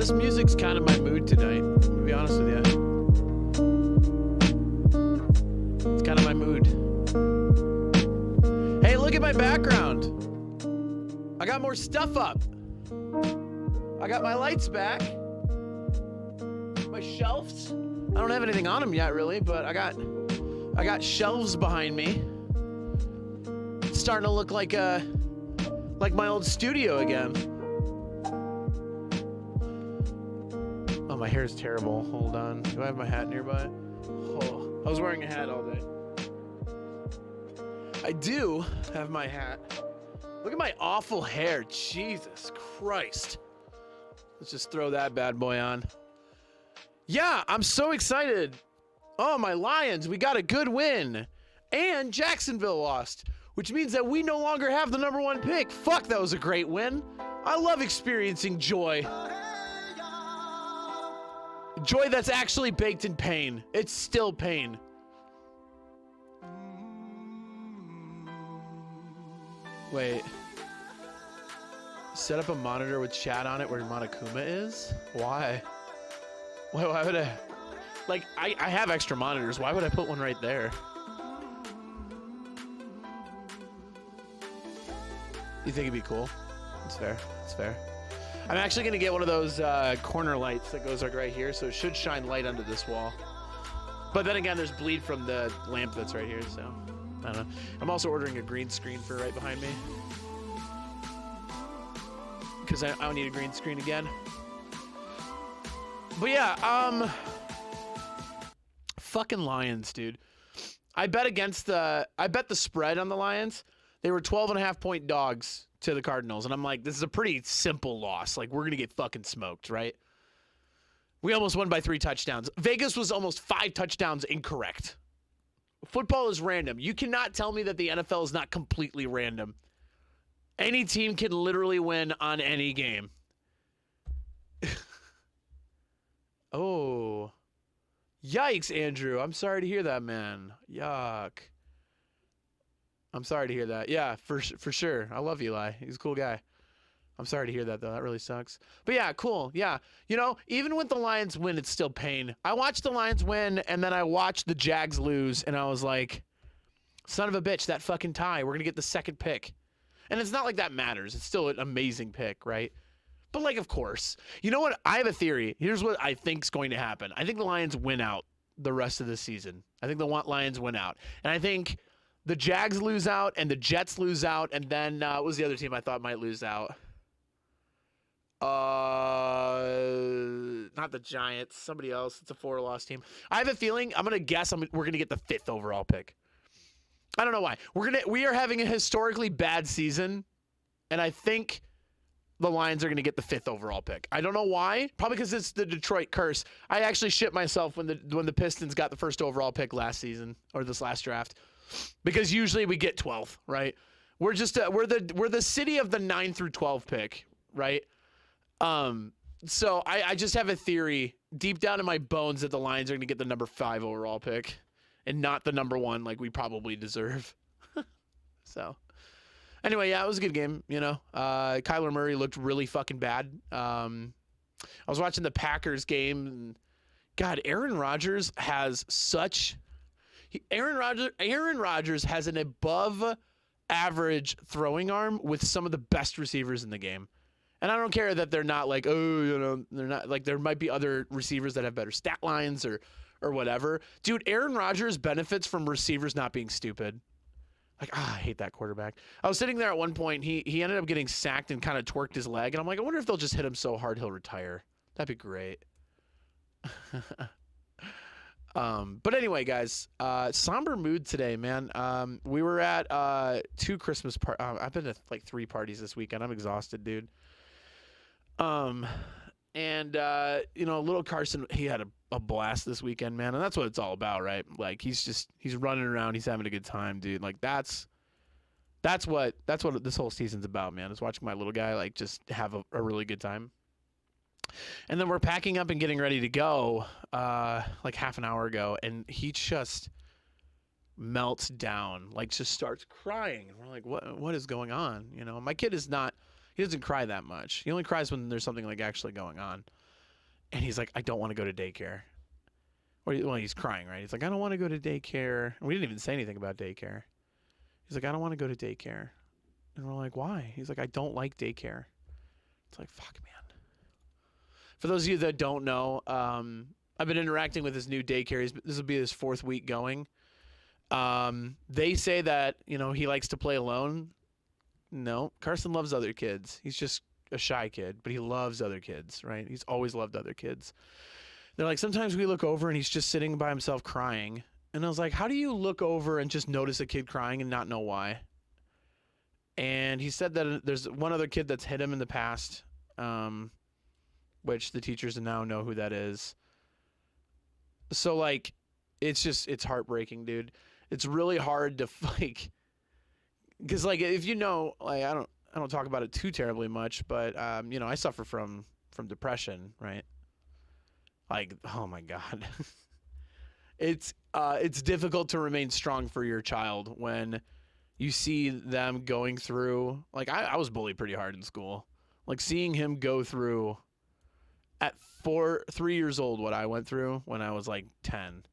This music's kind of my mood tonight, I'm gonna be honest with you. It's kind of my mood. Hey, look at my background. I got more stuff up. I got my lights back. My shelves. I don't have anything on them yet, really, but I got shelves behind me. It's starting to look like my old studio again. Oh, my hair is terrible. Hold on. Do I have my hat nearby? Oh, I was wearing a hat all day. I do have my hat. Look at my awful hair. Jesus Christ. Let's just throw that bad boy on. Yeah, I'm so excited. Oh, my Lions, we got a good win. And Jacksonville lost, which means that we no longer have the #1 pick. Fuck, that was a great win. I love experiencing joy. Joy that's actually baked in pain. It's still pain. Wait. Set up a monitor with chat on it where Monokuma is? Why? Why would I? Like, I have extra monitors. Why would I put one right there? You think it'd be cool? It's fair. It's fair. I'm actually going to get one of those corner lights that goes like right here, so it should shine light onto this wall. But then again, there's bleed from the lamp that's right here, so I don't know. I'm also ordering a green screen for right behind me. Because I don't need a green screen again. But yeah, fucking Lions, dude. I bet the spread on the Lions. They were 12.5-point dogs to the Cardinals. And I'm like, this is a pretty simple loss. Like, we're going to get fucking smoked, right? We almost won by 3 touchdowns. Vegas was almost 5 touchdowns incorrect. Football is random. You cannot tell me that the NFL is not completely random. Any team can literally win on any game. Oh. Yikes, Andrew. I'm sorry to hear that, man. Yuck. I'm sorry to hear that. Yeah, for sure. I love Eli. He's a cool guy. I'm sorry to hear that, though. That really sucks. But yeah, cool. Yeah. You know, even with the Lions win, it's still pain. I watched the Lions win, and then I watched the Jags lose, and I was like, son of a bitch, that fucking tie. We're going to get the 2nd pick. And it's not like that matters. It's still an amazing pick, right? But, like, of course. You know what? I have a theory. Here's what I think's going to happen. I think the Lions win out the rest of the season. I think the Lions win out. And I think the Jags lose out, and the Jets lose out, and then what was the other team I thought might lose out? Not the Giants. Somebody else. It's a 4-loss team. I have a feeling. I'm gonna guess. We're gonna get the 5th overall pick. I don't know why. We are having a historically bad season, and I think the Lions are gonna get the 5th overall pick. I don't know why. Probably because it's the Detroit curse. I actually shit myself when the Pistons got the 1st overall pick last season or this last draft. Because usually we get 12th, right? We're just we're the city of the 9 through 12 pick, right? So I just have a theory deep down in my bones that the Lions are going to get the number 5 overall pick and not the number 1 like we probably deserve. So anyway, yeah, it was a good game. You know, Kyler Murray looked really fucking bad. I was watching the Packers game. And God, Aaron Rodgers has such. Aaron Rodgers has an above average throwing arm with some of the best receivers in the game. And I don't care that they're not like, oh, you know, they're not like, there might be other receivers that have better stat lines or whatever. Dude, Aaron Rodgers benefits from receivers not being stupid. Like, I hate that quarterback. I was sitting there at one point, he ended up getting sacked and kind of twerked his leg. And I'm like, I wonder if they'll just hit him so hard he'll retire. That'd be great. But anyway, guys, somber mood today, man. We were at 2 Christmas parties. I've been to like 3 parties this weekend. I'm exhausted, dude. And you know, little Carson, he had a blast this weekend, man. And that's what it's all about, right? Like he's running around. He's having a good time, dude. Like that's what this whole season's about, man. Is watching my little guy, like, just have a really good time. And then we're packing up and getting ready to go, like half an hour ago, and he just melts down, like just starts crying. And we're like, what is going on? You know, my kid he doesn't cry that much. He only cries when there's something like actually going on. And he's like, I don't want to go to daycare. Or well, he's crying, right? He's like, I don't want to go to daycare. And we didn't even say anything about daycare. He's like, I don't want to go to daycare. And we're like, why? He's like, I don't like daycare. It's like, fuck, man. For those of you that don't know, I've been interacting with his new daycare. This will be his 4th week going. They say that, he likes to play alone. No, Carson loves other kids. He's just a shy kid, but he loves other kids, right? He's always loved other kids. They're like, sometimes we look over and he's just sitting by himself crying. And I was like, how do you look over and just notice a kid crying and not know why? And he said that there's one other kid that's hit him in the past, which the teachers now know who that is. So, like, it's heartbreaking, dude. It's really hard to, like, because, like, if like, I don't talk about it too terribly much, but, I suffer from depression, right? Like, oh my God. It's difficult to remain strong for your child when you see them going through, like, I was bullied pretty hard in school. Like, seeing him go through at 3 years old what I went through when I was like 10.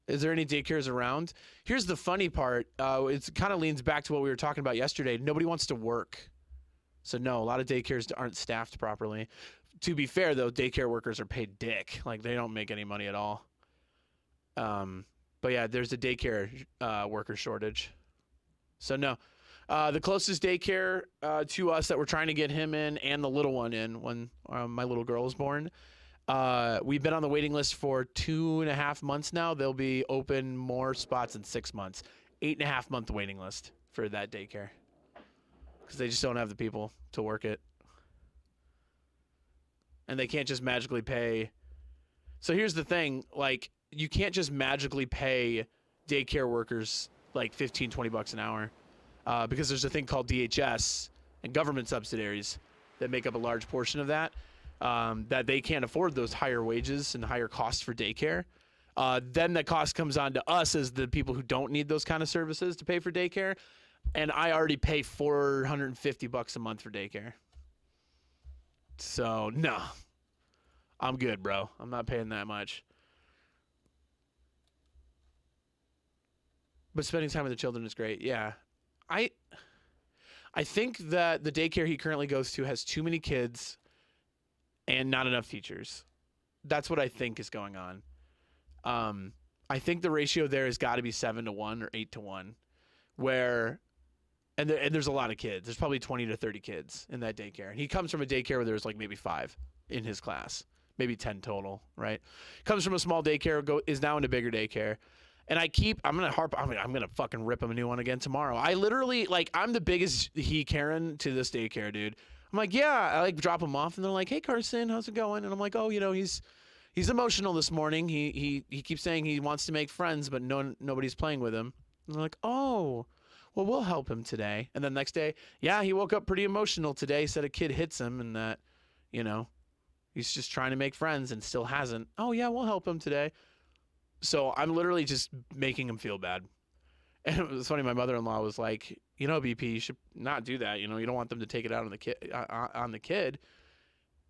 Is there any daycares around? Here's the funny part. It kind of leans back to what we were talking about yesterday. Nobody wants to work. So no, a lot of daycares aren't staffed properly. To be fair, though, daycare workers are paid dick. Like, they don't make any money at all. But yeah, there's a daycare worker shortage. So no. The closest daycare to us that we're trying to get him in and the little one in when my little girl was born, we've been on the waiting list for 2.5 months now. They'll be open more spots in 6 months. 8.5 month waiting list for that daycare because they just don't have the people to work it. And they can't just magically pay. So here's the thing, like, you can't just magically pay daycare workers like $15-20 an hour because there's a thing called DHS and government subsidiaries that make up a large portion of that, that they can't afford those higher wages and higher costs for daycare. Then the cost comes on to us as the people who don't need those kind of services to pay for daycare. And I already pay $450 a month for daycare. So, no. I'm good, bro. I'm not paying that much. But spending time with the children is great. Yeah. I think that the daycare he currently goes to has too many kids and not enough teachers. That's what I think is going on. I think the ratio there has got to be 7-1 or 8-1, where and there's a lot of kids. There's probably 20 to 30 kids in that daycare. And he comes from a daycare where there's like maybe 5 in his class, maybe 10 total, right? Comes from a small daycare, is now in a bigger daycare. And I'm going to fucking rip him a new one again tomorrow. I literally, like, I'm the biggest Karen to this daycare, dude. I'm like, yeah, I like drop him off and they're like, hey Carson, how's it going? And I'm like, oh, he's emotional this morning. He keeps saying he wants to make friends, but nobody's playing with him. And they're like, oh, well, we'll help him today. And then next day, yeah, he woke up pretty emotional today, said a kid hits him and that, he's just trying to make friends and still hasn't. Oh yeah, we'll help him today. So I'm literally just making him feel bad. And it was funny, my mother-in-law was like, BP, you should not do that. You don't want them to take it out on the kid.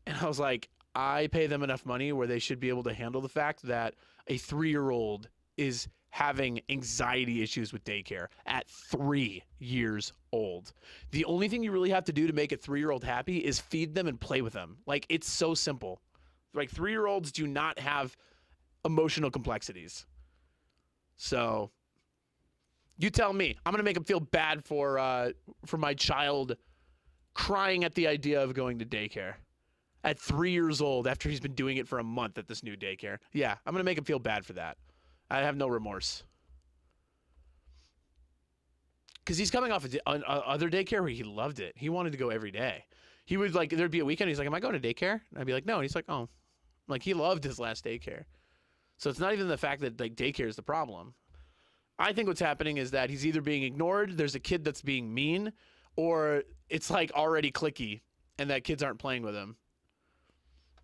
And I was like, I pay them enough money where they should be able to handle the fact that a 3-year-old is having anxiety issues with daycare at 3 years old. The only thing you really have to do to make a 3-year-old happy is feed them and play with them. Like, it's so simple. Like, 3-year-olds do not have emotional complexities. So you tell me. I'm going to make him feel bad for my child crying at the idea of going to daycare at 3 years old after he's been doing it for a month at this new daycare. Yeah, I'm going to make him feel bad for that. I have no remorse. Because he's coming off other daycare where he loved it. He wanted to go every day. He would, like, there'd be a weekend. He's like, am I going to daycare? And I'd be like, no. And he's like, oh. Like, he loved his last daycare. So it's not even the fact that, like, daycare is the problem. I think what's happening is that he's either being ignored, there's a kid that's being mean, or it's, like, already cliquey, and that kids aren't playing with him.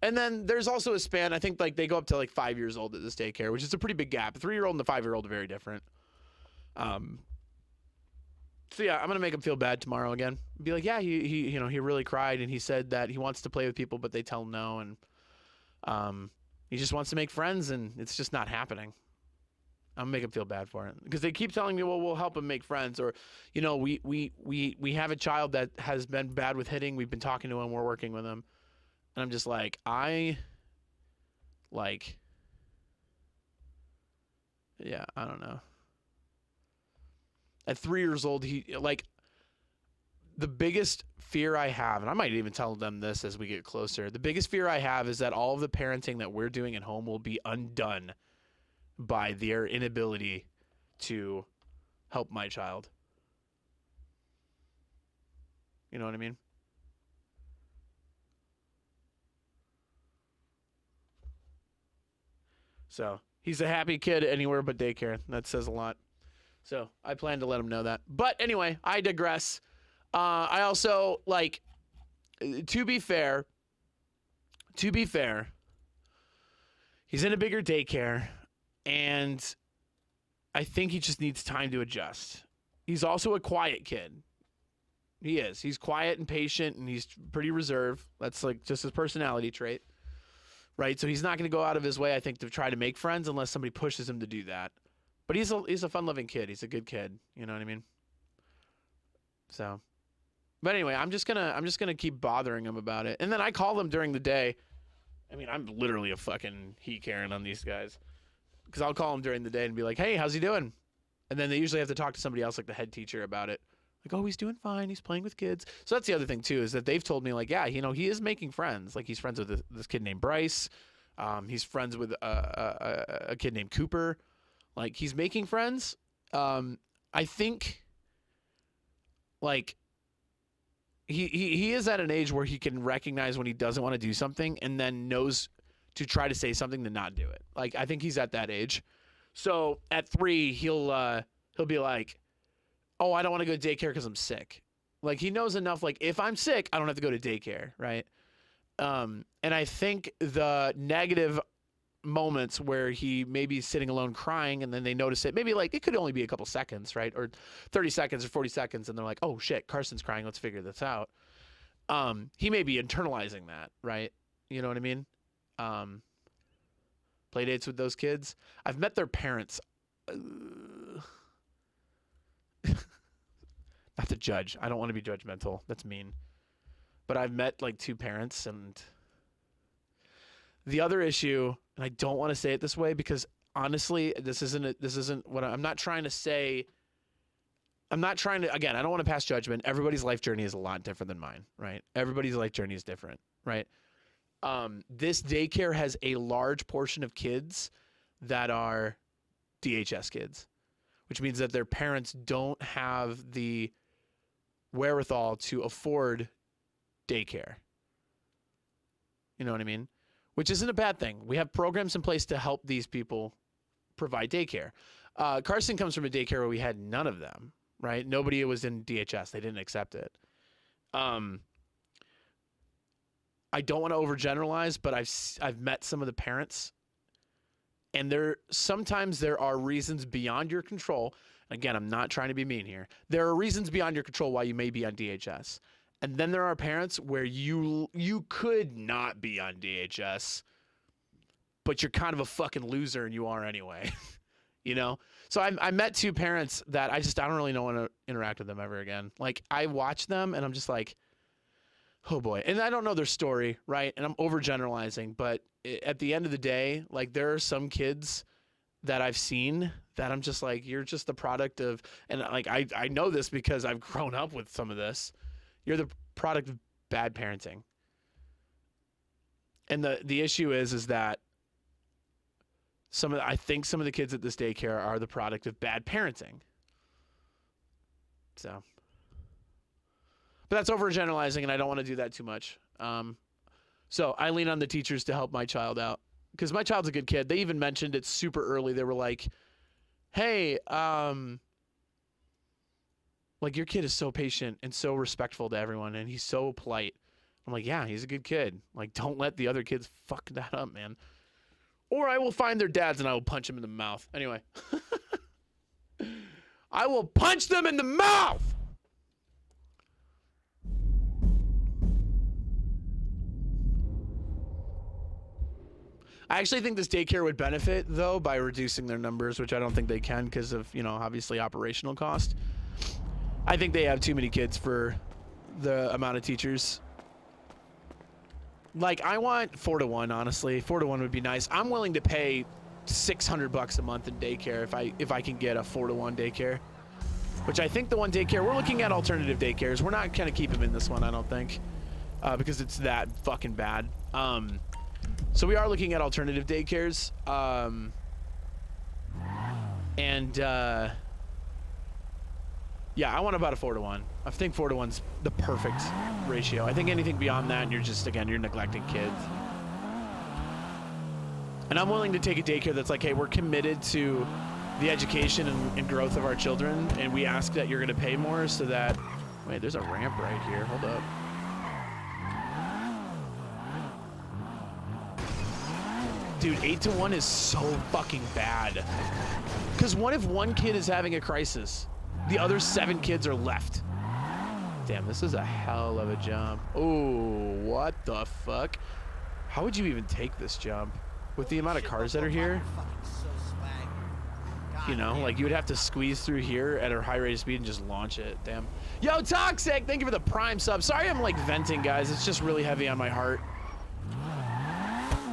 And then there's also a span, I think, like, they go up to, like, 5 years old at this daycare, which is a pretty big gap. A 3-year-old and a 5-year-old are very different. So yeah, I'm gonna make him feel bad tomorrow again. Be like, yeah, he really cried, and he said that he wants to play with people, but they tell him no, and He just wants to make friends, and it's just not happening. I'm making him feel bad for it because they keep telling me, well, we'll help him make friends, or, you know, we have a child that has been bad with hitting. We've been talking to him. We're working with him. And I'm just like, yeah, I don't know. At 3 years old, the biggest fear I have, and I might even tell them this as we get closer, the biggest fear I have is that all of the parenting that we're doing at home will be undone by their inability to help my child. You know what I mean? So he's a happy kid anywhere but daycare. That says a lot. So I plan to let him know that. But anyway, I digress. I also, like, to be fair, he's in a bigger daycare, and I think he just needs time to adjust. He's also a quiet kid. He is. He's quiet and patient, and he's pretty reserved. That's like just his personality trait, right? So he's not going to go out of his way, I think, to try to make friends unless somebody pushes him to do that. But he's a fun-loving kid. He's a good kid. You know what I mean? So, but anyway, I'm just gonna keep bothering him about it, and then I call them during the day. I mean, I'm literally a fucking he-Karen on these guys, because I'll call him during the day and be like, "Hey, how's he doing?" And then they usually have to talk to somebody else, like the head teacher, about it. Like, "Oh, he's doing fine. He's playing with kids." So that's the other thing too, is that they've told me, like, yeah, you know, he is making friends. Like, he's friends with this kid named Bryce. He's friends with a kid named Cooper. Like, he's making friends. I think, like, he is at an age where he can recognize when he doesn't want to do something, and then knows to try to say something to not do it. Like, I think he's at that age. So at 3, he'll be like, "Oh, I don't want to go to daycare because I'm sick." Like, he knows enough. Like, if I'm sick, I don't have to go to daycare, right? And I think the negative moments where he maybe is sitting alone crying, and then they notice it, maybe, like, it could only be a couple seconds, right? Or 30 seconds or 40 seconds, and they're like, "Oh shit, Carson's crying, let's figure this out." He may be internalizing that, right? You know what I mean? Play dates with those kids. I've met their parents. Not to judge. I don't want to be judgmental. That's mean. But I've met, like, 2 parents, and the other issue, and I don't want to say it this way because honestly, this isn't what I'm not trying to say. I'm not trying to, again, I don't want to pass judgment. Everybody's life journey is a lot different than mine, right? Everybody's life journey is different, right? This daycare has a large portion of kids that are DHS kids, which means that their parents don't have the wherewithal to afford daycare. You know what I mean? Which isn't a bad thing. We have programs in place to help these people provide daycare. Carson comes from a daycare where we had none of them, right? Nobody was in DHS. They didn't accept it. I don't want to overgeneralize, but I've met some of the parents, and sometimes there are reasons beyond your control. Again, I'm not trying to be mean here. There are reasons beyond your control why you may be on DHS. And then there are parents where you could not be on DHS, but you're kind of a fucking loser, and you are anyway. You know? So I met 2 parents that I don't really want to interact with them ever again. Like, I watch them, and I'm just like, oh boy. And I don't know their story, right? And I'm overgeneralizing, but at the end of the day, like, there are some kids that I've seen that I'm just like, you're just the product of, and like, I know this because I've grown up with some of this. You're the product of bad parenting. And the issue is that I think some of the kids at this daycare are the product of bad parenting. So, but that's overgeneralizing, and I don't want to do that too much. So I lean on the teachers to help my child out, because my child's a good kid. They even mentioned it super early. They were like, "Hey, like, your kid is so patient and so respectful to everyone, and he's so polite." I'm like, "Yeah, he's a good kid. Like, don't let the other kids fuck that up, man. Or I will find their dads and I will punch them in the mouth." Anyway. I will punch them in the mouth! I actually think this daycare would benefit, though, by reducing their numbers, which I don't think they can because of, you know, obviously operational cost. I think they have too many kids for the amount of teachers. Like, I want 4 to 1, honestly. 4 to 1 would be nice. I'm willing to pay $600 a month in daycare if I can get a 4 to 1 daycare. Which I think the one daycare, we're looking at alternative daycares. We're not going to keep him in this one, I don't think. Because it's that fucking bad. So we are looking at alternative daycares. Yeah, I want about a 4 to 1. I think 4 to 1's the perfect ratio. I think anything beyond that, and you're just, again, you're neglecting kids. And I'm willing to take a daycare that's like, hey, we're committed to the education and growth of our children, and we ask that you're going to pay more so that... Wait, there's a ramp right here. Hold up. Dude, 8 to 1 is so fucking bad. Because what if one kid is having a crisis? The other 7 kids are left. Damn, this is a hell of a jump. Oh, what the fuck? How would you even take this jump? With the amount of cars that are here? You know, like you would have to squeeze through here at a high rate of speed and just launch it. Damn. Yo, Toxic, thank you for the Prime sub. Sorry I'm like venting, guys. It's just really heavy on my heart.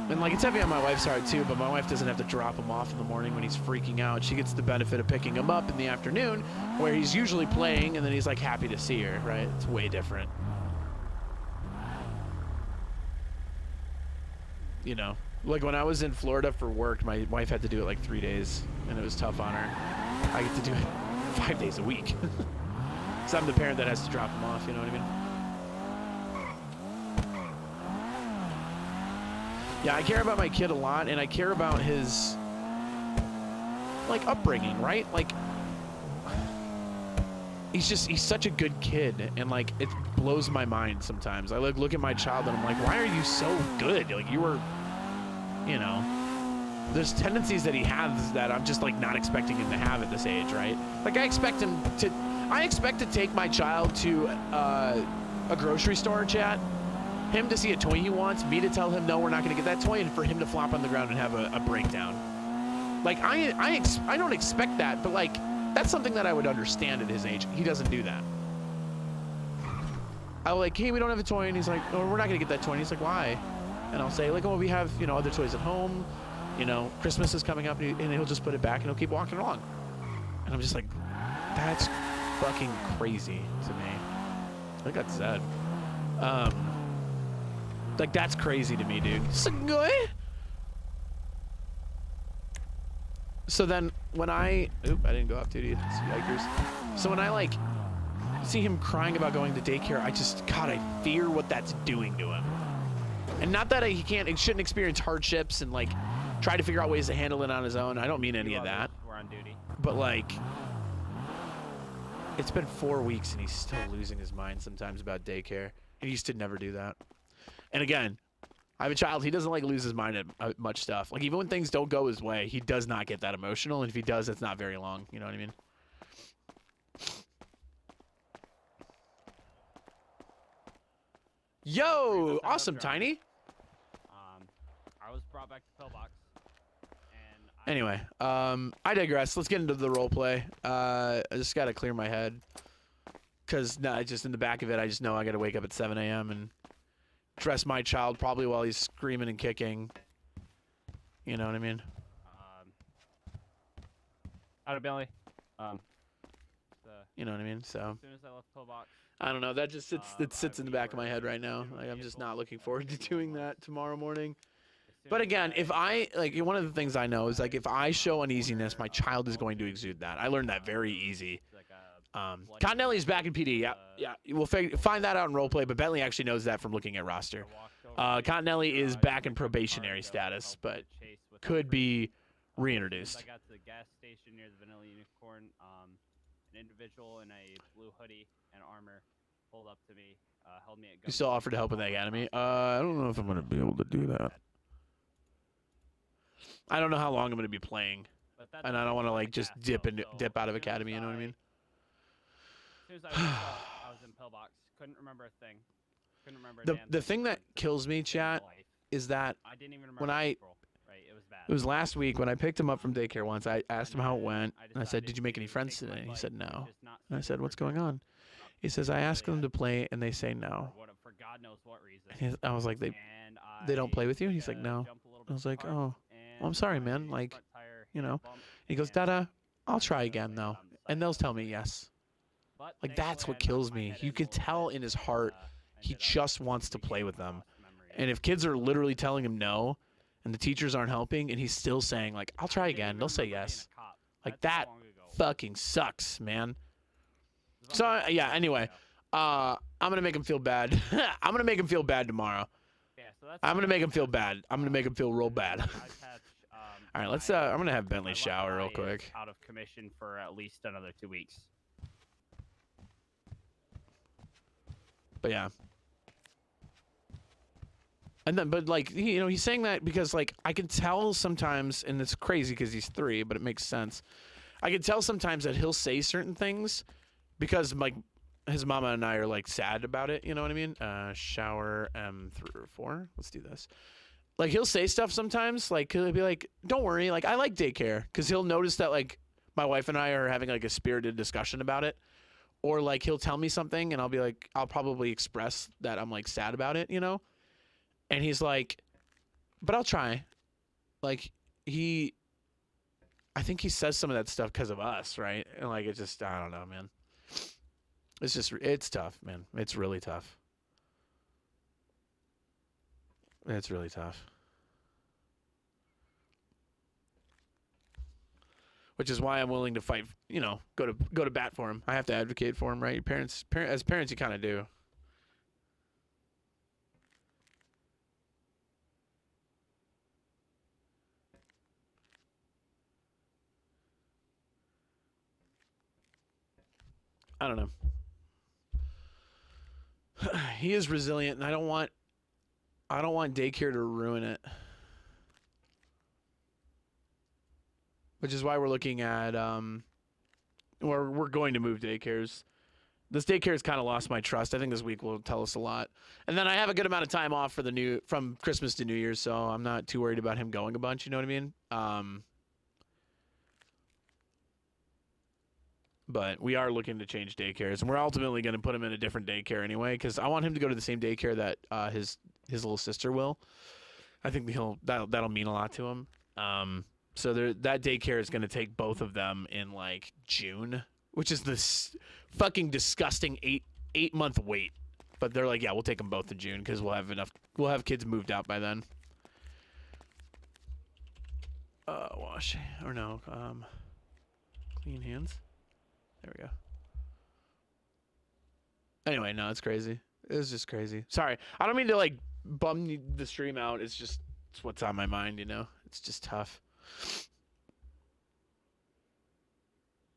And like it's heavy on my wife's heart too, but my wife doesn't have to drop him off in the morning when he's freaking out. She gets the benefit of picking him up in the afternoon where he's usually playing and then he's like happy to see her, right? It's way different. You know, like when I was in Florida for work, my wife had to do it like 3 days and it was tough on her. I get to do it 5 days a week. So I'm the parent that has to drop him off, you know what I mean? Yeah, I care about my kid a lot, and I care about his, like, upbringing, right? Like, he's such a good kid, and, like, it blows my mind sometimes. I, like, look at my child, and I'm like, why are you so good? Like, you were, you know, there's tendencies that he has that I'm just, like, not expecting him to have at this age, right? Like, I expect to take my child to a grocery store, chat, him to see a toy he wants, me to tell him no, we're not going to get that toy, and for him to flop on the ground and have a breakdown. Like I don't expect that, but like that's something that I would understand at his age. He doesn't do that. I'll like, hey, we don't have a toy, and he's like, oh, we're not going to get that toy. And he's like, why? And I'll say like, oh, we have, you know, other toys at home. You know, Christmas is coming up, and he'll just put it back and he'll keep walking along. And I'm just like, that's fucking crazy to me. I think that's Zed. Like, that's crazy to me, dude. So then, when I didn't go off duty. Yikers. So when I, like, see him crying about going to daycare, God, I fear what that's doing to him. And not that he shouldn't experience hardships and, like, try to figure out ways to handle it on his own. I don't mean any of that. We're on duty. But, like, it's been 4 weeks and he's still losing his mind sometimes about daycare. And he used to never do that. And again, I have a child. He doesn't like lose his mind at much stuff. Like even when things don't go his way, he does not get that emotional. And if he does, it's not very long. You know what I mean? Yo, awesome, Tiny. I was brought back to pillbox. And anyway, I digress. Let's get into the role play. I just gotta clear my head because just in the back of it, I just know I gotta wake up at 7 a.m. and dress my child probably while he's screaming and kicking. You know what I mean? Out of Bentley. You know what I mean? So. As soon as I left pillbox. I don't know. That just sits in the back of my head right now. Like I'm just not looking forward to doing that tomorrow morning. But again, if I like one of the things I know is like if I show uneasiness, my child is going to exude that. I learned that very easy. Continelli's back in PD. Yeah. We'll find that out in roleplay, but Bentley actually knows that from looking at roster. Continelli is back in probationary status, but could be reintroduced. I got to the gas station near the Vanilla Unicorn. An individual in a blue hoodie and armor pulled up to me, held me at gunpoint. You still offered to help with the academy? I don't know if I'm going to be able to do that. I don't know how long I'm going to be playing, and I don't want to like just dip out of academy. You know what I mean? As soon as I was in pillbox, couldn't remember a thing. Couldn't remember the thing that kills me, chat, is that I didn't even when remember April, Right, it was bad. It was last week when I picked him up from daycare once. I asked him how it went, I and I said, decided "Did you make any to friends take my today?" And he bike said, and "No." just not And I see said, them "What's for going on?" He says, "I ask them to play, and they say no." for God knows what reason. I was like, And they don't play with you? And he's took like, a "No." jump a little I bit was too like, hard, "Oh, well, I'm and sorry, my man. Like, front tire you hit a know." bump, He goes, and "Dada, I'll kinda try again, landed though." on the side And of they'll the tell me road. yes. But Like, that's thankfully, what I knocked kills my me. head You in a could little tell bit in his and, heart he ended up just wants to play became with a them. lost memory. And if kids are literally telling him no, and the teachers aren't helping, and he's still saying, like, "I'll try I didn't again," even they'll say remember being yes. a cop. Like, That's how that long ago. fucking sucks, man. It was So, about 15 yeah, years anyway. ago. I'm going to make him feel bad. I'm going to make him feel bad tomorrow. Yeah, so that's I'm my going to make him feel patch. bad. I'm going to make him feel real And then bad. my eye patch, All right, let's. my- I'm going to have my Bentley left shower real eye is quick. out of commission for at least another 2 weeks. But yeah. And then, but like, he's saying that because like I can tell sometimes, and it's crazy because he's 3, but it makes sense. I can tell sometimes that he'll say certain things because like his mama and I are like sad about it. You know what I mean? Shower M3 or 4. Let's do this. Like he'll say stuff sometimes. Like he'll be like, "Don't worry. Like I like daycare," because he'll notice that like my wife and I are having like a spirited discussion about it. Or like he'll tell me something and I'll be like, I'll probably express that I'm like sad about it, And he's like, "But I'll try." Like I think he says some of that stuff because of us, right? And like it's just, I don't know, man. It's tough, man. It's really tough. It's really tough. Which is why I'm willing to fight, go to bat for him. I have to advocate for him, right? As parents, you kind of do. I don't know. He is resilient, and I don't want daycare to ruin it. Which is why we're looking at we're going to move daycares. This daycare's kind of lost my trust. I think this week will tell us a lot. And then I have a good amount of time off from Christmas to New Year's, so I'm not too worried about him going a bunch. You know what I mean? But we are looking to change daycares, and we're ultimately going to put him in a different daycare anyway, because I want him to go to the same daycare that his little sister will. I think that'll mean a lot to him. So that daycare is going to take both of them in like June, which is this fucking disgusting 8-month wait. But they're like, yeah, we'll take them both in June because we'll have kids moved out by then. Wash or no, clean hands. There we go. Anyway, no, it's crazy. It's just crazy. Sorry, I don't mean to like bum the stream out. It's what's on my mind. It's just tough.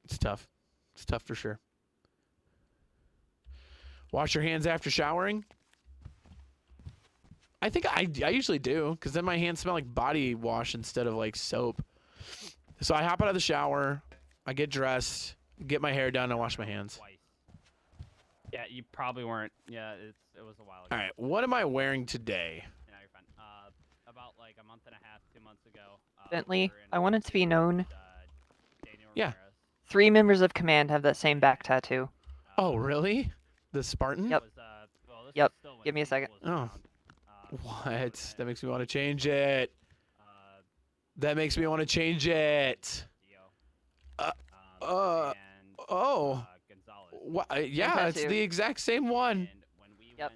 It's tough. It's tough for sure. Wash your hands after showering. I think I usually do, because then my hands smell like body wash instead of like soap. So I hop out of the shower, I get dressed, get my hair done, and wash my hands. Twice. Yeah, you probably weren't. Yeah, it was a while ago. All right, what am I wearing today? Yeah, you're fine. About like a month and a half, 2 months ago. Bentley, we were in I want it to be known. Daniel Yeah. Ramirez. 3 members of command have that same back tattoo. Oh, really? The Spartan? Yep. Well, this Yep. was still when Give me a Diesel second. was around. What? That makes me want to change it. That makes me want to change it. Dio, uh, and, Oh. Gonzalez. Yeah, it's tattoo. the exact same one. And when we Yep.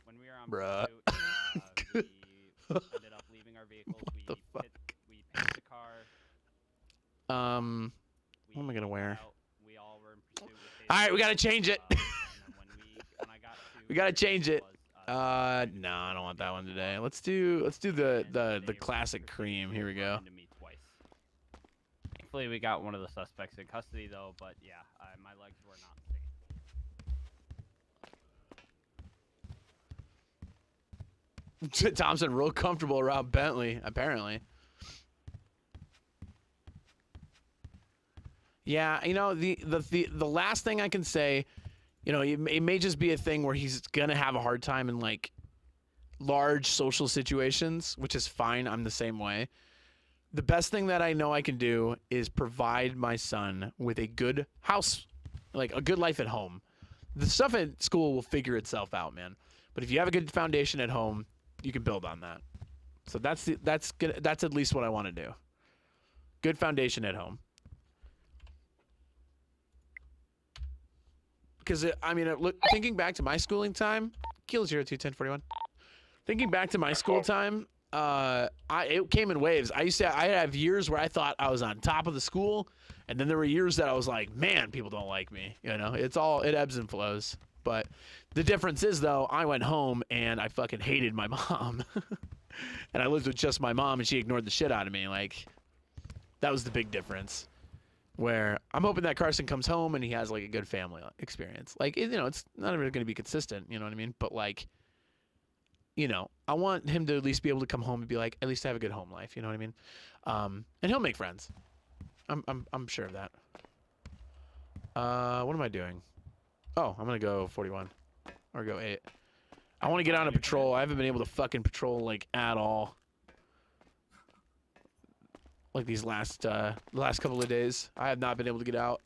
when we were on Bruh. pursuit, we ended up leaving our vehicles. the fuck? We painted the car. What am I gonna wear? We all were in pursuit. All right, we gotta change it. And then when I got to We gotta change it. was, No, I don't want that one today. Let's do the classic cream. Here we go. to me twice. Thankfully, we got one of the suspects in custody, though. But yeah, my legs were not safe. Thompson real comfortable around Bentley, apparently. Yeah, the last thing I can say, it may just be a thing where he's gonna have a hard time and like large social situations, which is fine. I'm the same way. The best thing that I know I can do is provide my son with a good house, like a good life at home. The stuff at school will figure itself out, man. But if you have a good foundation at home, you can build on that. So that's at least what I want to do. Good foundation at home. Because I mean, look, thinking back to my schooling time, Kilo 021041. Thinking back to my school time, it came in waves. I have years where I thought I was on top of the school, and then there were years that I was like, man, people don't like me. You know, it ebbs and flows. But the difference is, though, I went home and I fucking hated my mom, and I lived with just my mom, and she ignored the shit out of me. Like, that was the big difference. Where I'm hoping that Carson comes home and he has like a good family experience. Like, you know, it's not even going to be consistent. You know what I mean? But like, you know, I want him to at least be able to come home and be like, at least I have a good home life. You know what I mean? And he'll make friends. I'm sure of that. What am I doing? Oh, I'm gonna go 41 or go 8. I want to get on a patrol. I haven't been able to fucking patrol like at all. Like these last couple of days, I have not been able to get out.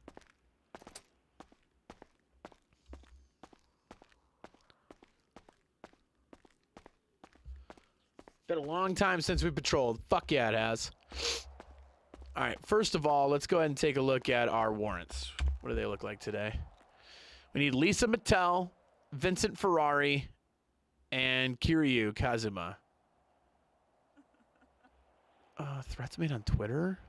Been a long time since we patrolled. Fuck yeah, it has. All right, first of all, let's go ahead and take a look at our warrants. What do they look like today? We need Lisa Mattel, Vincent Ferrari, and Kiryu Kazuma. Threats made on Twitter?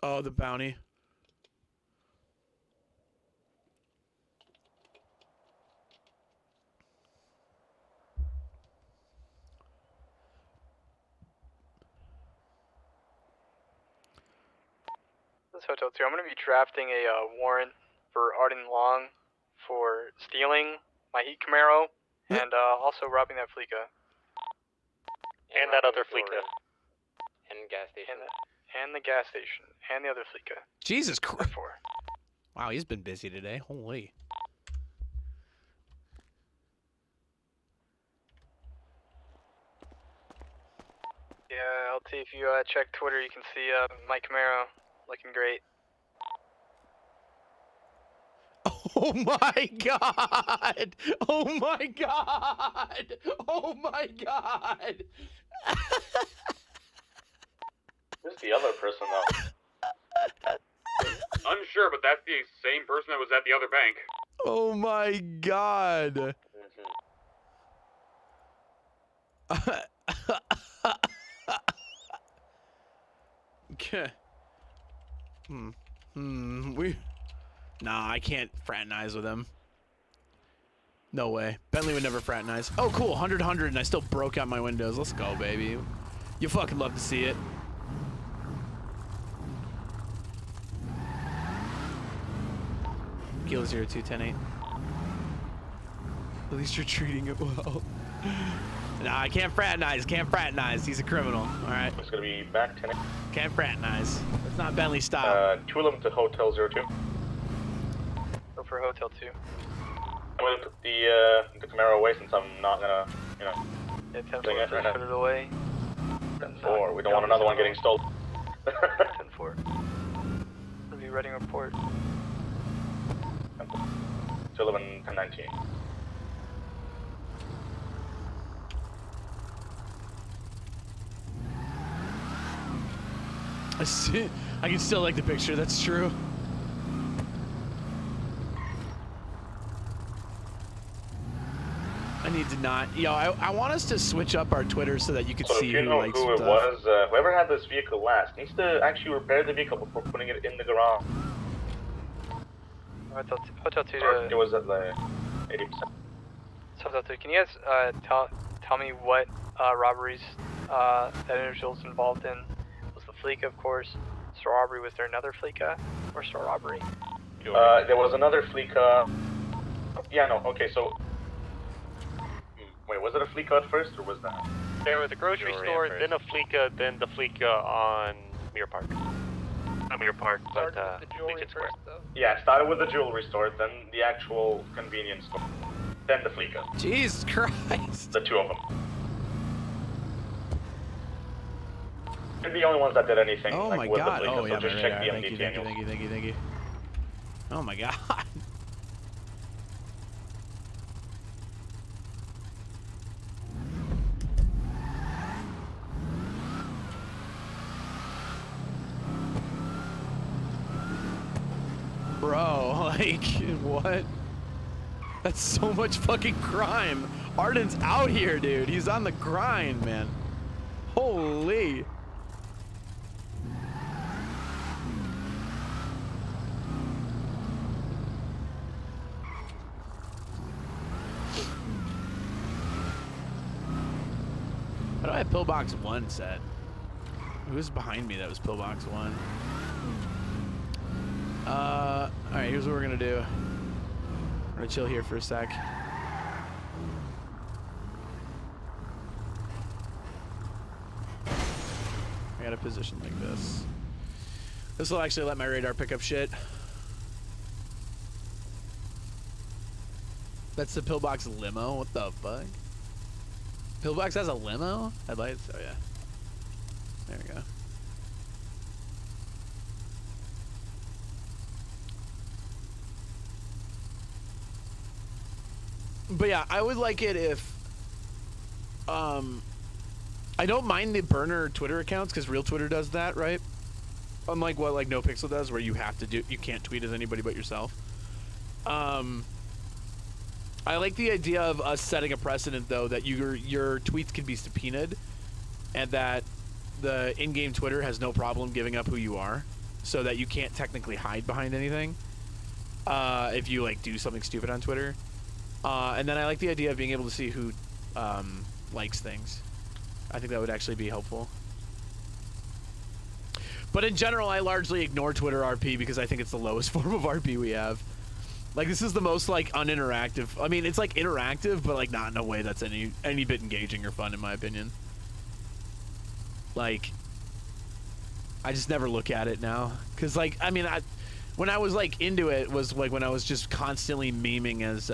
Oh, the bounty. This Hotel 2, I'm going to be drafting a warrant for Arden Long for stealing my Heat Camaro and also robbing that Fleeca. And that other Fleeca. And gas station. And the gas station. And the other Fleeca. Jesus Christ. Wow, he's been busy today. Holy. Yeah, LT, if you check Twitter, you can see my Camaro looking great. Oh my god! Oh my god! Oh my god! Who's the other person, though? Unsure, but that's the same person that was at the other bank. Oh my god! Nah, I can't fraternize with him. No way. Bentley would never fraternize. Oh, cool. 100, and I still broke out my windows. Let's go, baby. You fucking love to see it. Kilo 0210-8. At least you're treating it well. Nah, I can't fraternize. Can't fraternize. He's a criminal. All right. It's gonna be back 10. Can't fraternize. It's not Bentley style. 2 of them to Hotel 02. Or for Hotel 2. I'm gonna put the Camaro away since I'm not gonna, you know. Yeah, 10-4, Bring it right now. put it away. 10-4. We don't want another one getting stolen. 10-4. We'll be ready to report. 211, 1019. I can still like the picture. That's true. I need to not. Yo, I want us to switch up our Twitter so that you can So see if you who know likes who it stuff. was, whoever had this vehicle last needs to actually repair the vehicle before putting it in the garage. Hotel 2 Or it was at the 80%. Hotel 2, can you guys tell me what robberies that individual's involved in? Was the Fleeca, of course. Store robbery, was there another Fleeca? Or store robbery? There was another Fleeca. Yeah, no, okay, so... Wait, was it a Fleeca at first, or was that? There was a grocery store, then a Fleeca, then the Fleeca on Mirror Park. Not Mirror Park, but Started with the jewelry Legion Square. first, though. Yeah, it started with the jewelry store, then the actual convenience store, then the Fleeca. Jesus Christ. The two of them. They're the only ones that did anything Oh like, my with god. the Fleeca, Oh so yeah, just my check radar. the Thank MDT you, thank you, annual. thank you, thank you, thank you. Oh my god. Bro, like, what? That's so much fucking crime. Arden's out here, dude. He's on the grind, man. Holy. How do I have pillbox 1 set? Who was behind me that was pillbox 1? Alright, here's what we're gonna do. We're gonna chill here for a sec. I got a position like this. This will actually let my radar pick up shit. That's the pillbox limo? What the fuck? Pillbox has a limo? Headlights? Oh yeah. There we go. But yeah, I would like it if I don't mind the burner Twitter accounts because real Twitter does that, right? Unlike what like NoPixel does, where you have to do, you can't tweet as anybody but yourself. I like the idea of us setting a precedent though that your tweets can be subpoenaed, and that the in-game Twitter has no problem giving up who you are, so that you can't technically hide behind anything if you like do something stupid on Twitter. And then I like the idea of being able to see who likes things. I think that would actually be helpful. But in general, I largely ignore Twitter RP because I think it's the lowest form of RP we have. Like, this is the most, like, uninteractive. I mean, it's, like, interactive, but, like, not in a way that's any bit engaging or fun, in my opinion. Like, I just never look at it now. Because, like, I mean, when I was, like, into it was, like, when I was just constantly memeing as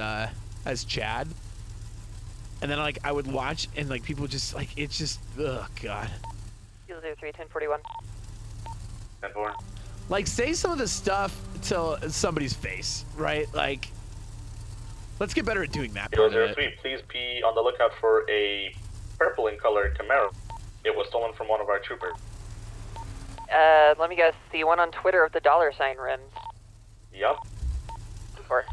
Chad. And then, like, I would watch, and, like, people just, like, it's just, ugh, God. 03, 1041. 10-4. Like, say some of the stuff to somebody's face, right? Like, let's get better at doing that part of it. 003, please be on the lookout for a purple in color Camaro. It was stolen from one of our troopers. Let me guess, the one on Twitter with the $ rims. Yup. Or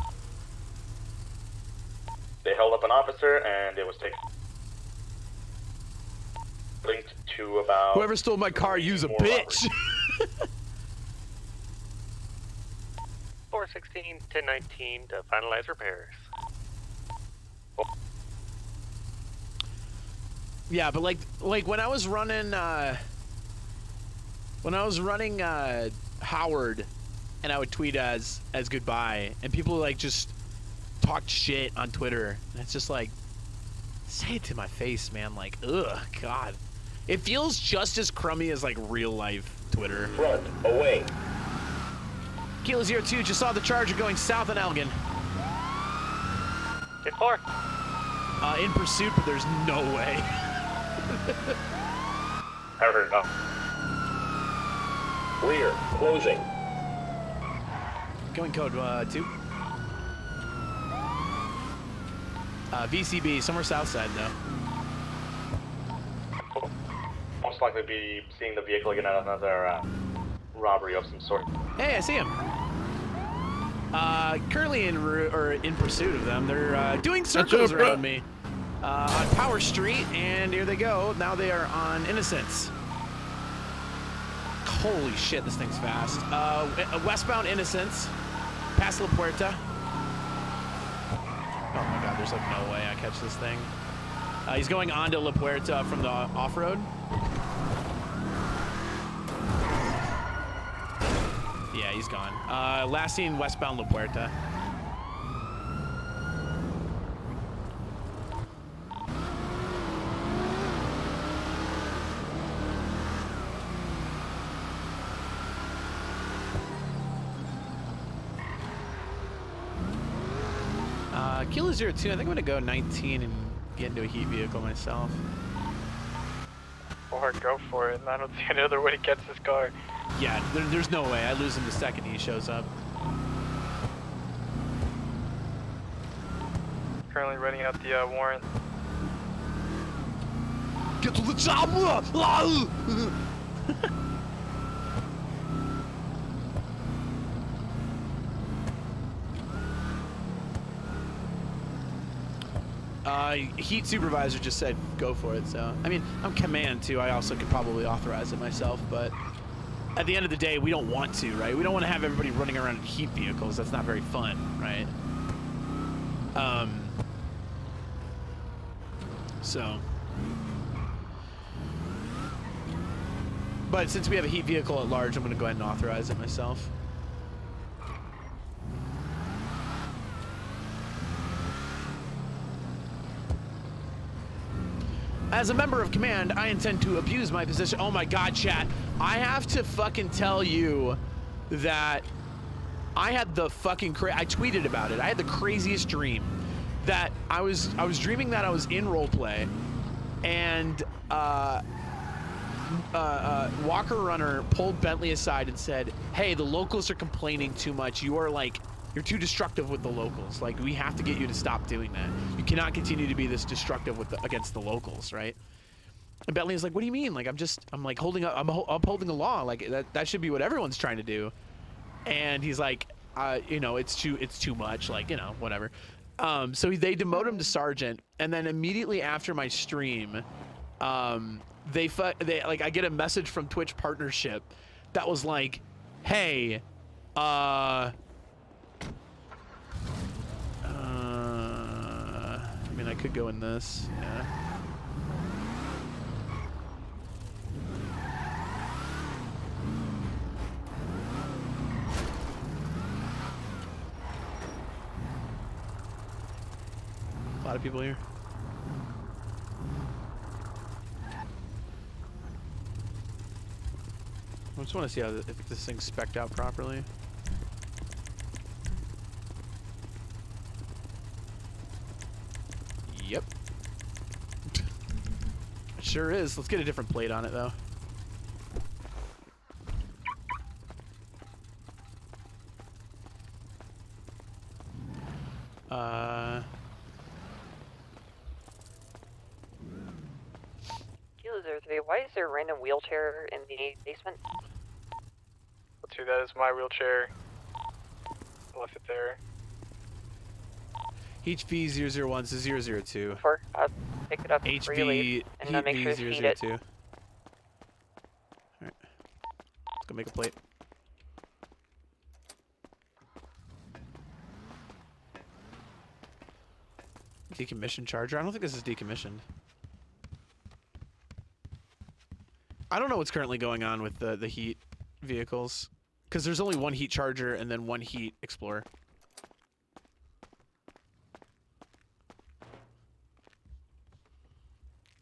They held up an officer and it was taken. Linked to about... Whoever stole my car, use a more bitch. 416, 1019 to finalize repairs. Yeah, but like when I was running Howard, and I would tweet as goodbye, and people like just talked shit on Twitter, and it's just like, say it to my face, man. Like, ugh, God, it feels just as crummy as like real life Twitter. Front, away. Kilo 02 just saw the Charger going south on Elgin. 10-4. In pursuit, but there's no way. I heard enough. Rear, closing. Going code 2. VCB, somewhere south side though. Most likely be seeing the vehicle again at another robbery of some sort. Hey, I see him. Currently in pursuit of them. They're doing circles around me on Power Street, and here they go. Now they are on Innocence. Holy shit, this thing's fast. Westbound Innocence, past La Puerta. Oh my God, there's like no way I catch this thing. He's going on to La Puerta from the off-road. Yeah, he's gone. Last seen westbound La Puerta. Kilo 02, I think I'm gonna go 19 and get into a heat vehicle myself. Or go for it. I don't see any other way to get this car. Yeah, there's no way. I lose him the second he shows up. Currently writing out the warrant. Get to the chopper! Heat supervisor just said go for it, so I mean I'm command too. I also could probably authorize it myself, but at the end of the day we don't want to, right? We don't want to have everybody running around in heat vehicles. That's not very fun, right? So but since we have a heat vehicle at large, I'm gonna go ahead and authorize it myself. As a member of command, I intend to abuse my position. Oh my God, chat. I have to fucking tell you that I had the fucking I tweeted about it. I had the craziest dream that I was dreaming that I was in roleplay and Walker Runner pulled Bentley aside and said, "Hey, the locals are complaining too much. You're too destructive with the locals. Like, we have to get you to stop doing that. You cannot continue to be this destructive against the locals, right?" And Bentley is like, "What do you mean? Like, I'm upholding the law. Like, that should be what everyone's trying to do." And he's like, you know, it's too much. Like, you know, whatever. So they demote him to sergeant, and then immediately after my stream, they like I get a message from Twitch partnership that was like, "Hey, I mean, I could go in this, yeah." A lot of people here. I just want to see if this thing's spec'd out properly. Yep. It sure is. Let's get a different plate on it, though. Kilo 03, why is there a random wheelchair in the basement? Let's see, that is my wheelchair. I left it there. HV 001 to 002. Before, pick it up before you leave, HV and make sure to feed it. 002. Alright. Let's go make a plate. Decommissioned charger? I don't think this is decommissioned. I don't know what's currently going on with the heat vehicles, because there's only one heat charger and then one heat explorer.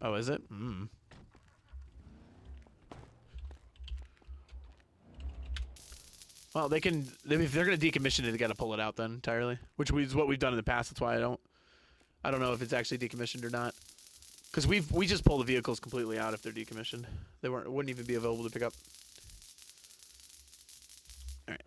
Oh, is it? Hmm. Well, they can, if they're going to decommission it, they got to pull it out then entirely, which is what we've done in the past. That's why I don't know if it's actually decommissioned or not. Because we just pull the vehicles completely out if they're decommissioned. They wouldn't even be available to pick up. All right.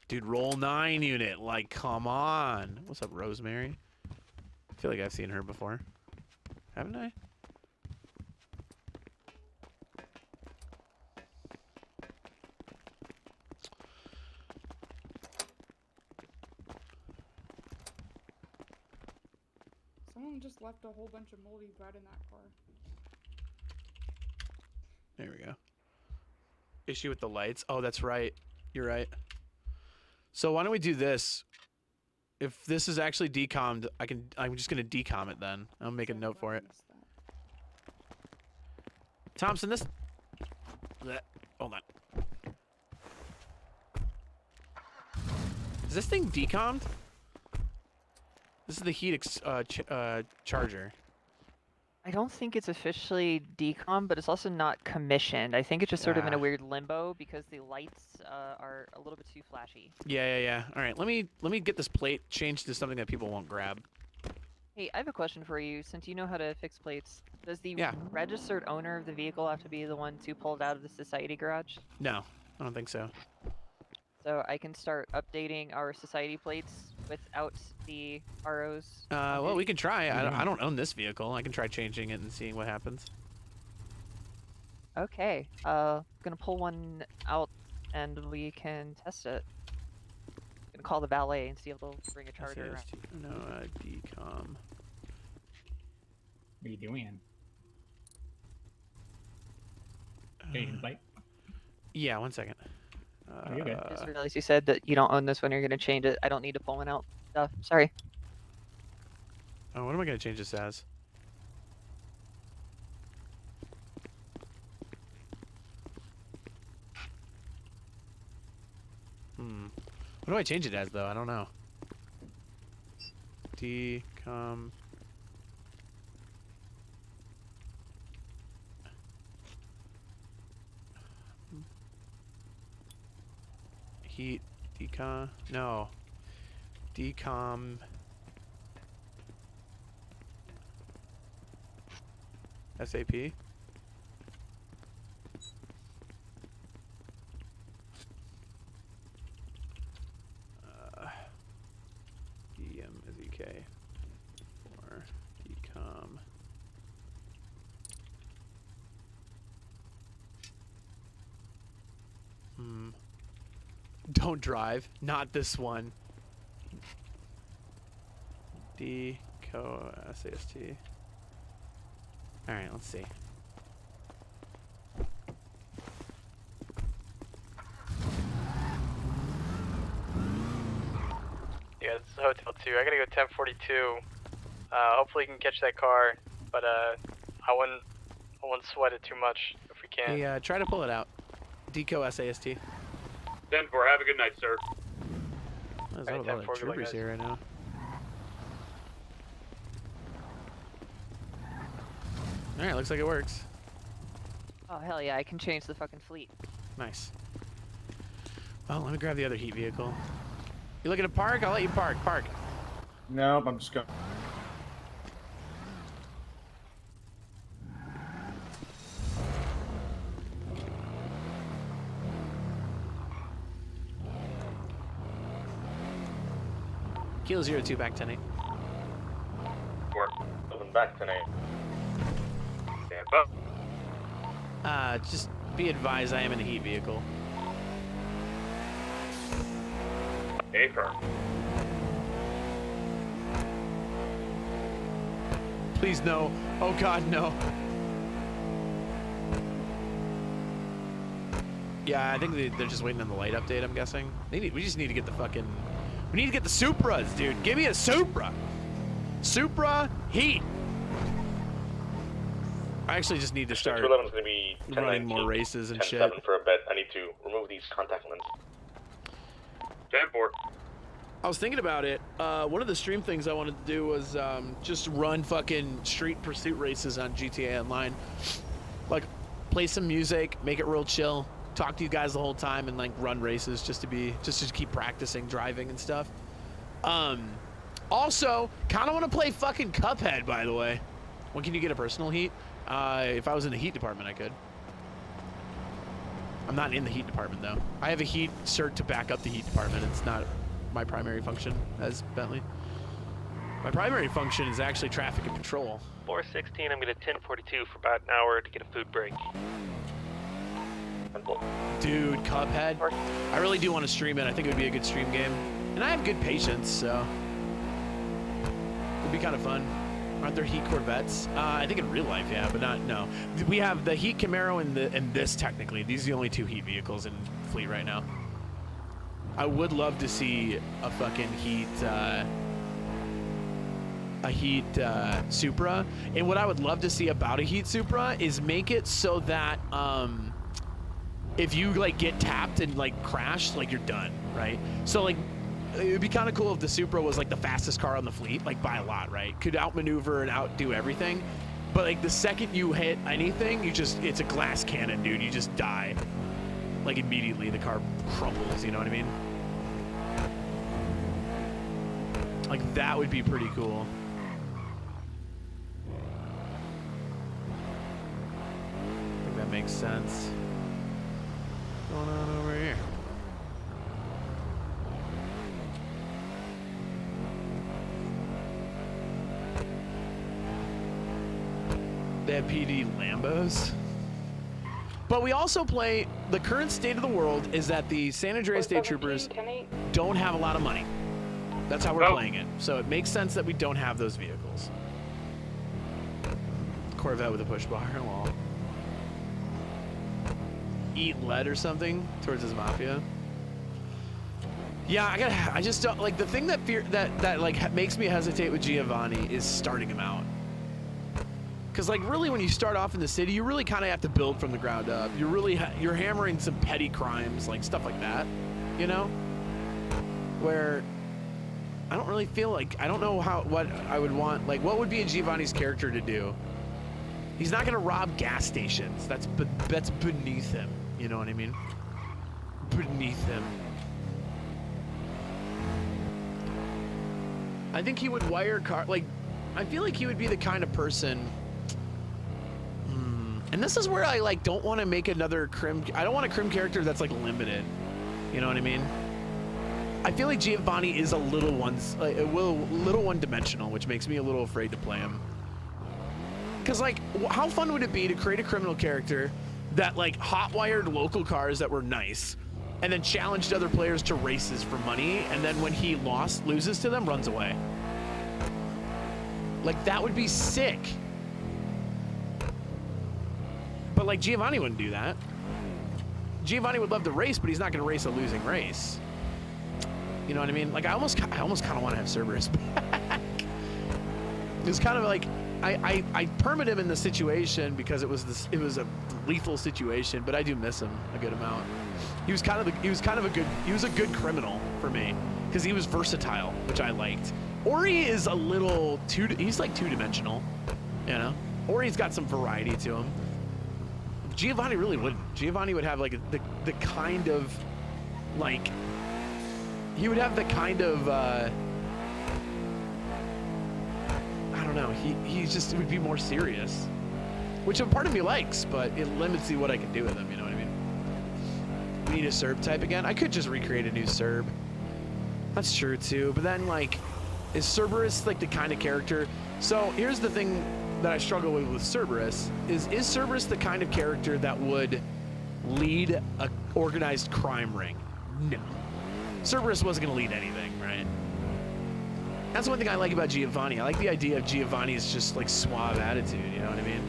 Dude, roll 9 unit. Like, come on. What's up, Rosemary? I feel like I've seen her before. Haven't I? Someone just left a whole bunch of moldy bread in that car. There we go. Issue with the lights. Oh, that's right. You're right. So why don't we do this? If this is actually decommed, I'm just gonna decom it then. I'll make a note for it. Thompson, this. Hold on. Is this thing decommed? This is the heat charger. I don't think it's officially decom, but it's also not commissioned. I think it's just sort of in a Ah. weird limbo because the lights are a little bit too flashy. Yeah. All right, let me get this plate changed to something that people won't grab. Hey, I have a question for you. Since you know how to fix plates, does the Yeah. registered owner of the vehicle have to be the one to pull it out of the society garage? No, I don't think so. So I can start updating our society plates without the ROs? Well, we can try. I don't own this vehicle. I can try changing it and seeing what happens. Okay. Gonna pull one out and we can test it. Gonna call the valet and see if they'll bring a charger around. SAST, no, decom. What are you doing? Changing plate? Yeah, 1 second. You're good. Just realized you said that you don't own this when you're gonna change it. I don't need to pull one out. Sorry. Oh, what am I gonna change this as? What do I change it as, though? I don't know. Decom. Heat. Decom. No. Decom. SAP. DM is EK. Or decom. Don't drive. Not this one. Deco SAST. Alright, let's see. Yeah, this is Hotel 2. I gotta go 1042. Hopefully you can catch that car, but I wouldn't sweat it too much if we can. Hey, try to pull it out. Deco SAST. 10-4, have a good night, sir. There's Alright, a lot 10-4, of good luck, troopers guys. here right now. Alright, looks like it works. Oh hell yeah! I can change the fucking fleet. Nice. Well, let me grab the other heat vehicle. You looking to park? I'll let you park. Park. Nope, I'm just going. Kilo 02 back 10-8. 4. Moving back tonight. Stand up. Just be advised I am in a heat vehicle. Affirm. Please no. Oh god, no. Yeah, I think they're just waiting on the light update, I'm guessing. We just need to get the fucking... We need to get the Supras, dude. Give me a Supra. Supra heat. I actually just need to start 211's gonna be running more races and shit. 10-7 for a bet. I need to remove these contact lenses. 10-4. I was thinking about it. One of the stream things I wanted to do was just run fucking street pursuit races on GTA Online. Like, play some music, make it real chill, talk to you guys the whole time, and like run races just to keep practicing driving and stuff. Also, kind of want to play fucking Cuphead, by the way. When can you get a personal heat? If I was in the heat department, I could. I'm not in the heat department though. I have a heat cert to back up the heat department. It's not my primary function as Bentley. My primary function is actually traffic and patrol. 416, I'm gonna 1042 for about an hour to get a food break. Dude, Cuphead. I really do want to stream it. I think it would be a good stream game. And I have good patience, so it'd be kind of fun. Aren't there Heat Corvettes? I think in real life, yeah, but no. We have the Heat Camaro and this technically. These are the only two Heat vehicles in fleet right now. I would love to see a fucking Heat Supra. And what I would love to see about a Heat Supra is make it so that if you like get tapped and like crash, like you're done, right? So like it would be kind of cool if the Supra was like the fastest car on the fleet, like by a lot, right? Could outmaneuver and outdo everything. But like the second you hit anything, it's a glass cannon, dude. You just die. Like immediately the car crumbles, you know what I mean? Like that would be pretty cool. I think that makes sense. What's going on over here? They have PD Lambos. But we also play, the current state of the world is that the San Andreas State Troopers don't have a lot of money. That's how we're playing it. So it makes sense that we don't have those vehicles. Corvette with a push bar, well. Eat lead or something towards his mafia. Yeah, I just don't, like the thing that like makes me hesitate with Giovanni is starting him out. Because like really when you start off in the city, you really kind of have to build from the ground up. You're hammering some petty crimes, like stuff like that, you know? Where I don't really feel like, I don't know what I would want, like what would be in Giovanni's character to do? He's not gonna rob gas stations. That's beneath him, you know what I mean? Beneath him. I think he would wire car, like, I feel like he would be the kind of person. And this is where I like don't want to make another crim. I don't want a crim character that's like limited. You know what I mean? I feel like Giovanni is a little one-dimensional, which makes me a little afraid to play him. Cause like, how fun would it be to create a criminal character that like hot-wired local cars that were nice, and then challenged other players to races for money, and then when he loses to them, runs away. Like that would be sick. But like Giovanni wouldn't do that. Giovanni would love to race, but he's not going to race a losing race. You know what I mean? Like I almost kind of want to have Cerberus back. It's kind of like I permit him in the situation because it was a lethal situation, but I do miss him a good amount. He was a good criminal for me because he was versatile, which I liked. Ori is a little he's like two-dimensional, you know? Ori's got some variety to him. Giovanni really wouldn't. Giovanni would have like the kind of like he would have the kind of I don't know. He just would be more serious, which a part of me likes, but it limits what I can do with him. You know what I mean? We need a Serb type again. I could just recreate a new Serb. That's true too. But then like, is Cerberus like the kind of character? So here's the thing that I struggle with Cerberus is Cerberus the kind of character that would lead a organized crime ring? No. Cerberus wasn't going to lead anything, right? That's one thing I like about Giovanni. I like the idea of Giovanni's just like suave attitude, you know what I mean?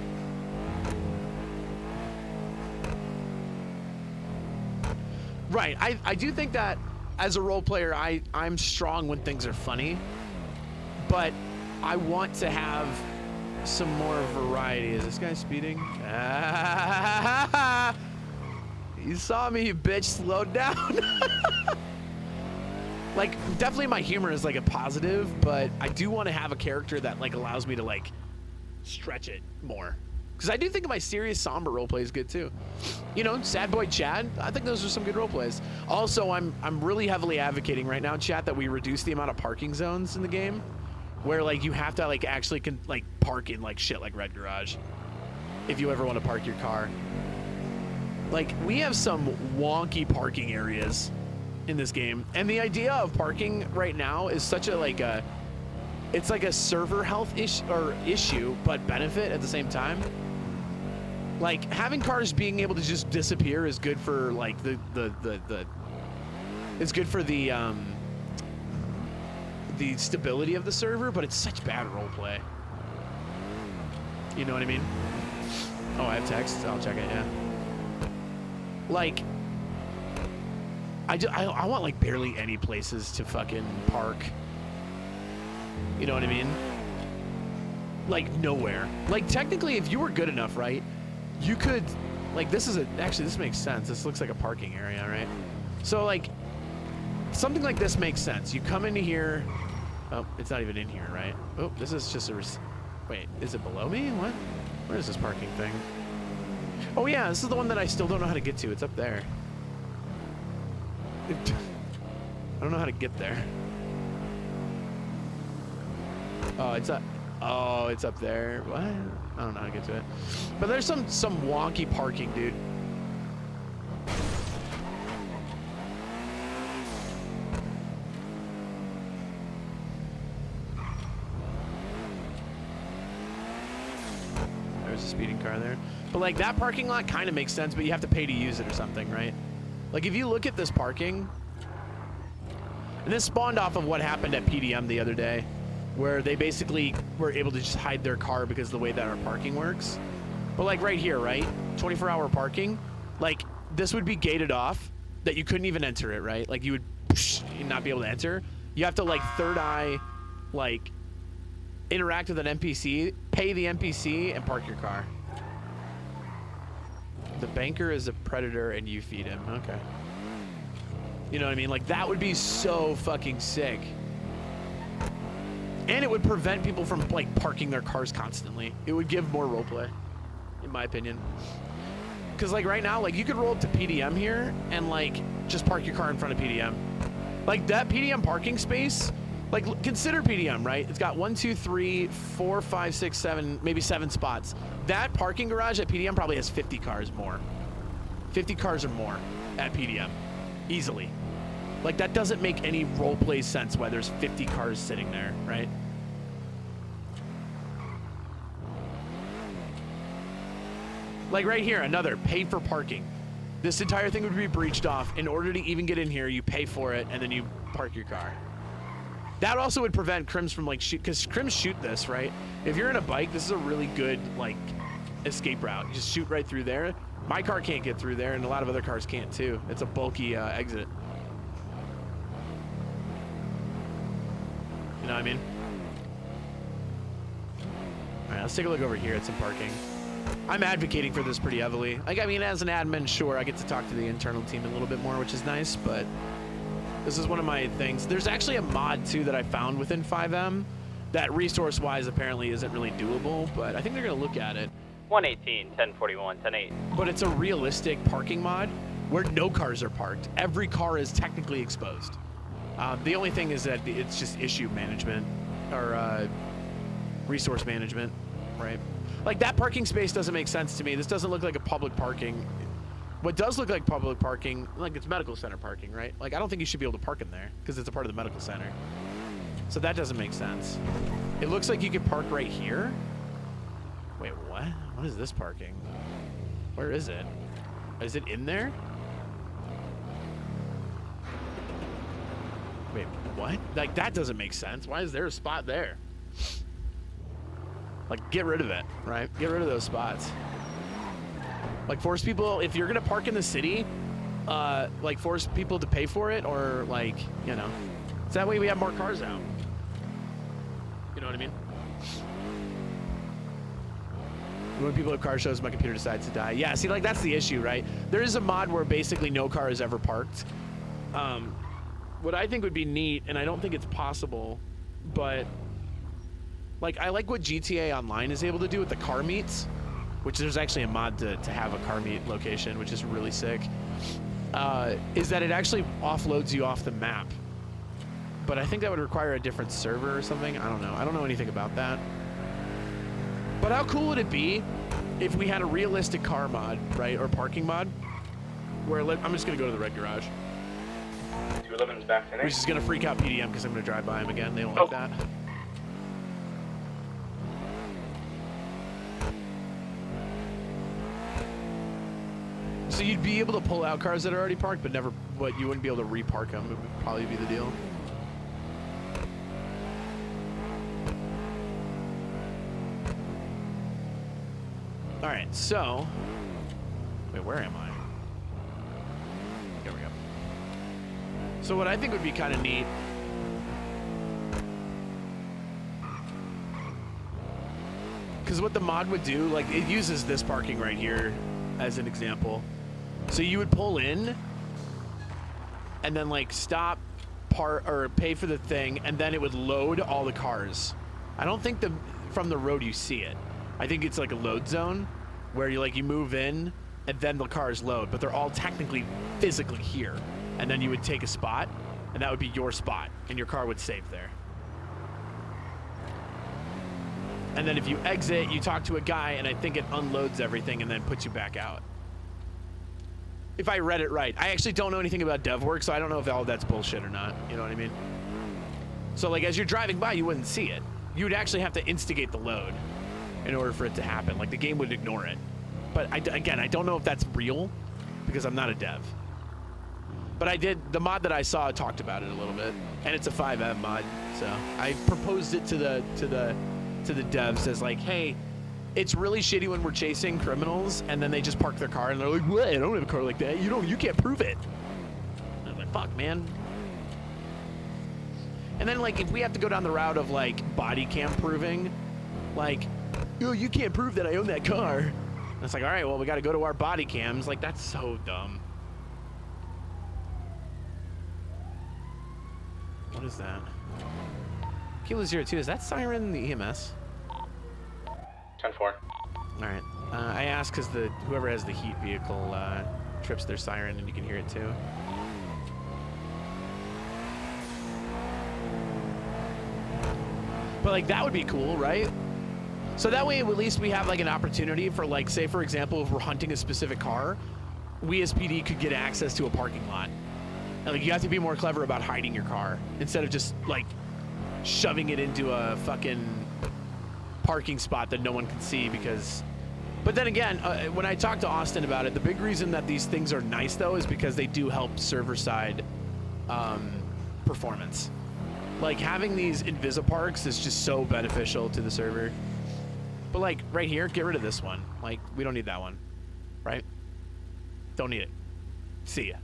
Right, I do think that as a role player, I'm strong when things are funny, but I want to have some more variety. Is this guy speeding? Ah, you saw me, you bitch. Slow down. Like, definitely my humor is like a positive, but I do want to have a character that like allows me to like stretch it more. Because I do think my serious somber roleplay is good too. You know, Sad Boy Chad, I think those are some good roleplays. Also, I'm really heavily advocating right now, chat, that we reduce the amount of parking zones in the game. Where like you have to like actually park in like shit like Red Garage if you ever want to park your car. Like we have some wonky parking areas in this game, and the idea of parking right now is such a it's like a server health issue but benefit at the same time. Like having cars being able to just disappear is good for like it's good for the stability of the server, but it's such bad roleplay. You know what I mean? Oh, I have text. I'll check it. Yeah. Like, I want like barely any places to fucking park. You know what I mean? Like nowhere. Like technically, if you were good enough, right? You could, like, actually this makes sense. This looks like a parking area, right? So like, something like this makes sense. You come into here. Oh, it's not even in here, right? Oh, this is just Wait, is it below me? What? Where is this parking thing? Oh yeah, this is the one that I still don't know how to get to. It's up there. I don't know how to get there. Oh, it's up. Oh, it's up there. What? I don't know how to get to it. But there's some wonky parking, dude. There's a speeding car there. But like that parking lot kind of makes sense, but you have to pay to use it or something, right? Like if you look at this parking, and this spawned off of what happened at PDM the other day, where they basically were able to just hide their car because of the way that our parking works. But like right here, right? 24-hour parking, like this would be gated off that you couldn't even enter it, right? Like you would not be able to enter. You have to like third eye, like interact with an NPC, pay the NPC, and park your car. The banker is a predator and you feed him. Okay. You know what I mean? Like that would be so fucking sick. And it would prevent people from like parking their cars constantly. It would give more roleplay, in my opinion. Because like right now, like you could roll up to PDM here and like just park your car in front of PDM. Like that PDM parking space, like consider PDM, right? It's got 1, 2, 3, 4, 5, 6, 7, maybe 7 spots. That parking garage at PDM probably has 50 cars more. 50 cars or more at PDM, easily. Like that doesn't make any roleplay sense why there's 50 cars sitting there, right? Like right here, another pay for parking. This entire thing would be breached off. In order to even get in here, you pay for it and then you park your car. That also would prevent crims from like shoot, because crims shoot this, right? If you're in a bike, this is a really good like escape route. You just shoot right through there. My car can't get through there, and a lot of other cars can't too. It's a bulky exit. You know what I mean? All right, let's take a look over here at some parking. I'm advocating for this pretty heavily. Like, I mean, as an admin, sure, I get to talk to the internal team a little bit more, which is nice, but this is one of my things. There's actually a mod, too, that I found within 5M that resource-wise apparently isn't really doable, but I think they're going to look at it. 118, 1041, 108. But it's a realistic parking mod where no cars are parked. Every car is technically exposed. The only thing is that it's just issue management or resource management, right? Like that parking space doesn't make sense to me. This doesn't look like a public parking. What does look like public parking, like it's medical center parking, right? Like I don't think you should be able to park in there because it's a part of the medical center. So that doesn't make sense. It looks like you could park right here. Wait, what? What is this parking? Where is it? Is it in there? Wait, what? Like, that doesn't make sense. Why is there a spot there? Like, get rid of it, right? Get rid of those spots. Like, force people, if you're gonna park in the city, like, force people to pay for it, or, like, you know. So that way we have more cars out. You know what I mean? When people have car shows, my computer decides to die. Yeah, see, like, that's the issue, right? There is a mod where basically no car is ever parked. What I think would be neat, and I don't think it's possible, but like I like what GTA Online is able to do with the car meets, which there's actually a mod to have a car meet location, which is really sick, is that it actually offloads you off the map. But I think that would require a different server or something. I don't know. I don't know anything about that. But how cool would it be if we had a realistic car mod, right, or parking mod, where I'm just gonna go to the red garage. 211's back in it. Which is gonna freak out PDM because I'm gonna drive by him again. They don't like that. So you'd be able to pull out cars that are already parked, but never, but you wouldn't be able to repark them. It would probably be the deal. All right, so wait, where am I? There we go. So what I think would be kind of neat because what the mod would do, like it uses this parking right here as an example. So you would pull in and then like stop, or pay for the thing, and then it would load all the cars. I don't think the from the road you see it. I think it's like a load zone where you move in and then the cars load, but they're all technically physically here. And then you would take a spot, and that would be your spot, and your car would save there. And then if you exit, you talk to a guy, and I think it unloads everything and then puts you back out. If I read it right. I actually don't know anything about dev work, so I don't know if all that's bullshit or not. You know what I mean? So like as you're driving by, you wouldn't see it. You would actually have to instigate the load in order for it to happen. Like the game would ignore it. But again, I don't know if that's real because I'm not a dev. But the mod that I saw talked about it a little bit, and it's a 5M mod. So I proposed it to the devs as like, hey, it's really shitty when we're chasing criminals and then they just park their car and they're like, what? I don't have a car like that. You can't prove it. And I'm like, fuck, man. And then like if we have to go down the route of like body cam proving, like, yo, you can't prove that I own that car. And it's like, all right, well, we got to go to our body cams. Like, that's so dumb. What is that? Kilo 02, is that siren the EMS? 10-4. All right. I asked because whoever has the heat vehicle trips their siren and you can hear it too. But like that would be cool, right? So that way at least we have like an opportunity for like, say for example, if we're hunting a specific car, we as PD could get access to a parking lot. And, like you have to be more clever about hiding your car instead of just like shoving it into a fucking parking spot that no one can see because... But then again, when I talked to Austin about it, the big reason that these things are nice though is because they do help server-side performance. Like having these Invisiparks is just so beneficial to the server. But like right here, get rid of this one. Like we don't need that one, right? Don't need it. See ya.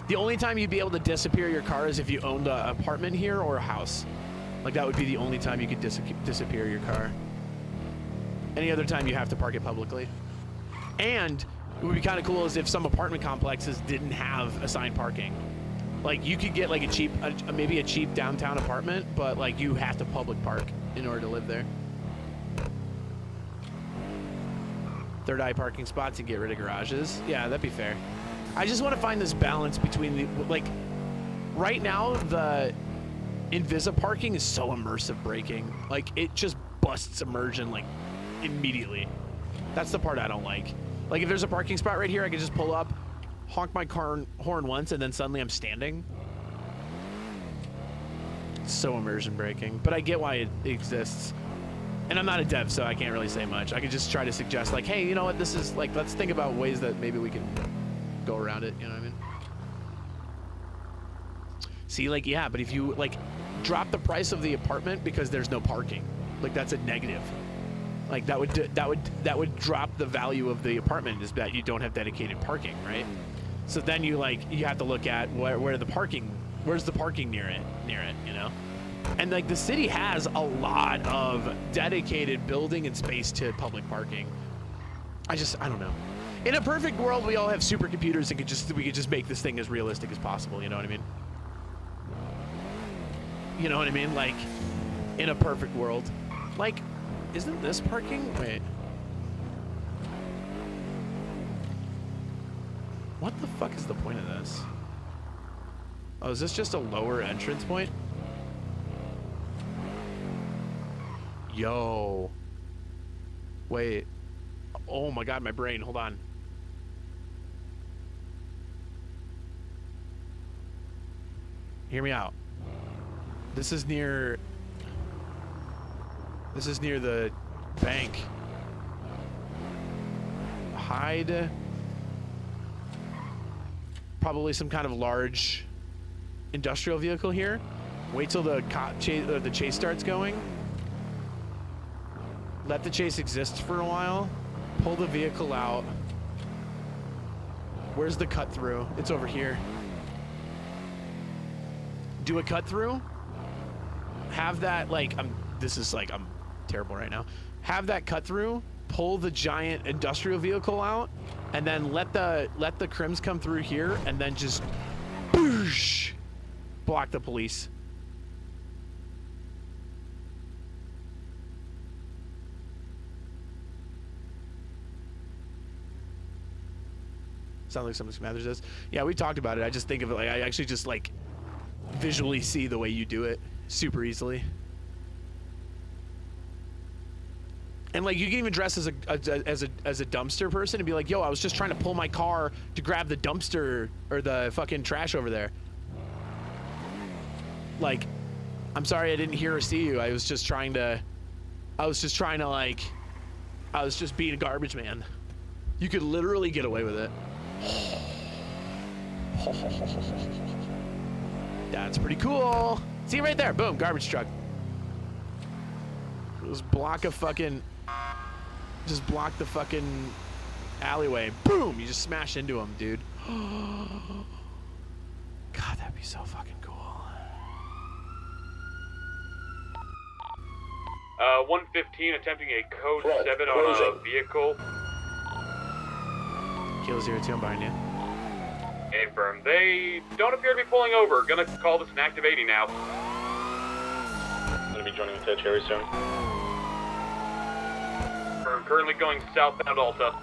The only time you'd be able to disappear your car is if you owned an apartment here or a house. Like that would be the only time you could disappear your car. Any other time you have to park it publicly. And it would be kind of cool is if some apartment complexes didn't have assigned parking. Like you could get like a cheap, maybe a cheap downtown apartment, but like you have to public park in order to live there. Third eye parking spots and get rid of garages. Yeah, that'd be fair. I just want to find this balance between the, like, right now the Invisiparking is so immersive braking. Like it just busts immersion like immediately. That's the part I don't like. Like if there's a parking spot right here, I can just pull up, honk my car horn once, and then suddenly I'm standing. It's so immersion braking, but I get why it exists. And I'm not a dev, so I can't really say much. I could just try to suggest like, hey, you know what, this is like, let's think about ways that maybe we can go around it, you know what I mean? See, like, yeah, but if you like drop the price of the apartment because there's no parking, like that's a negative. Like that would drop the value of the apartment is that you don't have dedicated parking, right? So then you have to look at where's the parking near it, you know? And like the city has a lot of dedicated building and space to public parking. I don't know. In a perfect world, we all have supercomputers and we could just make this thing as realistic as possible, you know what I mean? You know what I mean? Like in a perfect world. Like, isn't this parking? Wait. What the fuck is the point of this? Oh, is this just a lower entrance point? Yo. Wait. Oh my god, my brain. Hold on. Hear me out. This is near the bank. Hide. Probably some kind of large industrial vehicle here. Wait till the chase starts going. Let the chase exist for a while. Pull the vehicle out. Where's the cut through? It's over here. Do a cut through. Have that like I'm terrible right now. Have that cut through. Pull the giant industrial vehicle out, and then let the crims come through here, and then just boosh, block the police. Sounds like something Smathers does. Yeah, we talked about it. I just think of it like I actually just like visually see the way you do it super easily. And like you can even dress as a dumpster person and be like, yo, I was just trying to pull my car to grab the dumpster or the fucking trash over there. Like, I'm sorry I didn't hear or see you. I was just being a garbage man. You could literally get away with it. That's pretty cool. See right there, boom, garbage truck. Just block the fucking alleyway. Boom, you just smash into him, dude. God, that'd be so fucking cool. 115 attempting a code 7 on a vehicle. Kilo 02, I'm behind you. Affirm. They don't appear to be pulling over. Gonna call this an active 80 now. Gonna be joining the Cherry soon. Affirm. Currently going southbound Alta.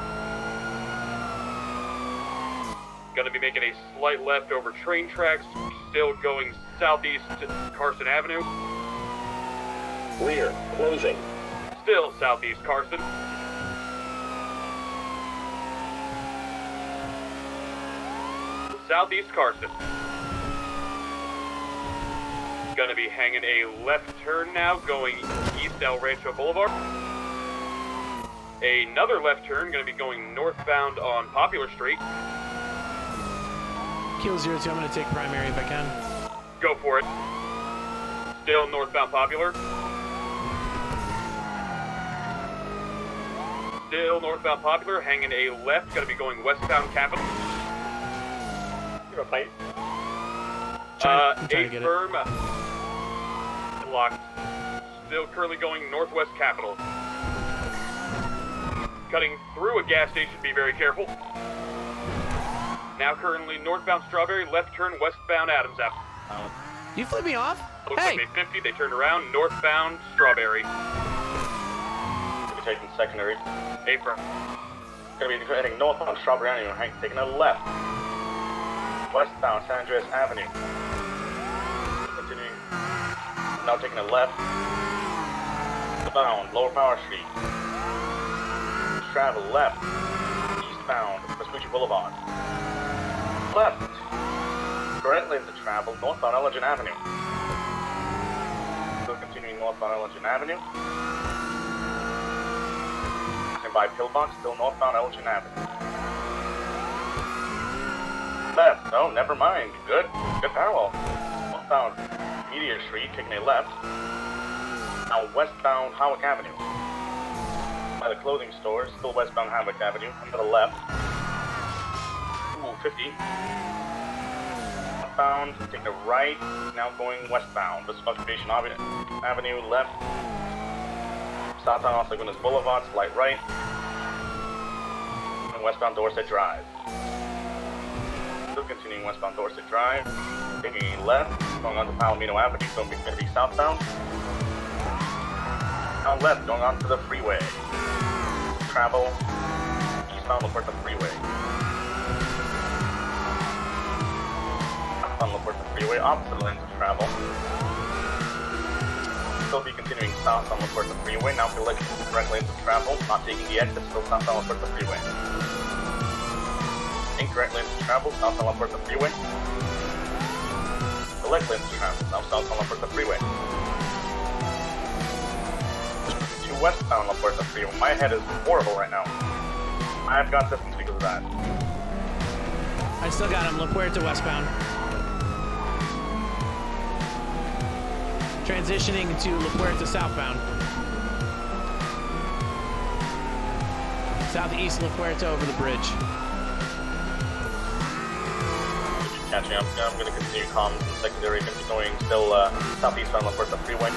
Gonna be making a slight left over train tracks. Still going southeast to Carson Avenue. Rear, closing. Still southeast Carson. Southeast Carson. Gonna be hanging a left turn now, going east El Rancho Boulevard. Another left turn, gonna be going northbound on Popular Street. Kilo 02, I'm gonna take primary if I can. Go for it. Still northbound Popular. Still northbound Popular, hanging a left, gonna be going westbound Capitol. You're a fight. I'm trying to get firm. Locked. Still currently going northwest Capitol. Cutting through a gas station, be very careful. Now currently northbound Strawberry, left turn westbound Adams Ave. You flip me off? Looks Hey! like they 50, they turned around, northbound Strawberry. Gonna be taking secondary. Affirm. Gonna be heading north on Strawberry Avenue, taking a left. Westbound San Andreas Avenue. Continuing. Now taking a left. Bound Lower Power Street. Travel left. Eastbound Vespucci Boulevard. Left. Correct lanes to travel northbound Elgin Avenue. Still continuing northbound Elgin Avenue. And by Pillbox, still northbound Elgin Avenue. Left. No, never mind. Good parallel. Northbound Meteor Street, taking a left. Now westbound Howick Avenue. By the clothing store, still westbound Howick Avenue, and to the left. Ooh, 50. Northbound, taking a right, now going westbound. This is Occupation Avenue, left. Southbound Los Lagunas Boulevard, slight right. And westbound Dorset Drive. Still continuing westbound Dorset Drive. Taking a left, going on to Palomino Avenue, so it's going to be southbound. Now left, going on to the freeway. Travel eastbound La Puerta Freeway. Southbound La Puerta Freeway, opposite lanes of travel. Still be continuing south on La Puerta Freeway, now for correct lanes of travel, not taking the exit, still south on La Puerta Freeway. Incorrect lanes of travel, south on La Puerta Freeway. Correct lanes of travel, now south on La Puerta Freeway. To westbound La Puerta Freeway. My head is horrible right now. I've got distance because of that. I still got him. La Puerta westbound. Transitioning to La Puerta southbound. Southeast La Puerta over the bridge. Catching up. I'm going to continue comms and secondary. Going to be going still southeast on La Puerta Freeway.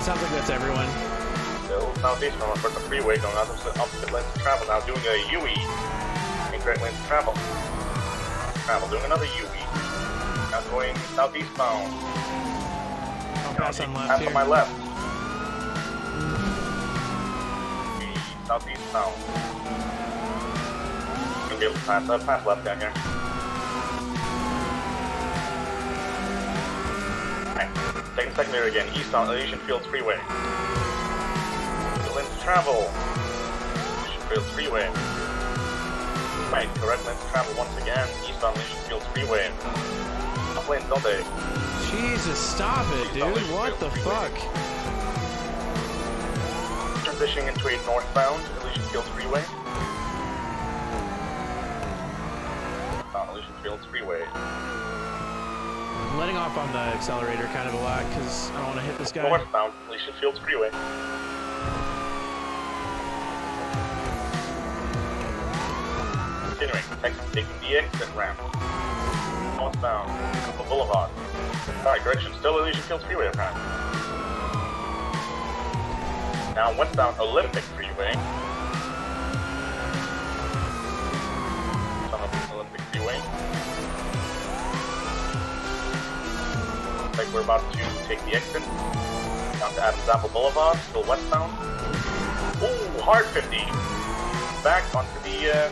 Sounds like that's everyone. Still southeast on La Puerta Freeway, going opposite lanes of travel. Now doing a UE. Incorrect lanes of travel. Doing another UE. Now going southeastbound. I'll pass on left Pass here. on my left. Southeastbound. be able to pass left down here. Alright, taking secondary again, east on Elysian Fields Freeway. Lane to travel. Elysian Fields Freeway. Right, correct lane to travel once again, east on Elysian Fields Freeway. Up lanes, don't they? Jesus, stop it, dude. What the fuck? Transitioning into a northbound Elysian Fields Freeway. Northbound Elysian Fields Freeway. I'm letting off on the accelerator kind of a lot because I don't want to hit this guy. Northbound Elysian Fields Freeway. Continuing, taking the exit ramp. Northbound, Couple Boulevard. Alright, correction, still Elysian Fields Freeway apparently. Now westbound Olympic Freeway. Olympic Freeway. Looks like we're about to take the exit. Down to Adams Apple Boulevard, still westbound. Ooh, hard 50. Back onto the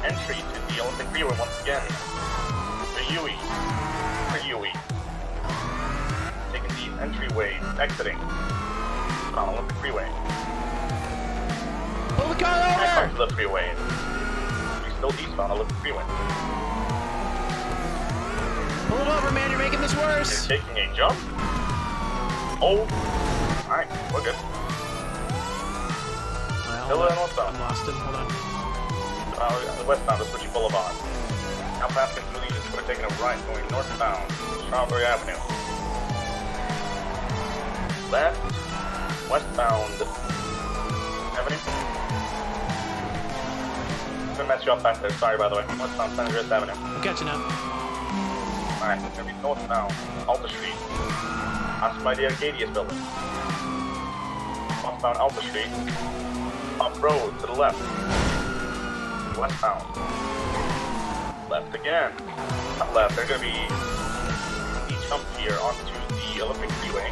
entry to the Olympic Freeway once again. The UE. Taking the entryway, exiting on Olympic Freeway. Pull the car Back over! onto the freeway. We're still eastbound Olympic Freeway. Pull it over, man. You're making this worse. You're taking a jump. Oh, alright, we're good. Still northbound. I'm lost him. Hold on. Westbound, Switchy Boulevard. Now passing through Legion, we're taking a right, going northbound, Strawberry Avenue. Left, westbound Avenue. I'm gonna mess you up back there, sorry by the way. Westbound San Andreas Avenue. I'm catching up. Alright, it's gonna be northbound, Alta Street. Passing by the Arcadius building. Northbound Alta Street. Up road to the left. Westbound. Left again. Not left, they're gonna be the jump here onto the Olympic Freeway.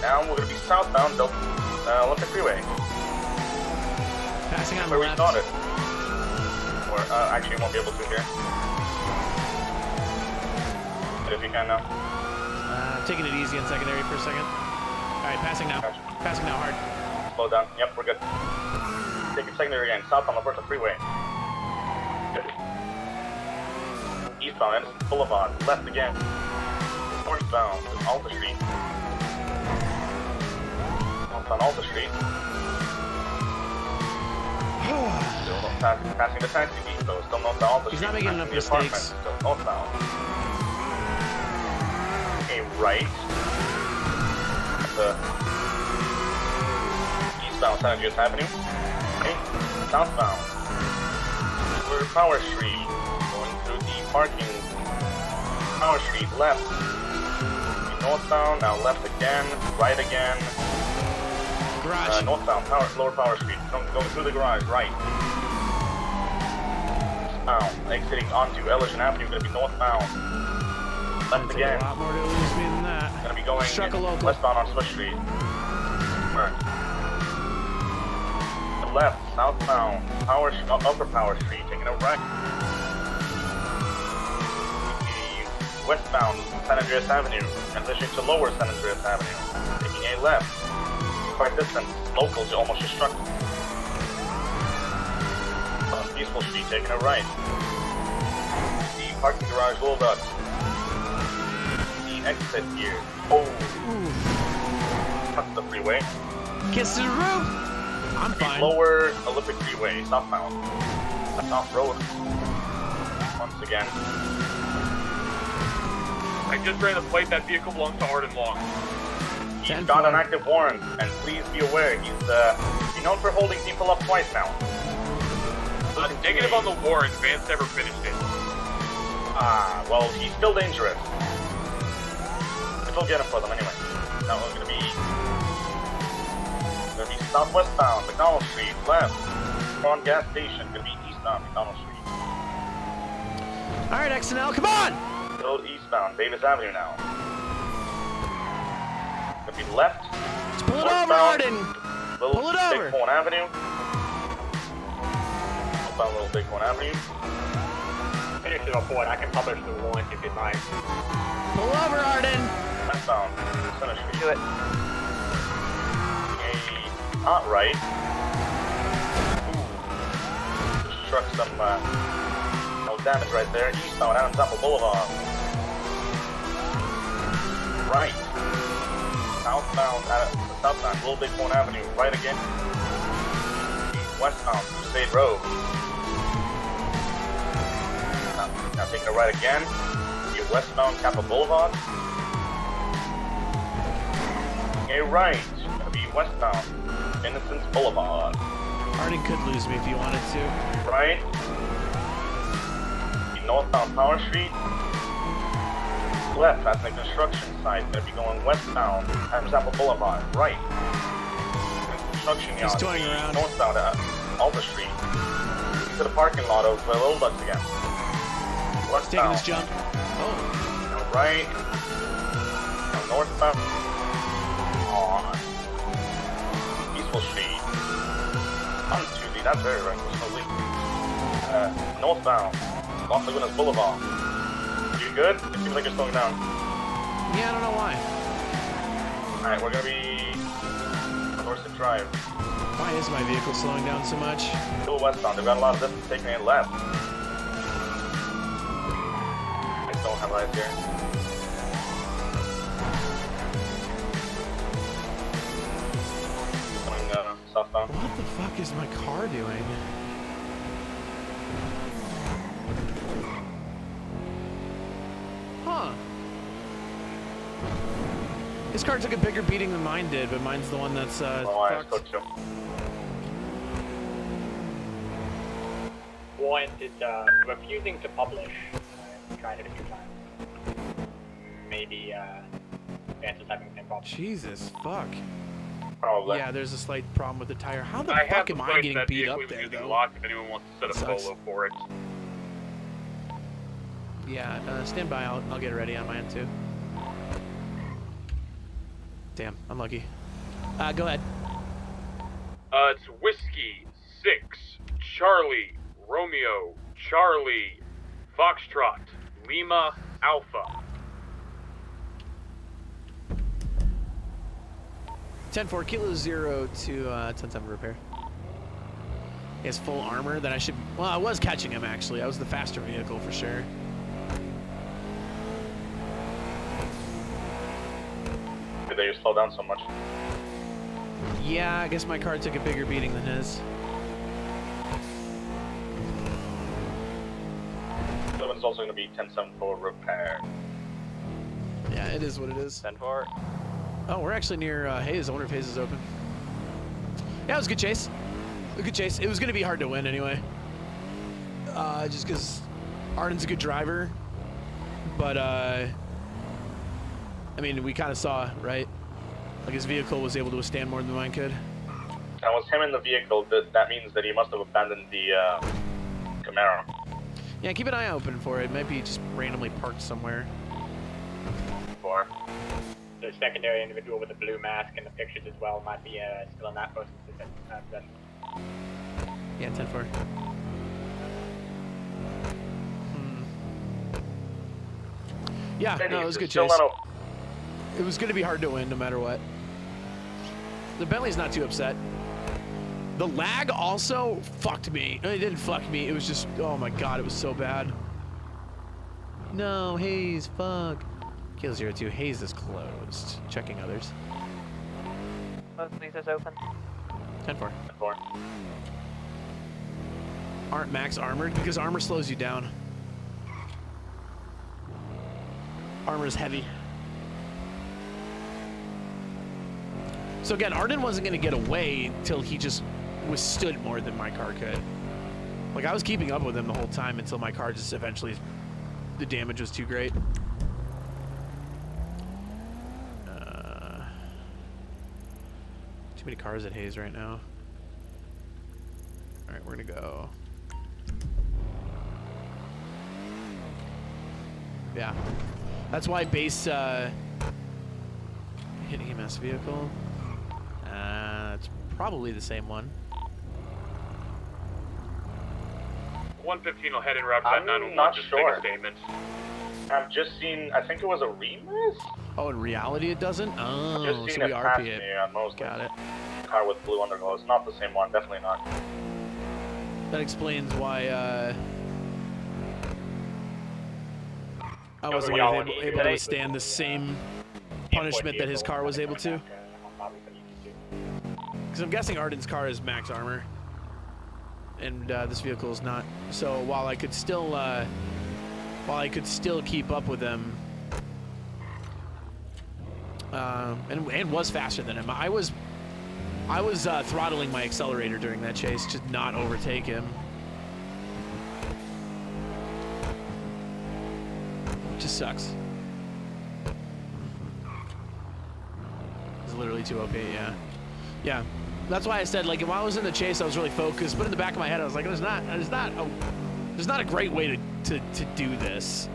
Now we're gonna be southbound Olympic Freeway. Passing on the Where we left. started. Or actually you won't be able to here. But if you can now. Taking it easy on secondary for a second. Alright, passing now. Gotcha. Passing now hard. Slow down. Yep, we're good. Taking secondary again, southbound Alberta Freeway. Good. Eastbound Edison Boulevard, left again. Northbound Alta Street. Northbound Alta Street. Still not passing the taxi depot, still northbound Alta Street. He's not making enough mistakes. Still northbound. A right. The eastbound San Andreas Avenue. Okay, southbound. We're Power Street, going through the parking. Power Street, left. Northbound, now left again, right again. Garage. Northbound, Lower Power Street, going through the garage, right. Now, exiting onto Elysian Avenue, gonna be northbound. Left Take again. a lot more to lose me than that. Gonna be going Struck a local. westbound on Swiss Street. Right. Left, southbound, Upper Power Street, taking a right. Westbound, San Andreas Avenue, transitioning to Lower San Andreas Avenue, taking a left. Quite distant, locals almost just struck. On Peaceful Street, taking a right. The parking garage rolled up. The exit here. Oh, that's the freeway. Kiss to the roof. I'm fine. Lower Olympic Freeway, southbound. That's off road. Once again. I just ran the plate. That vehicle belongs to Arden Long. He's got an active warrant, and please be aware, he's known for holding people up twice now. Negative on the warrant. Vance never finished it. Ah, well, he's still dangerous. But we'll get him for them anyway. Now we're gonna be southwestbound, McDonald Street, left. Front gas station, gonna be eastbound, McDonald Street. All right, XNL, come on! Still eastbound, Davis Avenue now. Gonna be left. Let's pull it over, northbound, Arden. Little Pull it over. Bighorn Avenue. Westbound Little Bighorn Avenue. Finish it off board. I can publish the warrant if you'd like. Pull over, Arden. Westbound Center Street. Do it. Right. This truck some no damage right there. Eastbound Adams Apple Boulevard. Right. Southbound Little Bighorn Avenue. Right again. Westbound Crusade Road. Now taking a right again. You're westbound Kappa Boulevard. Okay, right. Gonna be westbound Innocence Boulevard. Arden could lose me if you wanted to. Right. The northbound Power Street. Left at the construction site. Gonna be going westbound Adams Apple Boulevard. Right. Construction yard. He's toying around. Northbound Alta Street. To the parking lot of Little Ducks again. He's taking Westbound. his jump. Oh. Now right. Now northbound. On. Peaceful Street. On Tuesday, that's very reckless. No leak. Northbound. Los Lagunas Boulevard. You good? It seems like you're slowing down. Yeah, I don't know why. Alright, we're gonna be Dorset Drive. Why is my vehicle slowing down so much? Still westbound. They've got a lot of distance taking it left. I don't have lights here. Coming southbound. What the fuck is my car doing? Huh. His car took a bigger beating than mine did, but mine's the one that's fucked. Warrant is refusing to publish. Tried it a few times. Maybe Vance is having the same problem. Jesus, fuck. Probably. Yeah, there's a slight problem with the tire. How the I have fuck the am I place getting that beat vehicle up is there, using though? locked if anyone wants to set a Sucks. polo for it. Yeah, stand by. I'll get ready on my end, too. Damn, unlucky. Go ahead. It's Whiskey 6, Charlie, Romeo, Charlie, Foxtrot, Lima, Alpha. 10-4, Kilo 0 to 10-7 repair. He has full armor that I should... Well, I was catching him, actually. I was the faster vehicle, for sure. Did they slow down so much? Yeah, I guess my car took a bigger beating than his. The one's also going to be 10-7 for repair. Yeah, it is what it is. 10-4. Oh, we're actually near Hayes. I wonder if Hayes is open. Yeah, it was a good chase. A good chase. It was going to be hard to win anyway. Just because Arden's a good driver. But, I mean, we kind of saw, right? Like, his vehicle was able to withstand more than mine could. That was him in the vehicle. That means that he must have abandoned the Camaro. Yeah, keep an eye open for it. It might be just randomly parked somewhere. The secondary individual with the blue mask in the pictures as well might be still in that person's possession. Yeah, 10-4. Yeah, no, it was a good chase. It was going to be hard to win no matter what. The Bentley's not too upset. The lag also fucked me. It didn't fuck me. It was just, oh my god, it was so bad. No, Hayes, fuck. Kill 02. Hayes is closed. Checking others. Both of these is open. 10-4. 10-4. Aren't max armored? Because armor slows you down. Armor is heavy. So again, Arden wasn't going to get away until he just withstood more than my car could. Like, I was keeping up with him the whole time until my car just eventually, the damage was too great. Too many cars at Hayes right now. All right, we're going to go. Yeah. That's why base hit EMS vehicle. It's probably the same one. 115 will head in route to that I'm 911 not just sure. take a statement. I've just seen, I think it was a remiss? Oh, in reality it doesn't? I've Oh, just so seen we it pass RP me it. on Mosley. Got it. Car with blue underglow. It's not the same one, definitely not. That explains why I wasn't able to withstand the same punishment that his car was able to. Because I'm guessing Arden's car is max armor, and this vehicle is not. So while I could still keep up with them, and was faster than him, I was throttling my accelerator during that chase to not overtake him. Just sucks. It's literally 208, yeah. Yeah. That's why I said, like, while I was in the chase, I was really focused, but in the back of my head, I was like, there's not a great way to do this.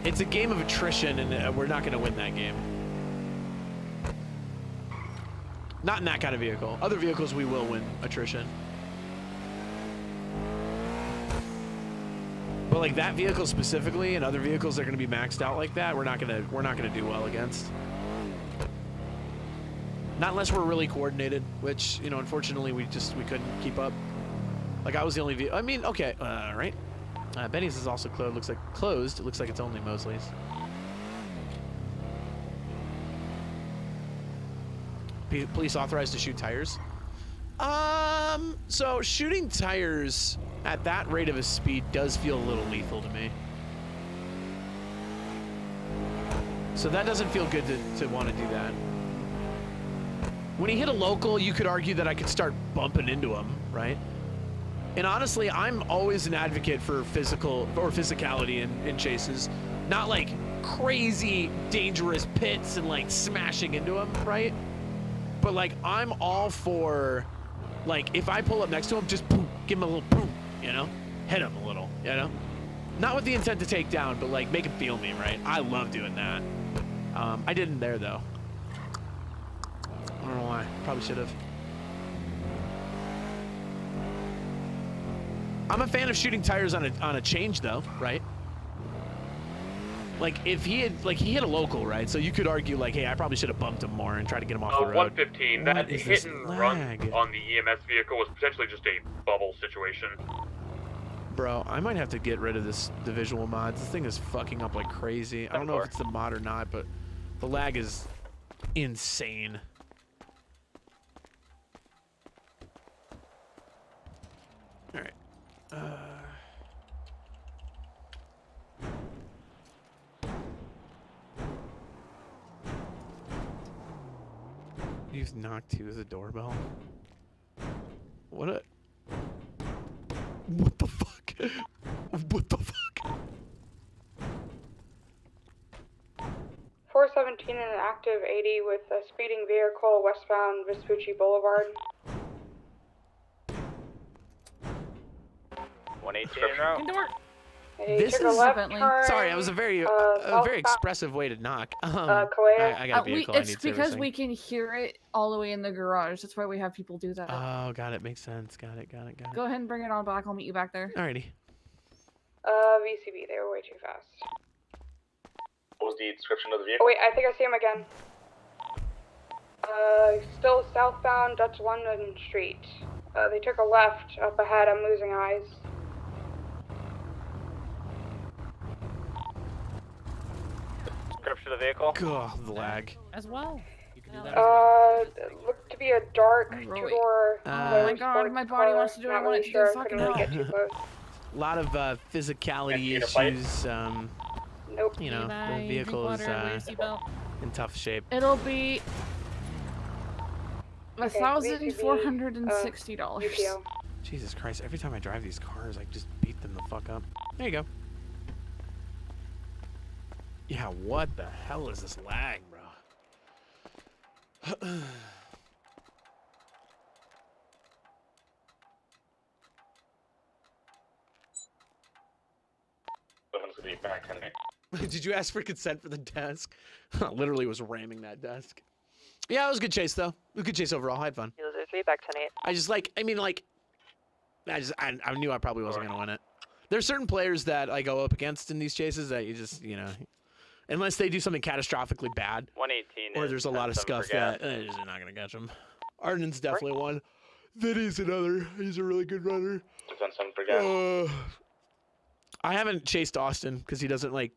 It's a game of attrition, and we're not going to win that game. Not in that kind of vehicle. Other vehicles, we will win attrition. But like that vehicle specifically, and other vehicles that are going to be maxed out like that, we're not gonna do well against. Not unless we're really coordinated, which, you know, unfortunately we couldn't keep up. Like I was the only vehicle. I mean, okay, right. Benny's is also closed. Looks like closed. It looks like it's only Mosley's. Police authorized to shoot tires. So shooting tires at that rate of a speed does feel a little lethal to me. So that doesn't feel good to want to do that. When he hit a local, you could argue that I could start bumping into him, right? And honestly, I'm always an advocate for physicality in chases. Not like crazy, dangerous pits and like smashing into him, right? But like, I'm all for, like, if I pull up next to him, just boom, give him a little boom, you know? Hit him a little, you know? Not with the intent to take down, but like, make him feel me, right? I love doing that. I didn't there, though. I don't know why. Probably should have. I'm a fan of shooting tires on a change, though, right? Like, if he hit a local, right? So you could argue, like, hey, I probably should have bumped him more and tried to get him off the road. 115, that What is hit this and lag? run on the EMS vehicle was potentially just a bubble situation. Bro, I might have to get rid of the visual mods. This thing is fucking up like crazy. I don't know if it's the mod or not, but the lag is insane. All right. Use knock 2 as a doorbell. What the fuck? What the fuck? 417 and an active 80 with a speeding vehicle westbound Vespucci Boulevard. 118 en route. This took a is left Bentley. turn, sorry. That was a very southbound, expressive way to knock. Kalea. I got a vehicle. I It's need because servicing. we can hear it all the way in the garage. That's why we have people do that. Oh, got it. Makes sense. Got it. Go ahead and bring it on back. I'll meet you back there. Alrighty. VCB, they were way too fast. What was the description of the Oh vehicle? wait, I think I see him again. Still southbound Dutch London Street. They took a left up ahead. I'm losing eyes. Description of the vehicle. God, the lag. As well. Looked to be a dark Really? two-door. Oh my god, my body wants to do what I Not want really it to sure. do. Fucking Couldn't really hell. get too close. A lot of physicality Can't see the issues. Nope. You know, Bye, the drink vehicle is water, wear your seatbelt. in tough shape. It'll be Okay, $1,460. UPO. Jesus Christ! Every time I drive these cars, I just beat them the fuck up. There you go. Yeah, what the hell is this lag, bro? Someone's gonna be back tonight. Did you ask for consent for the desk? Literally was ramming that desk. Yeah, it was a good chase though. It was a good chase overall. I had fun. User 3 back 10-8. I just like, I mean, like, I knew I probably wasn't gonna win it. There's certain players that I go up against in these chases that you just, you know, unless they do something catastrophically bad, 118 or there's a lot of stuff that you're not gonna catch them. Arden's definitely one. Vinny's another. He's a really good runner. 210 for gas. I haven't chased Austin because he doesn't like.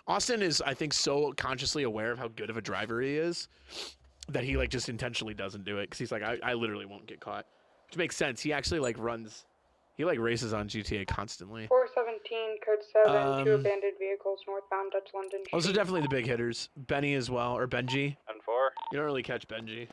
Austin is, I think, so consciously aware of how good of a driver he is that he like just intentionally doesn't do it because he's like, I literally won't get caught, which makes sense. He actually like runs. He like races on GTA constantly. 417, code 7, 2 abandoned vehicles northbound Dutch London Street. Those are definitely the big hitters. Benny as well, or Benji. 10-4. You don't really catch Benji.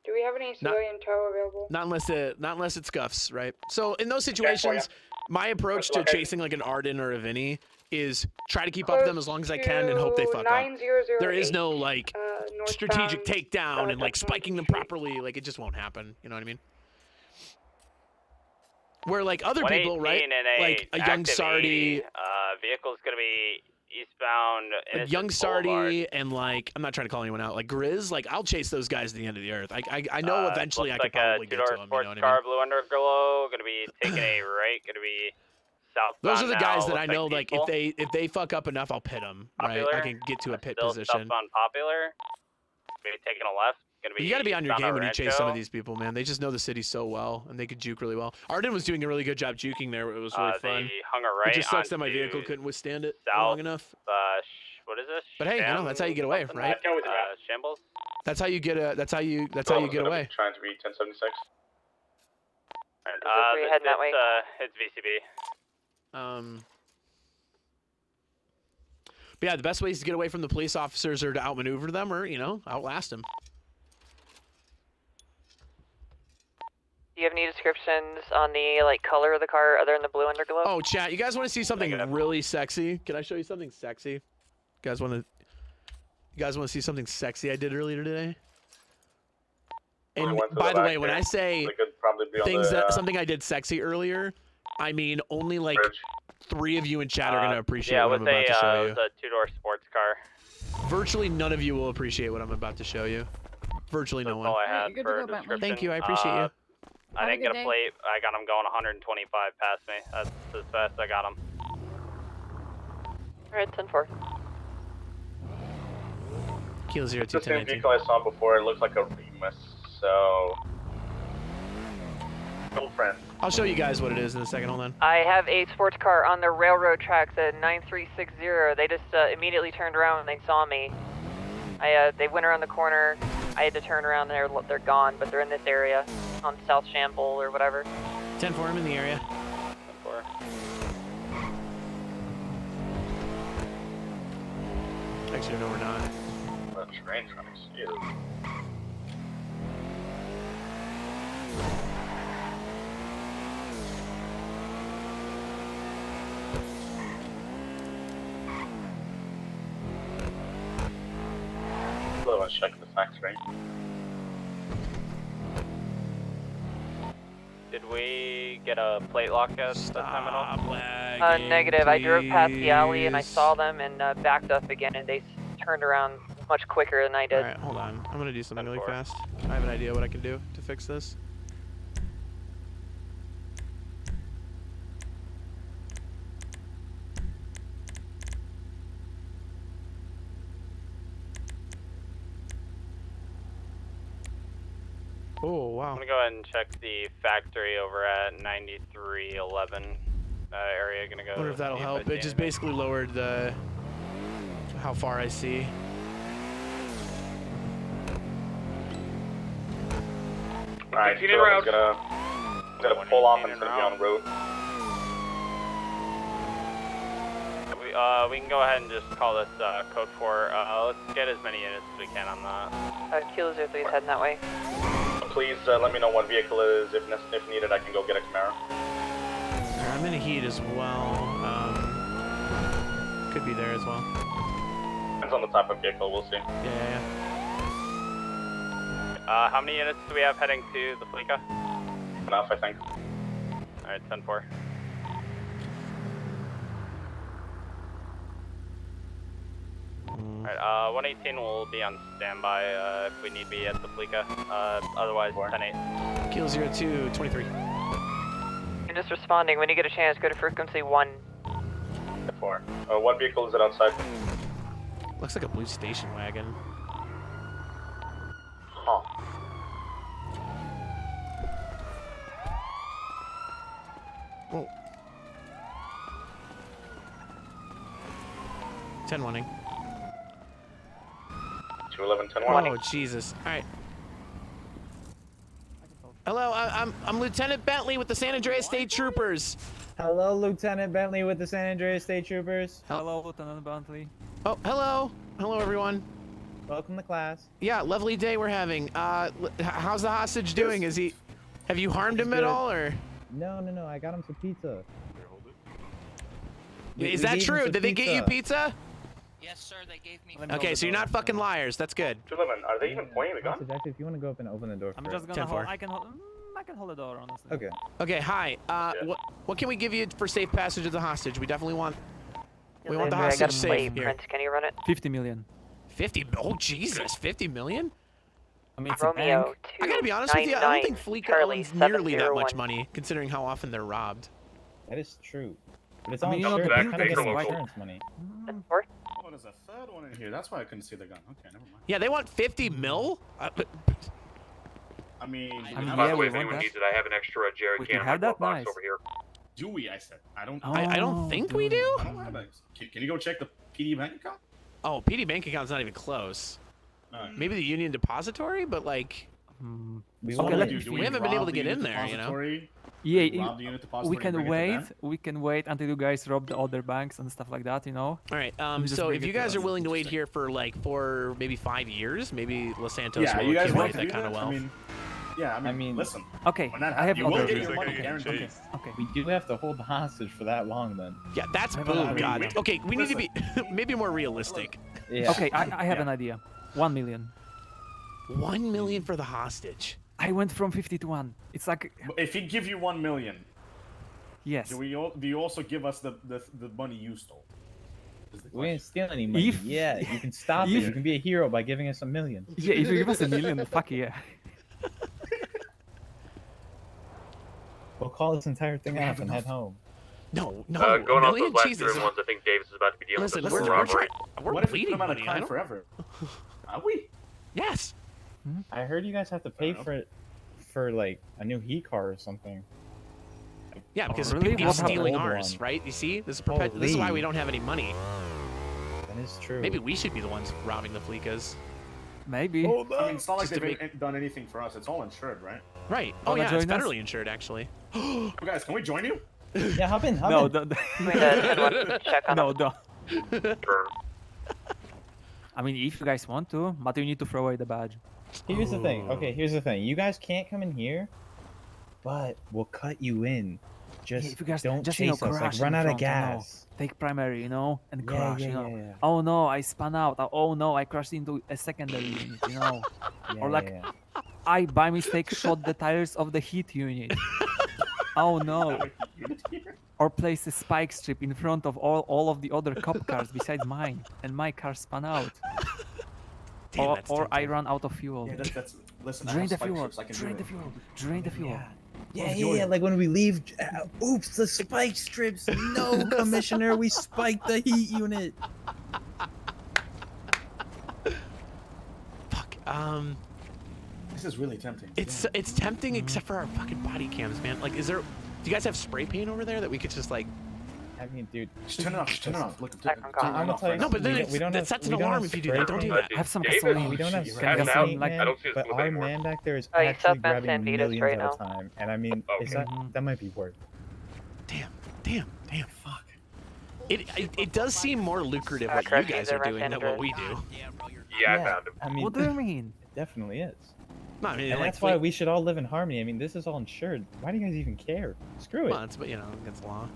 Do we have any civilian tow available? Not unless it scuffs, right? So in those situations, my approach to chasing like an Arden or a Vinny is try to keep up with them as long as I can and hope they fuck up. There is no like strategic takedown and like spiking them properly. Like it just won't happen. You know what I mean? Where like other people, right? Like a young Sardi, vehicle's gonna be eastbound. a young Sardi, and like I'm not trying to call anyone out. Like Grizz, like I'll chase those guys to the end of the earth. I know eventually I could probably get to them. You know what I mean? Car, blue underglow, gonna be taking a right, gonna be southbound. Those are the guys that I know. Like if they fuck up enough, I'll pit them. Right? I can get to a pit position. Southbound Popular. Maybe taking a left. You got to be on your game when you chase some of these people, man. They just know the city so well, and they could juke really well. Arden was doing a really good job juking there. It was really fun. They hung a right. It just sucks that my vehicle couldn't withstand it long enough. What is this? But hey, you know that's how you get away, right? Shambles. That's how you get That's how you get away. Trying to read 1076. heading that way. It's VCB. But yeah, the best ways to get away from the police officers are to outmaneuver them or, you know, outlast them. Do you have any descriptions on the like color of the car other than the blue underglow? Oh, chat, you guys want to see something really sexy? Can I show you something sexy? You guys want to see something sexy I did earlier today? And by the way, when I say something I did sexy earlier, I mean only like 3 of you in chat are going to appreciate what I'm about to show you. It was a 2-door sports car. Virtually none of you will appreciate what I'm about to show you. Virtually no one. All I had for description. Thank you, I appreciate you. I didn't get a plate. I got him going 125 past me. That's as fast as I got him. Alright, 10-4. Kilo 02 It's the same vehicle I saw before. It looks like a Remus, so... Old friend. I'll show you guys what it is in a second. Hold on. I have a sports car on the railroad tracks at 9360. They just immediately turned around when they saw me. They went around the corner. I had to turn around. They're gone, but they're in this area on South Shamble or whatever. 10-4, I'm in the area. 10-4. Actually, no, we're not. The train's running steel. Let's check the factory. Did we get a plate lock at that time at all? Negative. I drove past the alley and I saw them and backed up again, and they turned around much quicker than I did. Alright, hold on. I'm gonna do something really fast. I have an idea what I can do to fix this. Oh, wow. I'm gonna go ahead and check the factory over at 9311 area. Gonna go. I wonder if that'll help. It just basically lowered the how far I see. Alright, so I'm gonna pull off and it's gonna be on the road. We can go ahead and just call this code 4. Let's get as many units as we can on that. Kilo 03 is heading that way. Please let me know what vehicle it is. If needed, I can go get a Camaro. I'm in a heat as well. Could be there as well. Depends on the type of vehicle, we'll see. Yeah. How many units do we have heading to the Fleeca? Enough, I think. Alright, 10-4. Alright, 118 will be on standby if we need be at the Fleeca. Otherwise, 10-8. Kilo 02, 23. just responding. When you get a chance, go to frequency 1. 4. One vehicle is outside. Looks like a blue station wagon. Huh. Oh. 10 warning. 211, 10 Oh, warning. Jesus. All right. Hello, I'm Lieutenant Bentley with the San Andreas State Troopers. Hello, Lieutenant Bentley with the San Andreas State Troopers. Hello, Lieutenant Bentley. Oh, hello. Hello, everyone. Welcome to class. Yeah, lovely day we're having. How's the hostage doing? Is he... Have you harmed him at all, or... No. I got him some pizza. Is that true? Did they get you pizza? Yes, sir. They gave me. Okay, so you're not fucking liars. That's good. 211, are they even pointing the gun? Actually, if you want to go up and open the door I'm for just us. gonna hold. I can hold the door, honestly. Okay. Okay, hi. What can we give you for safe passage of the hostage? We definitely want... We want the I hostage got a safe plate, here. Prince. Can you run it? 50 million. 50? Oh, Jesus. 50 million? I mean, it's a Romeo bank. 2. I gotta be honest with you, I don't think Fleeca owns nearly that much money, considering how often they're robbed. That is true. But it's I all mean, you know, insured. the You're bank kind of takes getting like- insurance money. Oh, there's a third one in here. That's why I couldn't see the gun. Okay, never mind. Yeah, they want 50 mil? I mean, yeah, we want that. needs it, I have an extra jerry We can can have that, box nice. over here. do we? I said. I don't. I don't think we do. I don't have a. Can you go check the PD bank account? Oh, PD bank account's not even close. Maybe the Union Depository, but like... We Okay, want let- to we haven't been able to get in there, you know? Yeah, Rob the unit depository we and can bring it to wait. them? We can wait until you guys rob the other banks and stuff like that, you know. All right. just So bring if it you to guys are us. willing to wait here for like maybe 5 years, maybe Los Santos Yeah, will you guys accumulate want to do that kind of that? wealth. I mean, yeah. I mean, listen. Okay, When that I have happens, you will other get ideas. your money guaranteed. Okay. We do have to hold the hostage for that long, then. Yeah, that's I have boom, an idea. God. Okay, we need to be maybe more realistic. Yeah. Okay, I have an idea. 1 million. 1 million for the hostage. I went from 50 to 1. It's like If he give you 1 million, yes. do you also give us the money you stole? We didn't steal any money. If- Yeah, you can stop it. You can be a hero by giving us $1 million. Yeah, if you give us 1 million, fuck yeah. We'll call this entire thing off and head home. No, Going off million? those last Jesus. 3 ones, I think Davis is about to be dealing Listen, with we're, this we're, robbery. we're What if we put bleeding him on a money. I crime don't... forever? Are we? Yes. I heard you guys have to pay for it for like a new heat car or something. Yeah, because really? people are What stealing happened? ours, Old right? You see, this is this is why we don't have any money. That is true. Maybe we should be the ones robbing the Fleecas. Maybe. I mean, it's not like Just to they've done anything for us. It's all insured, right? Right. Oh Wanna yeah, it's join us? federally insured actually. Oh, guys, can we join you? Yeah, hop in. No, in. Check on no, them. no. I mean, if you guys want to, but you need to throw away the badge. Here's the thing. Okay, here's the thing. You guys can't come in here, but we'll cut you in. Just Yeah, if you guys don't just, chase you know, us. crash Like, run in out of front, you know. gas. Take primary, you know, and crash, yeah, you know. yeah. Oh no, I spun out. Oh no, I crashed into a secondary unit, you know. Or like, I by mistake shot the tires of the heat unit. Oh no. Or place a spike strip in front of all of the other cop cars besides mine, and my car spun out. Damn, that's or I tempting. ran out of fuel. Yeah, that's listen. I Drain have the spike fuel. strips, I can Drain do the it. fuel. Drain the fuel. Yeah. Like when we leave. Oops, the spike strips. No, Commissioner, we spiked the heat unit. Fuck. This is really tempting. It's tempting except for our fucking body cams, man. Like, do you guys have spray paint over there that we could just like? I mean, dude. Just turn it off. Just turn it off. Look, Check on turn it call. off. Right No, now. but then we don't that have- sets we an don't alarm have if you do spray that. Don't do paint. that. Have some David? gasoline. We don't have Shit, Can you're you right. get gasoline, some, like, I don't see a but smooth our anymore. man back there is Oh, you actually South Bend grabbing San Vitus millions right at now. a time, and I mean, is that might be worth it. Damn. Fuck. It does seem more lucrative what you correct, guys these are are doing than right-handed what we do. Yeah, I found him. I mean, What do you mean? it definitely is. No, I mean, And like, that's why we should all live in harmony. I mean, this is all insured. Why do you guys even care? Screw it. Well, it's you know against the law.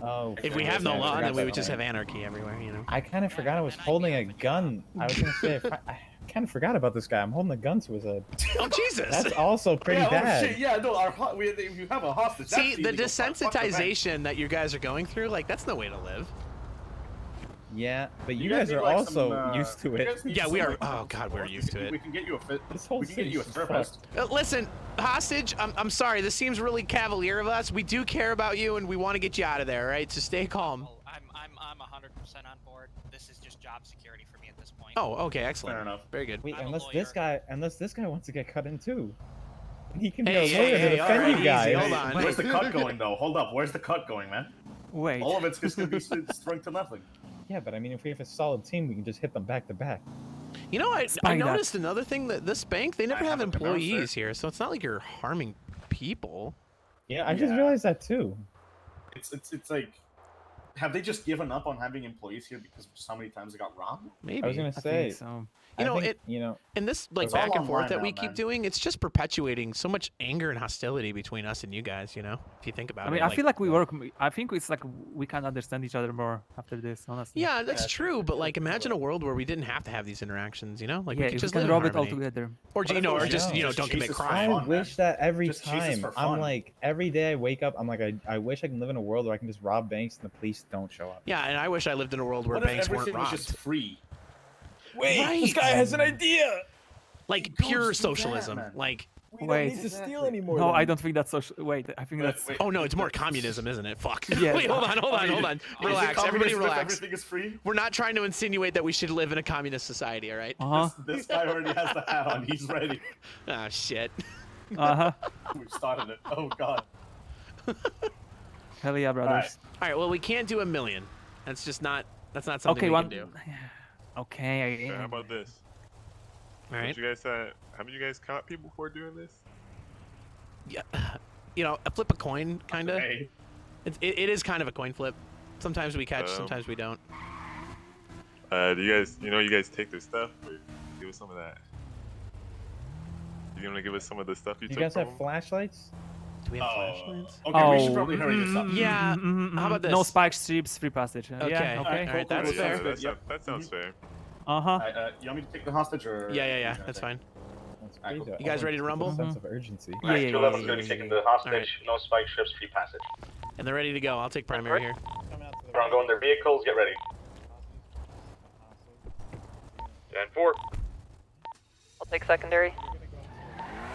Oh. If we okay, have no I law, forgot then we that would just part. have anarchy everywhere, you know. I kind of forgot I was holding a gun. I was gonna say, I kind of forgot about this guy. I'm holding a gun to his head. Oh Jesus! That's also pretty Yeah, bad. oh shit, yeah, no, you have a hostage. See, That's the illegal. Fuck the bank. desensitization that you guys are going through, like, that's no way to live. Yeah, but you guys guys are need, like, also some, used to it. Yeah, we are. Oh God, we're used to it. We can get you a fit. This whole We can get you a city's therapist. Listen, hostage. I'm sorry. This seems really cavalier of us. We do care about you, and we want to get you out of there. Right? So stay calm. Oh, I'm 100% on board. This is just job security for me at this point. Oh, okay, excellent. Fair enough. Very good. Wait, I'm a unless lawyer. this guy wants to get cut in too. He can be Hey, a lawyer hey, to defend alright, you guys. easy, hold on. Where's the cut going though? Hold up. Where's the cut going, man? Wait. All of it's just gonna be strung to nothing. Yeah, but I mean, if we have a solid team, we can just hit them back to back. You know, I Spy that. noticed another thing that this bank, they never have haven't pronounced employees it. here, so it's not like you're harming people. Yeah, I just realized that too. It's like, have they just given up on having employees here because so many times they got robbed? Maybe. I was gonna say, so. And this like It's all back and forth online that now, we keep man. doing, it's just perpetuating so much anger and hostility between us and you guys. You know, if you think about I mean, it. I feel like we work. I think it's like we can understand each other more after this, honestly. Yeah, that's true. But like, imagine a world where we didn't have to have these interactions. You know, like Yeah, we could if just we live can in rob it all harmony. together. Or you know, or just know. don't commit Jesus for crime. I fun, wish man. that every Just chases time. for I'm fun. like, every day I wake up, I'm like, I wish I can live in a world where I can just rob banks and the police don't show up. Yeah, and I wish I lived in a world where What if banks weren't everything was robbed. just free? Wait, Right. this guy has an idea. Like Don't pure do that, socialism. man. Like, We Wait. don't need to steal anymore. No, then. I don't think that's social. Wait, I think that's. Wait. oh no, it's more communism, isn't it? Fuck. Yeah. Wait, hold on. Is it Relax, everybody communism if relax. Everything is free. We're not trying to insinuate that we should live in a communist society, all right? Uh huh. This guy already has the hat on. He's ready. Ah, shit. Uh huh. We've started it. Oh god. Hell yeah, brothers. All right, well, we can't do 1 million. That's just not. That's not something Okay, we one. can do. Okay. So how about this? All right. You guys, haven't you guys caught people before doing this? Yeah. You know, a flip a coin, kind of. Hey. It is kind of a coin flip. Sometimes we catch, sometimes we don't. Do you guys take their stuff? Or give us some of that. You gonna give us some of the stuff you You took guys from have them? flashlights? Do we have flashlights? Okay, we should probably hurry this up. Yeah. How about this? No spike strips, free passage. Okay. Yeah, okay. All right, that's cool. fair. Sounds good. That sounds fair. Uh huh. You want me to take the hostage or? Yeah. That's fine. That's Alright, crazy. You guys ready to rumble? A sense of urgency. Yeah, yeah, Two yeah, levels yeah, going to yeah, be taking yeah. the hostage. Alright. No spike strips, free passage. And they're ready to go. I'll take primary here. Everyone go in their vehicles. Get ready. 10-4. I'll take secondary.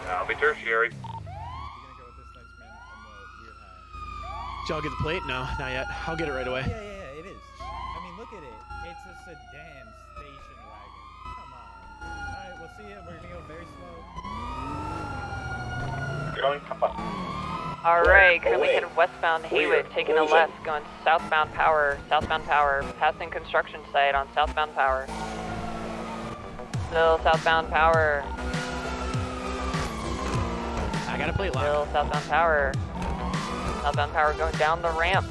I'll be tertiary. Did y'all get the plate? No, not yet. I'll get it right away. Yeah, it is. I mean, look at it. It's a sedan station wagon. Come on. All right, we'll see you. We're gonna go very slow. You're going up. Alright, currently headed westbound Haywood, taking a left, going southbound Power, passing construction site on southbound Power. Still southbound Power, I got a plate lock. still southbound Power. Southbound Power going down the ramp.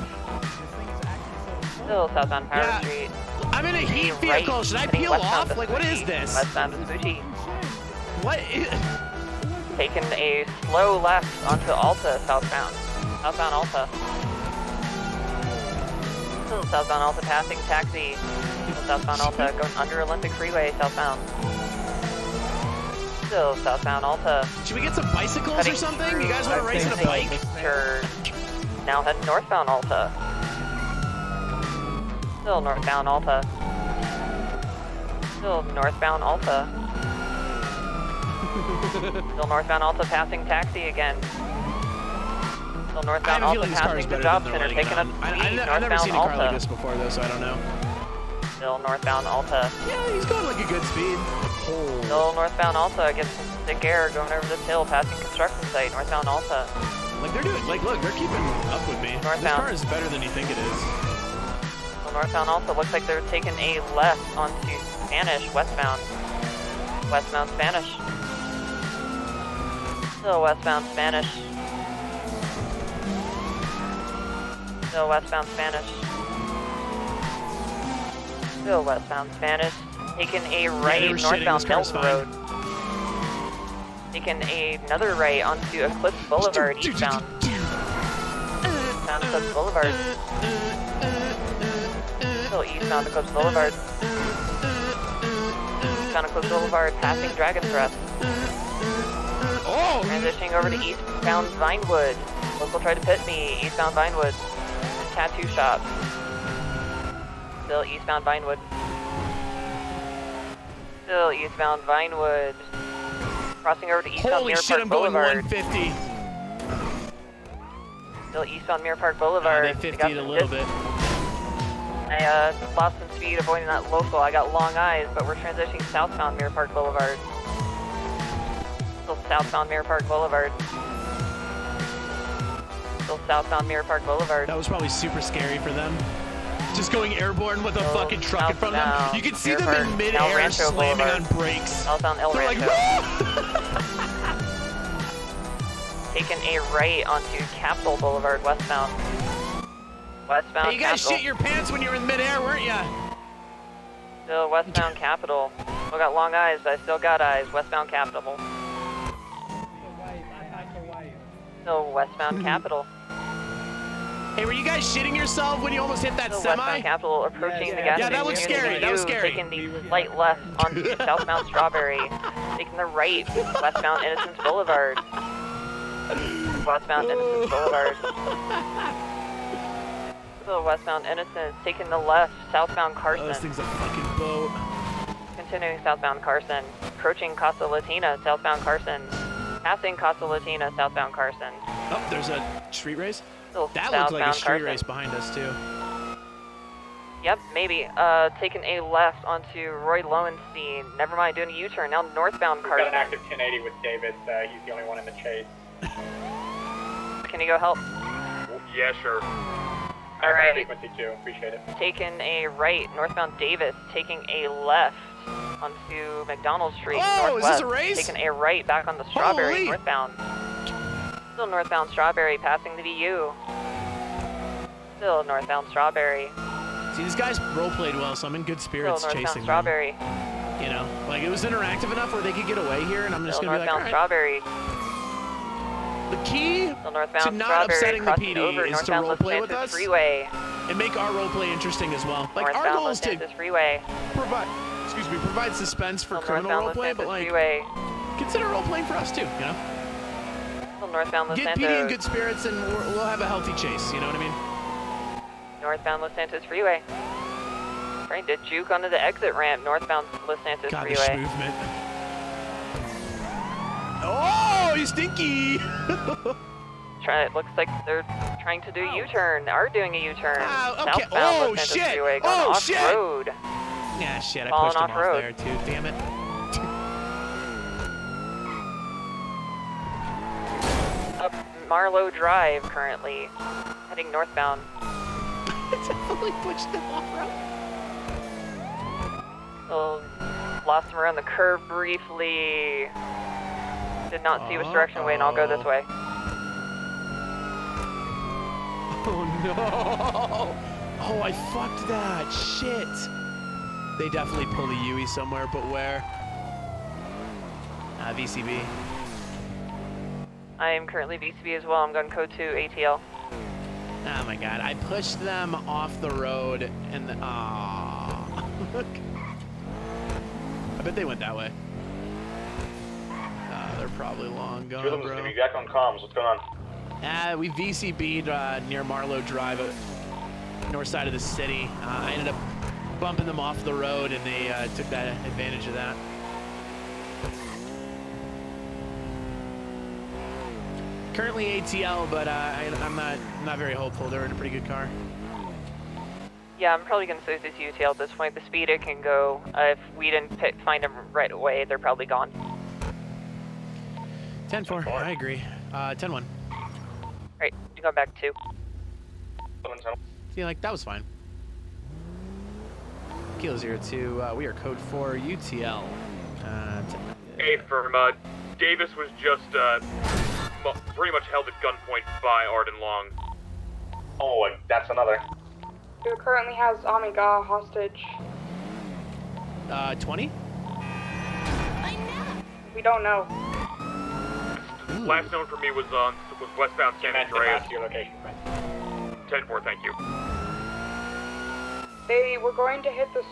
Still southbound Power Yeah. Street. I'm in a heat Right, vehicle. Should I heading peel westbound off? Like, what is this? Westbound Mitsubishi. What? Taking a slow left onto Alta, southbound. Southbound Alta. Still southbound Alta passing taxi. Still southbound Alta going under Olympic Freeway, southbound. Still southbound Alta. Should we get some bicycles Cutting or something? through You guys want to race in a bike? Turn. Now heading northbound Alta. Still northbound Alta. Still northbound Alta. Still northbound Alta passing taxi again. Still I northbound have a Alta feeling this car is passing the better job than center, they're letting taking it a on. lead I've never northbound seen a car like Alta. this before, though, so I don't know. Still northbound Alta. Yeah, he's going like a good speed. Still northbound Alta, gets some thick air going over this hill, passing construction site, northbound Alta. Like, they're doing, like, look, they're keeping up with me. This Northbound. car is better than you think it is. Still northbound Alta, looks like they're taking a left onto Spanish, westbound. Westbound Spanish. Still westbound Spanish. Still westbound Spanish. Still westbound Spanish. Taking a they right were shitting. northbound This car's Delta fine. Road. Taking another right onto Eclipse Boulevard eastbound. Eastbound Eclipse Boulevard. Still eastbound Eclipse Boulevard. Eastbound Eclipse Boulevard, passing Dragon's Breath. Oh! Transitioning over to eastbound Vinewood. Local tried to pit me. Eastbound Vinewood. Tattoo shop. Still eastbound Vinewood. Still eastbound Vinewood. Crossing over to eastbound Holy Mirror shit, Park I'm going Boulevard. 150. Still eastbound Mirror Park Boulevard. They 50'd a little bit. I lost some speed avoiding that local. I got long eyes, but we're transitioning southbound Mirror Park Boulevard. Still southbound Mirror Park Boulevard. Still southbound Mirror Park Boulevard. That was probably super scary for them. Just going airborne with a fucking truck in front of them. You can see them in midair slamming on brakes. Southbound El They're like, Rancho. Taking a right onto Capitol Boulevard westbound. Westbound hey, you guys Capitol. shit your pants when you were in midair, weren't ya? Still westbound Capitol. Still got long eyes, but I still got eyes. Westbound Capitol. Still westbound Capitol. Hey, were you guys shitting yourself when you almost hit that Still semi? westbound Capitol approaching the gas Yeah, station. that looks Near the scary. That was U, scary. Taking the slight left onto southbound Strawberry. Taking the right, westbound Innocence Boulevard. Westbound Innocence Boulevard. Still westbound Innocence. Taking the left, southbound Carson. Oh, this thing's a fucking boat. Continuing southbound Carson. Approaching Casa Latina, southbound Carson. Passing Casa Latina, southbound Carson. Oh, there's a street race? Still That looks like a southbound street Carson. race behind us, too. Yep, maybe. Taking a left onto Roy Lowenstein. Never mind, doing a U-turn. Now northbound We've got an Carson. active 1080 with David. He's the only one in the chase. Can you go help? Yeah, sure. All right. Frequency 2. Appreciate it. Taking a right, northbound Davis. Taking a left onto McDonald Street, Oh, is this northwest. a race? Taking a right back on the Strawberry, Holy. northbound. Still northbound Strawberry, passing the VU. Still northbound Strawberry. See, these guys role-played well, so I'm in good spirits Still northbound chasing them. Strawberry. You know, like, it was interactive enough where they could get away here, and I'm just Still going to be like, northbound all right. Strawberry. The key Still northbound to not Strawberry, upsetting the crossing PD over is to northbound Los role-play with Santos us Freeway. and make our role-play interesting as well. Like, our Northbound goal Los is to Santos Freeway. provide suspense for Still criminal northbound Los role-play, but, Santos like, Freeway. consider role-playing for us, too, you know? Still northbound Los Get Santos. PD in good spirits, and we'll have a healthy chase, you know what I mean? Northbound Los Santos Freeway. Trying to juke onto the exit ramp, northbound Los Santos God, this Freeway. movement. Oh, he's stinky! It looks like they're trying to do a U-turn. Are doing a U-turn. Okay. Southbound Oh, Los Santos shit. Freeway, going Oh, off-road. Yeah, shit, I Falling pushed him off off-road. there, too. Damn it. Up Marlowe Drive currently, heading northbound. Definitely pushed them off-road. So, lost him around the curve briefly. Did not see which direction way, and I'll go this way. Oh no! Oh, I fucked that. Shit. They definitely pulled a Yui somewhere, but where? VCB. I am currently VCB as well. I'm going code 2 ATL. Oh my god, I pushed them off the road and the. Aww. I bet they went that way. They're probably long gone, Two of them bro. is gonna be back on comms. What's going on? We VCB'd near Marlowe Drive, north side of the city. I ended up bumping them off the road, and they took that advantage of that. Currently ATL, but I'm not very hopeful. They're in a pretty good car. Yeah, I'm probably going to switch this UTL at this point. The speed it can go, if we didn't find them right away, they're probably gone. 10-4, I agree. 10-1. Right, you go back to 2. See, like, that was fine. Kilo 02, we are code 4 UTL. Hey, firm, Davis was just, pretty much held at gunpoint by Arden Long. Oh, and that's another. Who currently has Amiga hostage? 20? We don't know. Last known for me was westbound San Andreas. Your location, 10-4, thank you. They were going to hit this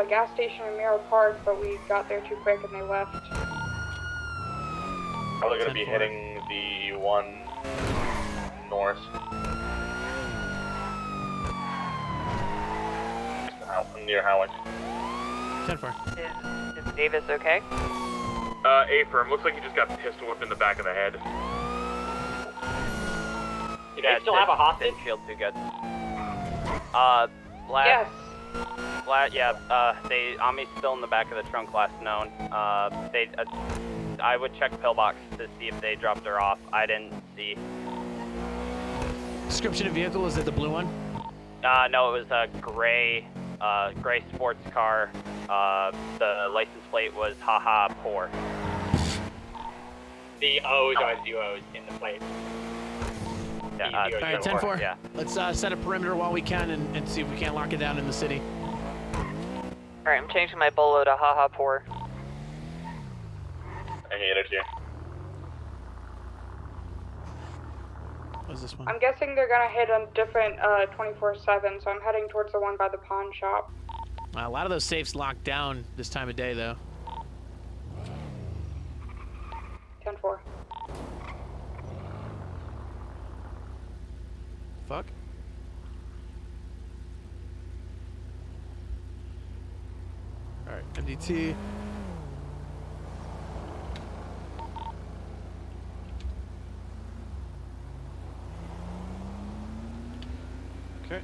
gas station in Mirror Park, but we got there too quick and they left. Probably gonna be hitting the one north. near Howard. 10-4. Is Davis okay? A-firm, looks like he just got pistol whipped in the back of the head. Do they still have a hostage? Didn't feel too good. Yes. They Ami's still in the back of the trunk last known. I would check pillbox to see if they dropped her off. I didn't see. Description of vehicle, is it the blue one? No, it was a gray sports car. The license plate was haha poor. The O's are duos in the plate. Yeah, All right, 10-4. Yeah. Let's set a perimeter while we can and see if we can't lock it down in the city. Alright, I'm changing my bolo to haha poor. I hate it here. What's this one? I'm guessing they're gonna hit a different 24/7, so I'm heading towards the one by the pawn shop. A lot of those safes locked down this time of day, though. 10-4. Fuck. All right, MDT. Okay.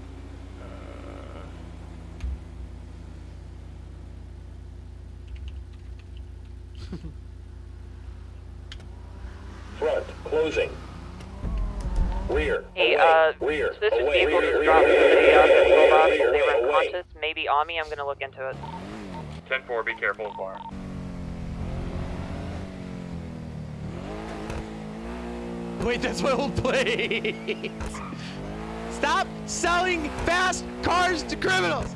Front, closing. Rear, Hey, rear, suspicious away, vehicle rear, just dropped rear, somebody off at rear, Pillbox. rear, They were away. unconscious. Maybe Ami, I'm gonna look into it. 10-4, be careful. Wait, that's my old plate. Stop selling fast cars to criminals.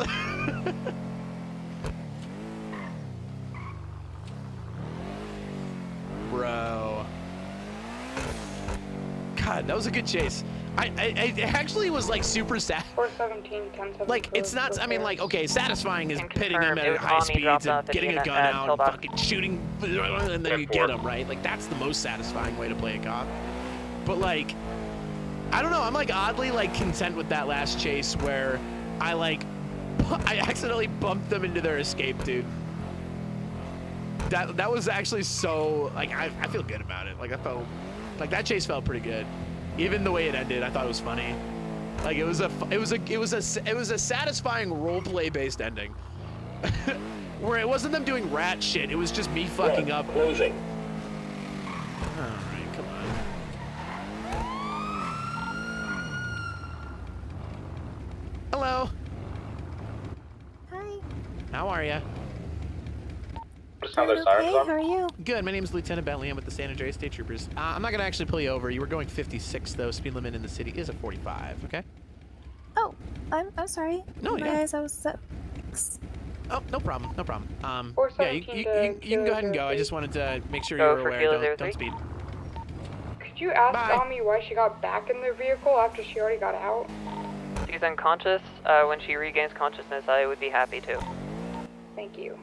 Bro. God, that was a good chase. I actually was like super sad. 417, 10-7. Like, it's not, I mean, like, okay, satisfying is And pitting him confirmed, at it was high Ami speeds dropped and off at getting a unit gun at out and Pillbox. fucking shooting, and then you get him, right? Like, that's the most satisfying way to play a cop. But, like, I don't know, I'm, like, oddly, like, content with that last chase where I, like, I accidentally bumped them into their escape, dude. That was actually so, like, I feel good about it. Like, I felt, like, that chase felt pretty good. Even the way it ended, I thought it was funny. Like, it was a satisfying roleplay based ending. Where it wasn't them doing rat shit, it was just me fucking up. Closing. Alright, come on. Hello. Hi. How are ya? I'm okay, how are you? Good, my name is Lieutenant Bentley. I'm with the San Andreas State Troopers. I'm not gonna actually pull you over. You were going 56 though. Speed limit in the city is a 45, okay? Oh, I'm sorry. No, my yeah. eyes, I was at... Oh, no problem, no problem. Yeah, you 417 can go ahead and go. I just wanted to make sure you were aware. Don't speed. Could you ask Bye. Ami why she got back in the vehicle after she already got out? She's unconscious. When she regains consciousness, I would be happy to. Thank you.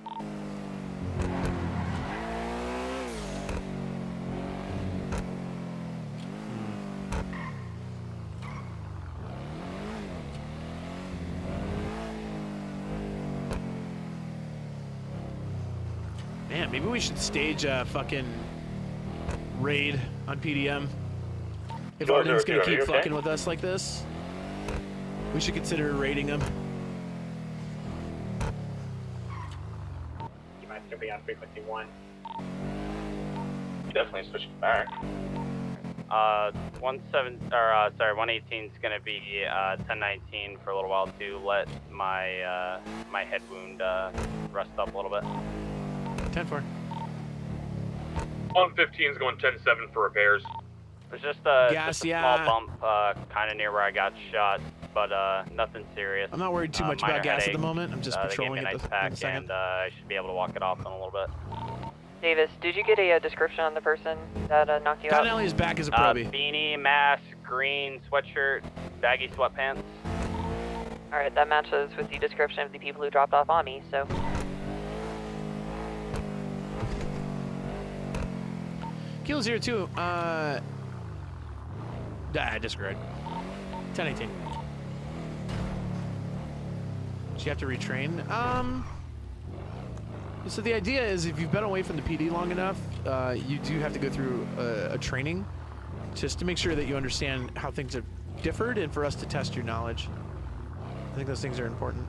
Man, maybe we should stage a fucking raid on PDM. If George, Arden's gonna are you keep okay? fucking with us like this, we should consider raiding him. You might still be on frequency 1. Definitely switching back. 118 is gonna be 1019 for a little while to let my my head wound rest up a little bit. 10-4. 115 is going 10-7 for repairs. It was just a Gas, small bump, kind of near where I got shot, but nothing serious. I'm not worried too much Minor about gas at the headache. moment. I'm just They gave patrolling me a it nice in a pack, second. and I should be able to walk it off in a little bit. Davis, did you get a description on the person that knocked you out? Cottonelli's back as a probie. Beanie, mask, green sweatshirt, baggy sweatpants. Alright, that matches with the description of the people who dropped off Ami, so... Kilo 02, I disagreed. 1018. Do you have to retrain? So the idea is if you've been away from the PD long enough, you do have to go through a training just to make sure that you understand how things have differed and for us to test your knowledge. I think those things are important.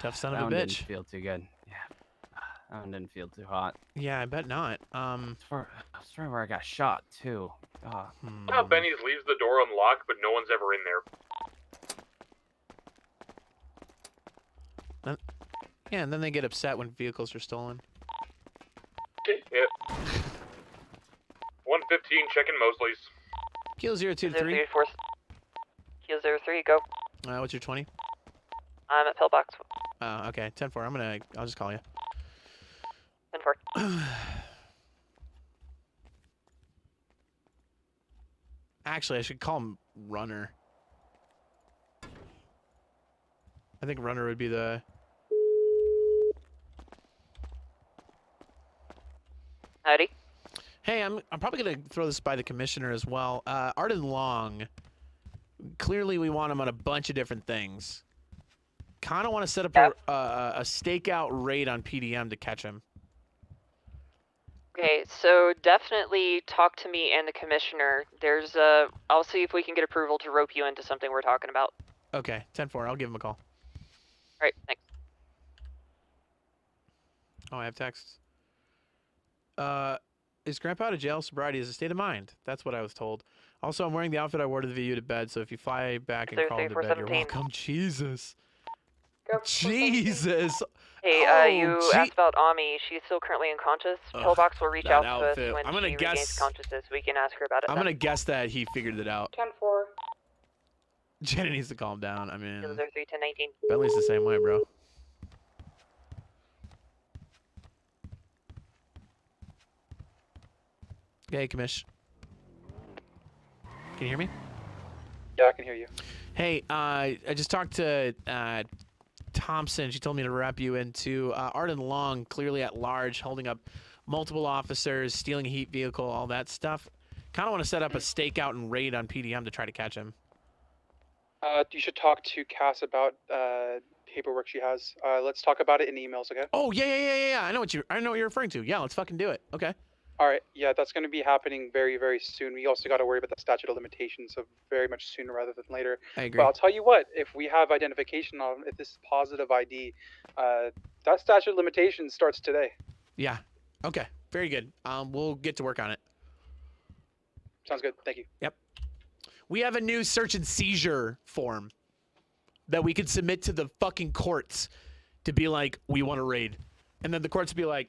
Tough son of a bitch. Didn't feel too good. Yeah, that one didn't feel too hot. Yeah, I bet not. That's where I got shot too. Benny's leaves the door unlocked, but no one's ever in there. Yeah, and then they get upset when vehicles are stolen. Yep. 115, checking Mosley's. Kilo 02 to 3. Kilo 03, go. What's your 20? I'm at pillbox. Okay, 10-4. I'll just call you. 10-4. Actually, I should call him Runner. I think Runner would be the... Howdy. Hey, I'm probably gonna throw this by the commissioner as well. Arden Long. Clearly, we want him on a bunch of different things. Kind of want to set up a stakeout raid on PDM to catch him. Okay, so definitely talk to me and the commissioner. I'll see if we can get approval to rope you into something we're talking about. Okay, 10-4. I'll give him a call. Alright, thanks. Oh, I have texts. Is Grandpa out of jail? Sobriety is a state of mind. That's what I was told. Also, I'm wearing the outfit I wore to the VU to bed, so if you fly back and crawl into bed, you're welcome. Jesus. Jesus. Hey, you asked about Ami. She's still currently unconscious. Pillbox will reach out to us when she regains consciousness. We can ask her about it. I'm gonna guess that he figured it out. 10-4. Jenny needs to calm down. I mean, 03, 1019. Bentley's the same way, bro. Hey, Commish. Can you hear me? Yeah, I can hear you. Hey, I just talked to Thompson. She told me to wrap you into Arden Long, clearly at large, holding up multiple officers, stealing a heat vehicle, all that stuff. Kind of want to set up a stakeout and raid on PDM to try to catch him. You should talk to Cass about paperwork she has. Let's talk about it in emails, okay? Oh yeah. I know what you're referring to. Yeah, let's fucking do it. Okay. All right. Yeah, that's going to be happening very, very soon. We also got to worry about the statute of limitations, so very much sooner rather than later. I agree. But I'll tell you what, if we have identification on, if this is positive ID, that statute of limitations starts today. Yeah. Okay. Very good. We'll get to work on it. Sounds good. Thank you. Yep. We have a new search and seizure form that we could submit to the fucking courts to be like, we want to raid. And then the courts would be like,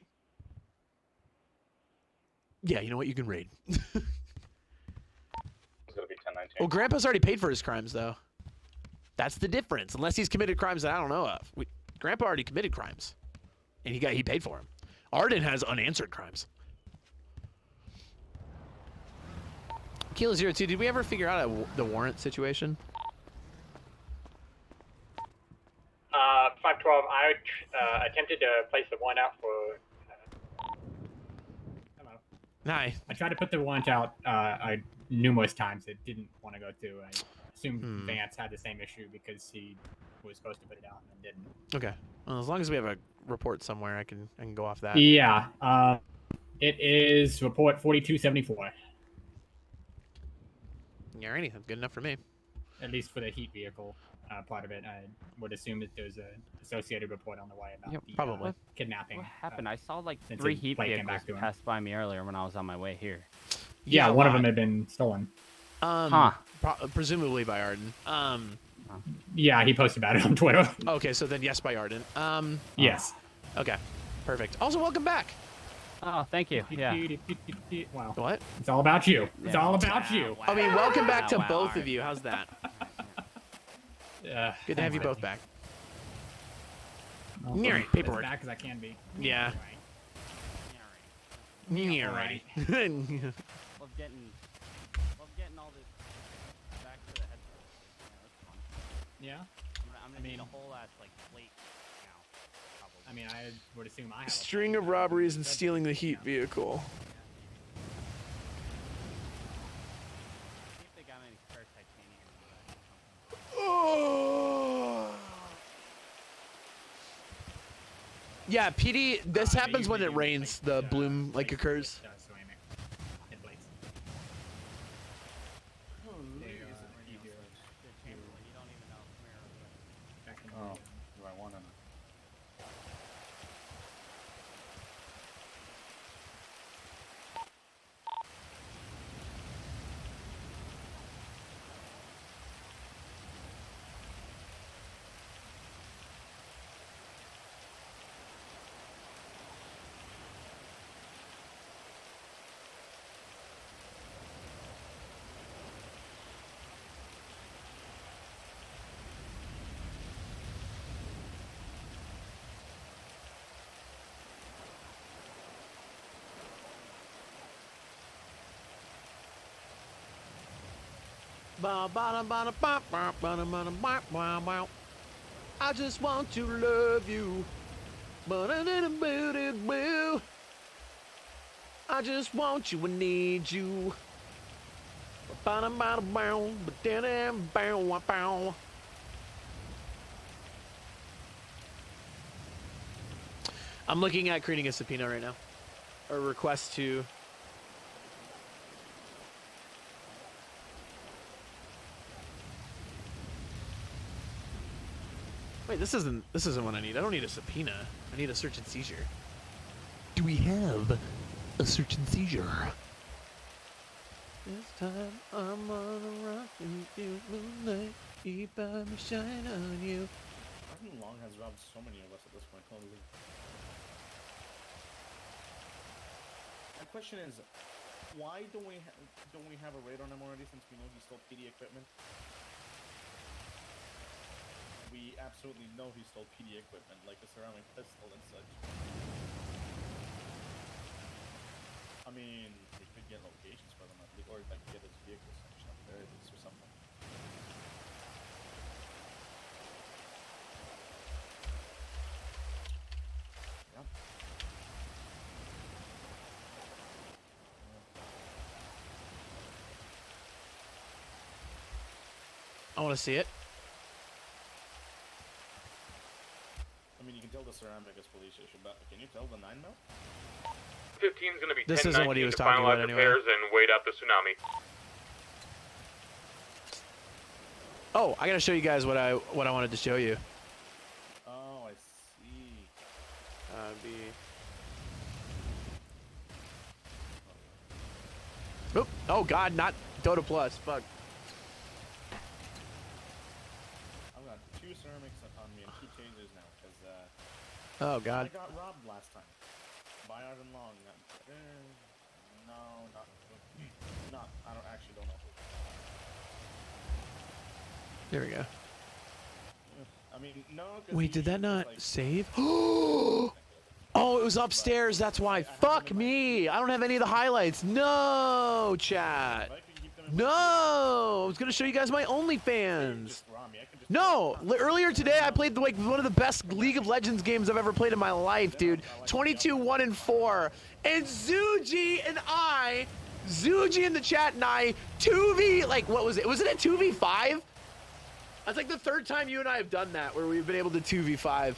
yeah, you know what? You can raid. It's gonna be 10-19. Well, Grandpa's already paid for his crimes, though. That's the difference. Unless he's committed crimes that I don't know of. Grandpa already committed crimes, and he paid for them. Arden has unanswered crimes. Kilo 02, did we ever figure out the warrant situation? 512. I attempted to place the warrant out for. Hi. I tried to put the warrant out numerous times. It didn't want to go through. I assumed Vance had the same issue because he was supposed to put it out and didn't. Okay. Well, as long as we have a report somewhere, I can go off that. Yeah. It is report 4274. Alrighty, that's good enough for me. At least for the heat vehicle part of it, I would assume that there's a associated report on the way about the probably kidnapping. What happened? I saw like since 3 the heat plate came vehicles back to him. pass by me earlier when I was on my way here. Yeah, one of them had been stolen. Presumably by Arden. Yeah, he posted about it on Twitter. Okay, so then yes by Arden. Yes. Okay, perfect. Also, welcome back. Oh, thank you. Yeah. Wow. What? It's all about you. It's all about you. I mean, welcome back to both of you. How's that? Good to have you both back. Alright, paperwork. As back as I can be. Yeah. Alrighty. Love getting all this back to the headquarters. Yeah. I'm gonna need a whole ass like plate now. Probably. I mean, I would assume I have. String of robberies and stealing the heat vehicle. Yeah, PD. This happens when it rains. The bloom like occurs. Headlights. Oh, do I want to? I just want to love you. I just want you and need you. I'm looking at creating a subpoena right now. Or request to. Wait, this isn't what I need. I don't need a subpoena. I need a search and seizure. Do we have a search and seizure? This time I'm gonna rock you moonlight, keep on shine on you. Arden Long has robbed so many of us at this point. Holy. My question is, why don't we have a raid on him already since we know he stole PD equipment? We absolutely know he stole PD equipment, like a ceramic pistol and such. I mean, we could get locations for them at least, or like get his vehicle section up there at least or something. Yep. I want to see it. I mean, you can tell the ceramic is police issue, but can you tell the 9mm? 15's going to be This 10, isn't what he was to talking finalize about anyway. repairs and wait out the tsunami. Oh, I gotta show you guys what I wanted to show you. Oh, I see. Oop. Oh God, not Dota Plus. Fuck. I've got 2 ceramics on me and 2 tasers now, because Oh God. I got robbed last time. By Arden Long. No, I don't know who. There we go. I mean, no. Wait, did that not save? Oh, it was upstairs. That's why. Fuck me. I don't have any of the highlights. No, chat. No. I was gonna show you guys my OnlyFans. No. Earlier today, I played like one of the best League of Legends games I've ever played in my life, dude. 22-1-4, and Zuji in the chat and I 2v like what was it? Was it a 2v5? That's like the 3rd time you and I have done that where we've been able to 2v5.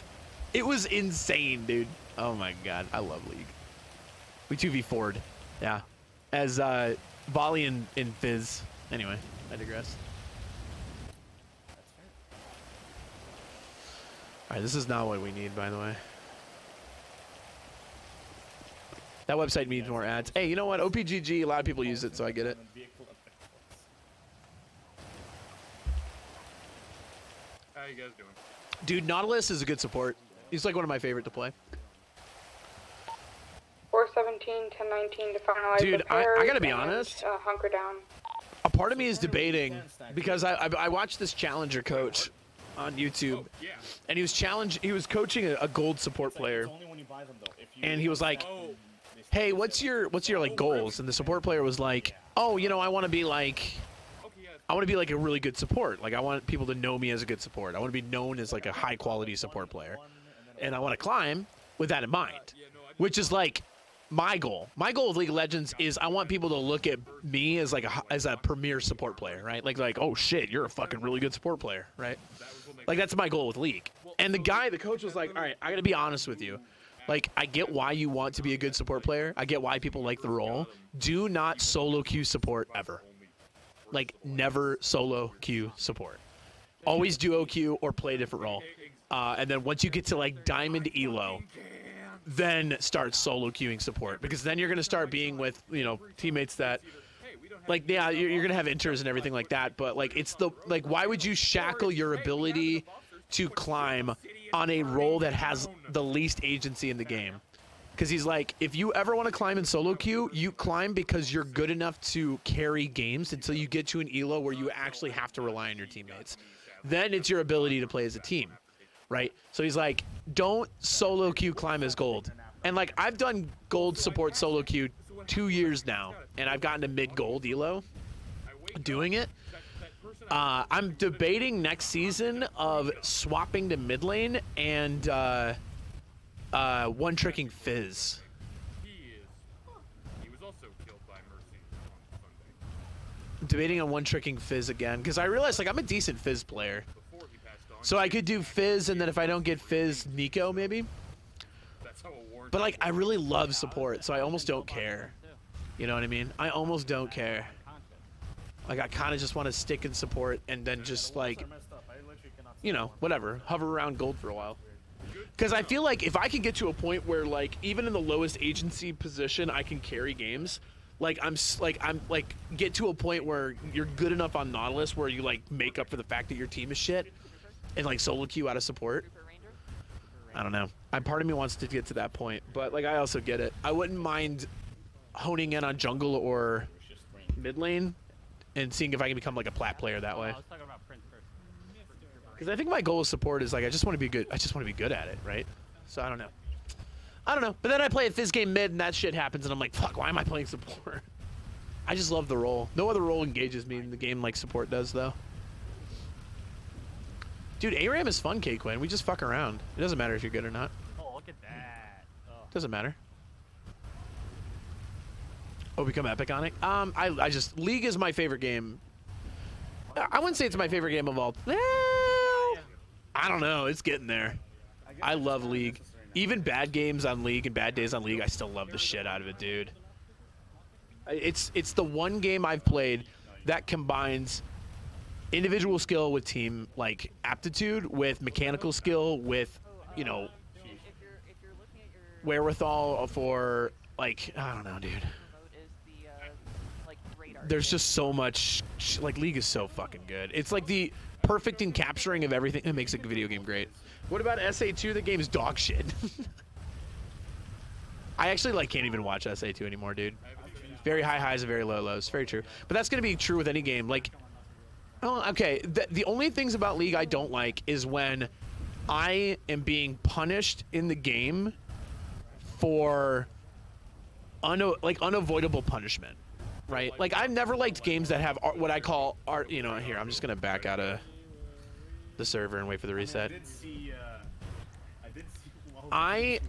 It was insane, dude. Oh my God, I love League. We 2v4'd, yeah. As Volley and Fizz. Anyway, I digress. All right, this is not what we need, by the way. That website needs more ads. Hey, you know what? OPGG, a lot of people use it, so I get it. How you guys doing? Dude, Nautilus is a good support. He's like one of my favorite to play. 417, 1019 to finalize Dude, repairs I gotta be and, honest. Hunker down. A part of me is debating because I watched this challenger coach on YouTube, and he was coaching a gold support player, and he was like, "Hey, what's your like goals?" And the support player was like, "Oh, you know, I want to be like a really good support. Like I want people to know me as a good support. I want to be known as like a high quality support player, and I want to climb with that in mind, which is like." My goal with League of Legends is I want people to look at me as like as a premier support player, right? Like, oh shit, you're a fucking really good support player, right? Like that's my goal with League. And the coach was like, all right, I gotta be honest with you. Like, I get why you want to be a good support player. I get why people like the role. Do not solo queue support ever. Like, never solo queue support. Always duo queue or play a different role. And then once you get to, like, Diamond Elo, then start solo queuing support. Because then you're going to start being with, you know, teammates that, like, yeah, you're going to have inters and everything like that. But, like, it's the, like, why would you shackle your ability to climb on a role that has the least agency in the game? Because he's like, if you ever want to climb in solo queue, you climb because you're good enough to carry games until you get to an elo where you actually have to rely on your teammates. Then it's your ability to play as a team, right? So he's like, don't solo queue climb as gold. And like, I've done gold support solo queue 2 years now, and I've gotten to mid gold elo doing it. I'm debating next season of swapping to mid lane and one tricking Fizz. He was also killed by Mercy on Sunday. Debating on one tricking Fizz again, because I realized like I'm a decent Fizz player. So I could do Fizz, and then if I don't get Fizz, Nico maybe. But like I really love support, so I almost don't care. You know what I mean? I almost don't care. Like I kind of just want to stick in support and then just like, you know, whatever, hover around gold for a while. Because I feel like if I can get to a point where like even in the lowest agency position I can carry games, like I'm get to a point where you're good enough on Nautilus where you like make up for the fact that your team is shit and like solo queue out of support. I don't know. Part of me wants to get to that point, but like I also get it. I wouldn't mind honing in on jungle or mid lane and seeing if I can become like a plat player that way. Because I think my goal with support is like I just want to be good. I just want to be good at it, right? So I don't know. But then I play a Fizz game mid and that shit happens and I'm like, fuck, why am I playing support? I just love the role. No other role engages me in the game like support does though. Dude, ARAM is fun, K-Quinn. We just fuck around. It doesn't matter if you're good or not. Oh, look at that. Oh. Doesn't matter. Oh, become epic on it? I just, League is my favorite game. I wouldn't say it's my favorite game of all. Well, I don't know. It's getting there. I love League. Even bad games on League and bad days on League, I still love the shit out of it, dude. It's the one game I've played that combines individual skill with team, like, aptitude, with mechanical skill, with, you know, wherewithal for, like, I don't know, dude. There's just so much, like, League is so fucking good. It's like the perfect encapturing of everything that makes a video game great. What about SA2? The game's dog shit. I actually, like, can't even watch SA2 anymore, dude. Very high highs and very low lows. Very true. But that's going to be true with any game. Like, oh, okay, the only things about League I don't like is when I am being punished in the game for unavoidable punishment. Right? Like, I've never liked games that have what I call art. You know, here, I'm just going to back out of the server and wait for the reset. I've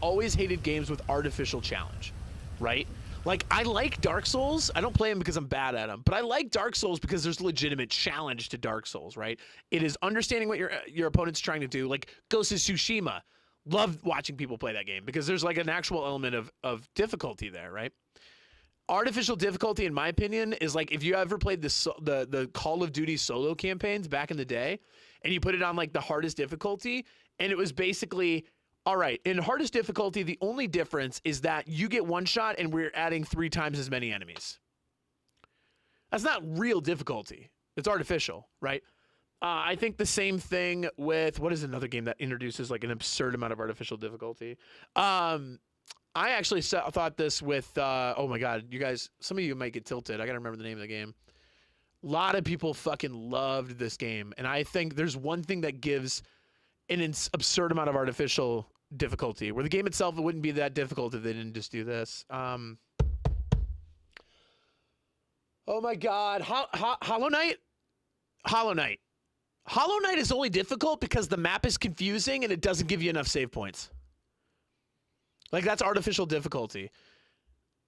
always hated games with artificial challenge, right? Like, I like Dark Souls. I don't play them because I'm bad at them, but I like Dark Souls because there's legitimate challenge to Dark Souls, right? It is understanding what your opponent's trying to do. Like, Ghost of Tsushima. Love watching people play that game because there's, like, an actual element of difficulty there, right? Artificial difficulty, in my opinion, is like if you ever played the Call of Duty solo campaigns back in the day, and you put it on like the hardest difficulty, and it was basically, all right, in hardest difficulty, the only difference is that you get one shot and we're adding 3 times as many enemies. That's not real difficulty. It's artificial, right? I think the same thing with, what is another game that introduces like an absurd amount of artificial difficulty? I actually thought this with, oh my God, you guys, some of you might get tilted. I gotta remember the name of the game. A lot of people fucking loved this game. And I think there's one thing that gives an absurd amount of artificial difficulty, where the game itself, it wouldn't be that difficult if they didn't just do this. Oh my God, Hollow Knight? Hollow Knight. Hollow Knight is only difficult because the map is confusing and it doesn't give you enough save points. Like, that's artificial difficulty.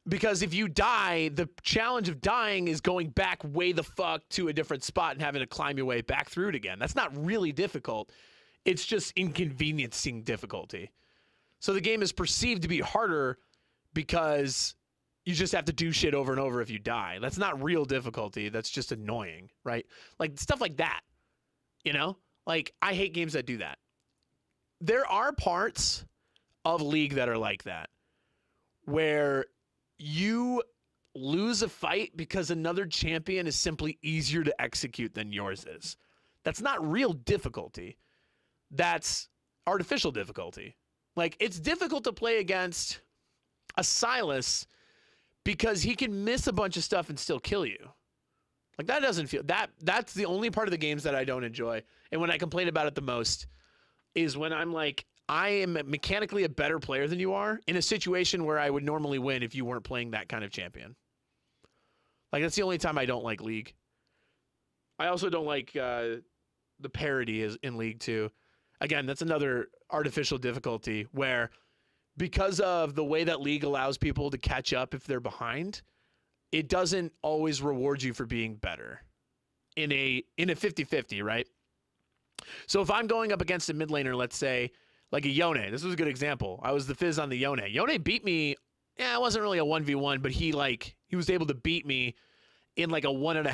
Because if you die, the challenge of dying is going back way the fuck to a different spot and having to climb your way back through it again. That's not really difficult. It's just inconveniencing difficulty. So the game is perceived to be harder because you just have to do shit over and over if you die. That's not real difficulty. That's just annoying, right? Like stuff like that, you know? Like I hate games that do that. There are parts of League that are like that, where you lose a fight because another champion is simply easier to execute than yours is. That's not real difficulty. That's artificial difficulty. Like, it's difficult to play against a Silas because he can miss a bunch of stuff and still kill you. Like, that doesn't feel... That's the only part of the games that I don't enjoy. And when I complain about it the most is when I'm like, I am mechanically a better player than you are in a situation where I would normally win if you weren't playing that kind of champion. Like, that's the only time I don't like League. I also don't like the parity in League too. Again, that's another artificial difficulty where because of the way that League allows people to catch up if they're behind, it doesn't always reward you for being better in a 50-50, right? So if I'm going up against a mid laner, let's say, like a Yone, this was a good example. I was the Fizz on the Yone. Yone beat me. Yeah, it wasn't really a 1v1, but he was able to beat me in like a 1.5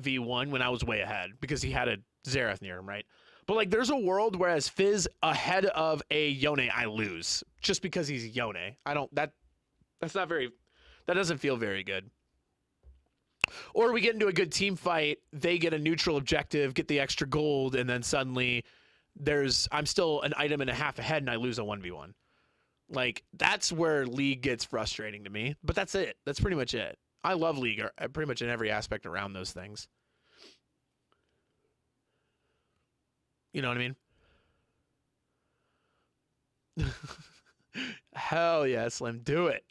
v1 when I was way ahead because he had a Xerath near him, right? But like there's a world where as Fizz ahead of a Yone, I lose just because he's Yone. That doesn't feel very good. Or we get into a good team fight, they get a neutral objective, get the extra gold, and then suddenly I'm still an item and a half ahead and I lose a 1v1. Like, that's where League gets frustrating to me. But that's it. That's pretty much it. I love League pretty much in every aspect around those things. You know what I mean? Hell yeah, Slim. Do it.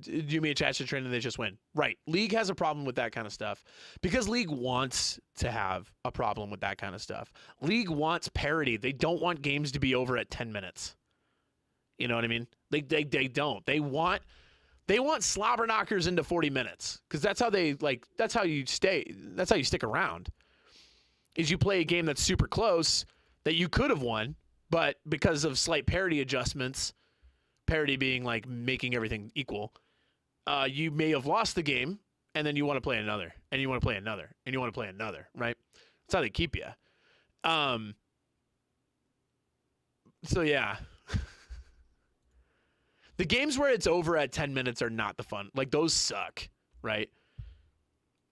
Do you mean attach to trend and they just win? Right. League has a problem with that kind of stuff because League wants to have a problem with that kind of stuff. League wants parity. They don't want games to be over at 10 minutes. You know what I mean? They don't. They want slobber knockers into 40 minutes because that's how you stick around. Is you play a game that's super close that you could have won, but because of slight parity adjustments, parity being like making everything equal, you may have lost the game, and then you want to play another, and you want to play another, and you want to play another, right? That's how they keep you. So yeah. The games where it's over at 10 minutes are not the fun. Like, those suck, right?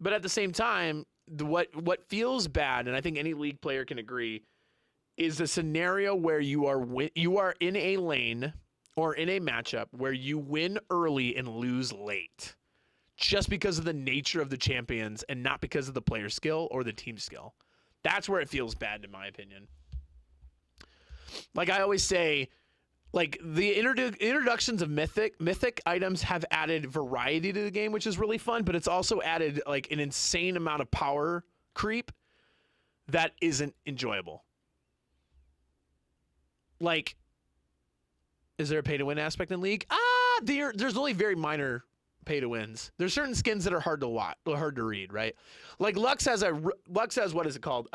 But at the same time, what feels bad, and I think any League player can agree, is a scenario where you are in a lane or in a matchup where you win early and lose late just because of the nature of the champions and not because of the player skill or the team skill. That's where it feels bad, in my opinion. Like I always say, like the introductions of mythic items have added variety to the game, which is really fun, but it's also added like an insane amount of power creep that isn't enjoyable. Like, is there a pay to win aspect in League? There's only very minor pay to wins. There's certain skins that are hard to read, right? Like Lux has what is it called?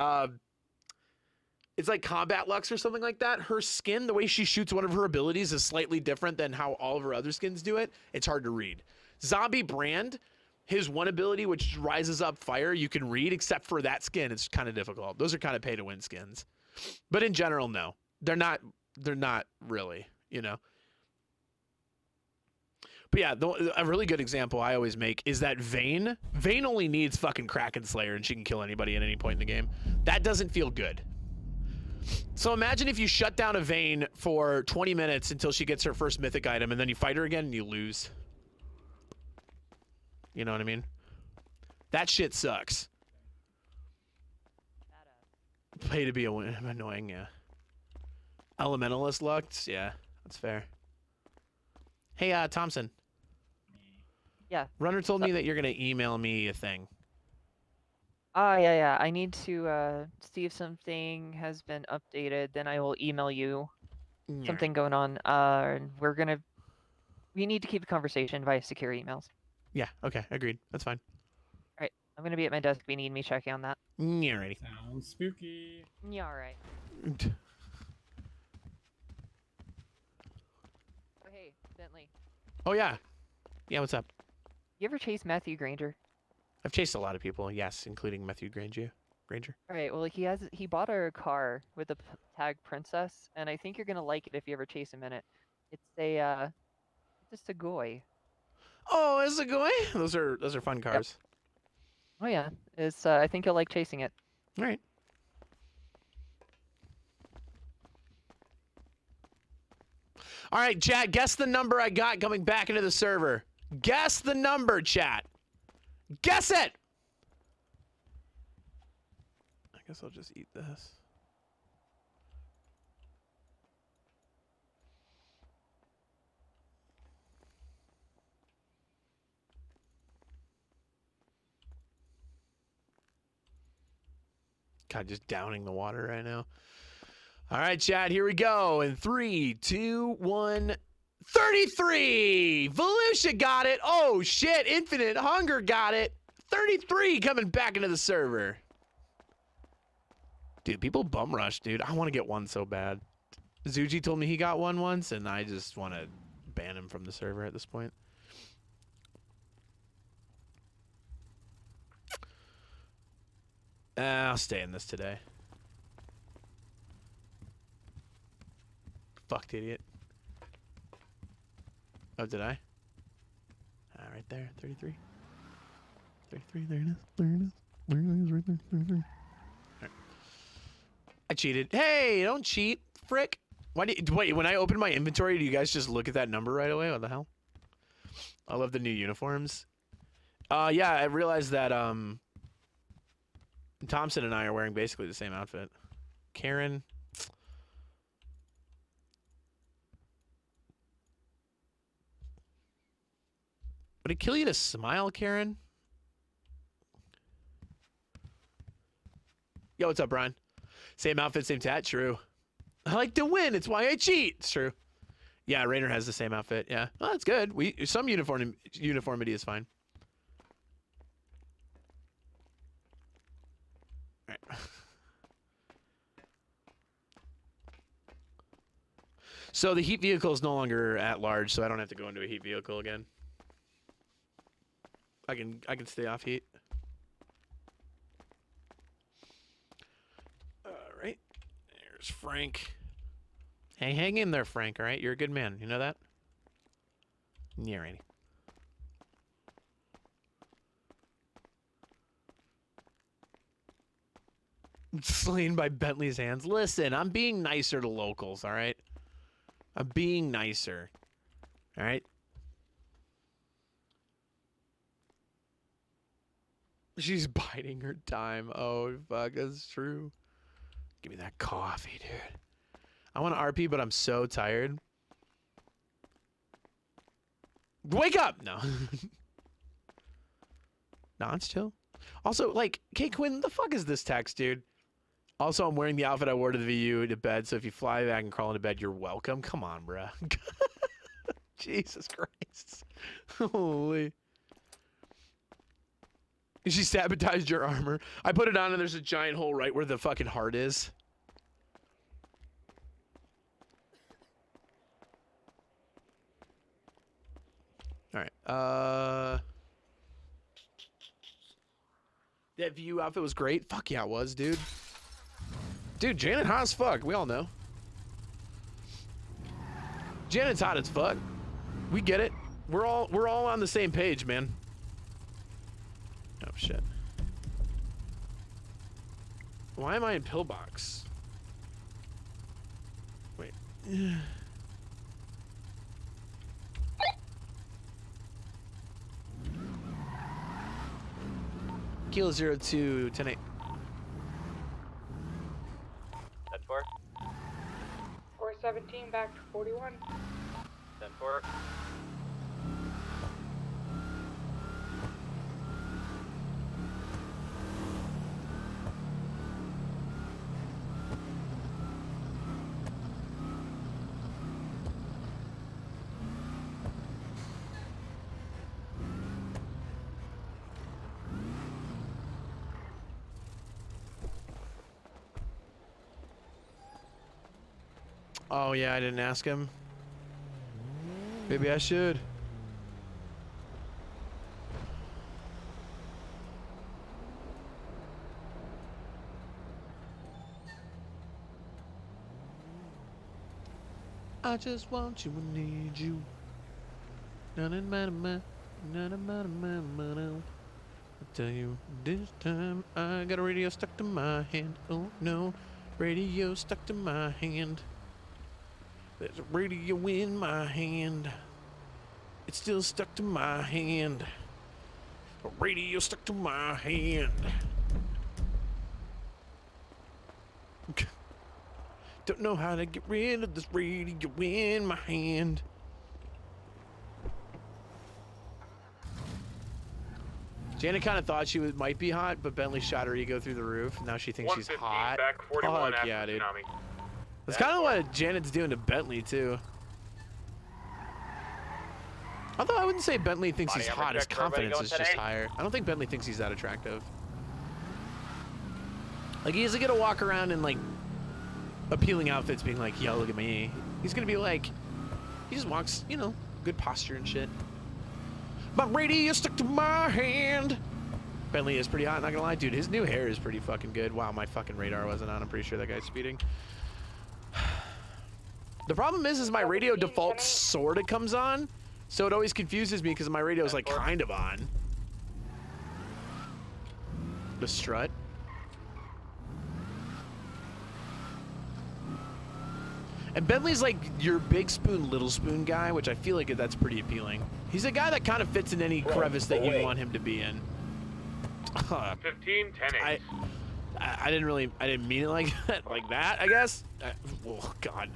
It's like Combat Lux or something like that. Her skin, the way she shoots one of her abilities is slightly different than how all of her other skins do it. It's hard to read. Zombie Brand, his one ability, which rises up fire, you can read, except for that skin. It's kind of difficult. Those are kind of pay to win skins. But in general, no. They're not really, you know. But yeah, a really good example I always make is that Vayne. Vayne only needs fucking Kraken Slayer and she can kill anybody at any point in the game. That doesn't feel good. So imagine if you shut down a Vayne for 20 minutes until she gets her first mythic item and then you fight her again and you lose. You know what I mean? That shit sucks. Pay to be annoying, yeah. Elementalist Lux, yeah, that's fair. Hey, Thompson. Yeah. Runner told me that you're gonna email me a thing. Yeah. I need to see if something has been updated. Then I will email you something going on. We need to keep a conversation via secure emails. Yeah. Okay. Agreed. That's fine. All right. I'm gonna be at my desk if you need me checking on that. Alrighty. Sounds spooky. Yeah, all right. Oh, hey, Bentley. Oh yeah. Yeah, what's up? You ever chase Matthew Granger? I've chased a lot of people, yes, including Matthew Granger. All right. Well, he bought a car with the tag Princess, and I think you're gonna like it if you ever chase him in it. It's a Sugoi. Oh, it's a Sugoi? Those are fun cars. Yep. Oh yeah. It's I think you'll like chasing it. All right. All right, chat, guess the number I got coming back into the server. Guess the number, chat. Guess it! I guess I'll just eat this. God, just downing the water right now. All right, chat, here we go. In 3, 2, 1, 33! Volusia got it. Oh, shit. Infinite Hunger got it. 33 coming back into the server. Dude, people bum rush, dude. I want to get one so bad. Zuji told me he got one once, and I just want to ban him from the server at this point. I'll stay in this today. Fucked idiot. Oh, did I? Right there, 33. 33, there it is. There it is. There it is, right there. 33. All right. I cheated. Hey, don't cheat, frick. Why do you, wait, when I open my inventory, do you guys just look at that number right away? What the hell? I love the new uniforms. Yeah, I realized that Thompson and I are wearing basically the same outfit. Karen. Would it kill you to smile, Karen? Yo, what's up, Brian? Same outfit, same tat? True. I like to win. It's why I cheat. It's true. Yeah, Rainer has the same outfit. Yeah. Well, that's good. Some uniformity is fine. All right. So the heat vehicle is no longer at large, so I don't have to go into a heat vehicle again. I can stay off heat. All right. There's Frank. Hey, hang in there, Frank, all right? You're a good man. You know that? Yeah, Randy. Slain by Bentley's hands. Listen, I'm being nicer to locals, all right? I'm being nicer. All right? She's biding her time. Oh, fuck, that's true. Give me that coffee, dude. I want to RP, but I'm so tired. Wake up! No. Nah, it's chill. Also, like, K Quinn, the fuck is this text, dude? Also, I'm wearing the outfit I wore to the VU to bed, so if you fly back and crawl into bed, you're welcome. Come on, bruh. Jesus Christ. Holy. She sabotaged your armor. I put it on and there's a giant hole right where the fucking heart is. Alright. That VU outfit was great. Fuck yeah, it was, dude. Dude, Janet hot as fuck. We all know. Janet's hot as fuck. We get it. We're all on the same page, man. Oh shit. Why am I in pillbox? Wait. Kilo 02 10-8. 10-4. 417 back to 41. 10-4. Oh yeah, I didn't ask him. Maybe I should. I just want you and need you. None of my, none of my. I tell you, this time I got a radio stuck to my hand. Oh no, radio stuck to my hand. There's a radio in my hand. It's still stuck to my hand. A radio stuck to my hand. Don't know how to get rid of this radio in my hand. Janet kind of thought she might be hot, but Bentley shot her ego through the roof. Now she thinks she's hot. Back 41 Fuck after yeah, dude. tsunami. That's kind of what Janet's doing to Bentley, too. Although I wouldn't say Bentley thinks he's hot, his confidence is just higher. I don't think Bentley thinks he's that attractive. Like, he isn't gonna walk around in, like, appealing outfits being like, yo, look at me. He's gonna be like, he just walks, you know, good posture and shit. My radio stuck to my hand. Bentley is pretty hot, not gonna lie. Dude, his new hair is pretty fucking good. Wow, my fucking radar wasn't on. I'm pretty sure that guy's speeding. The problem is my radio default sorta comes on, so it always confuses me because my radio is like kind of on. The strut. And Bentley's like your big spoon, little spoon guy, which I feel like that's pretty appealing. He's a guy that kind of fits in any crevice that you want him to be in. 15, 10 I didn't mean it like that, I guess. Oh, God.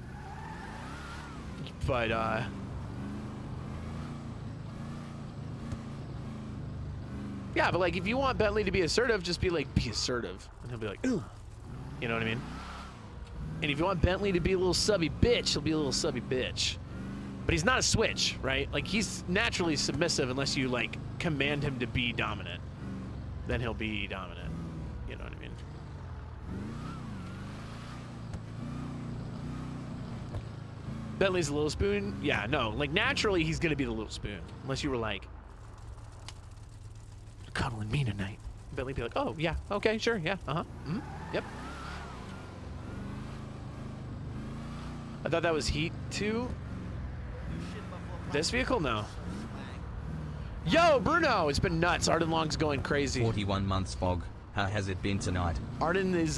But, yeah, but like if you want Bentley to be assertive, just be like, be assertive. And he'll be like, ugh. You know what I mean? And if you want Bentley to be a little subby bitch, he'll be a little subby bitch. But he's not a switch, right? Like, he's naturally submissive unless you, like, command him to be dominant. Then he'll be dominant. You know what I mean? Bentley's a little spoon? Yeah, no. Like, naturally, he's going to be the little spoon. Unless you were like, cuddling me tonight. Bentley'd be like, oh, yeah, okay, sure, yeah, uh-huh, yep. I thought that was heat, too. This vehicle? No. Yo, Bruno! It's been nuts. Arden Long's going crazy. 41 months fog. How has it been tonight? Arden's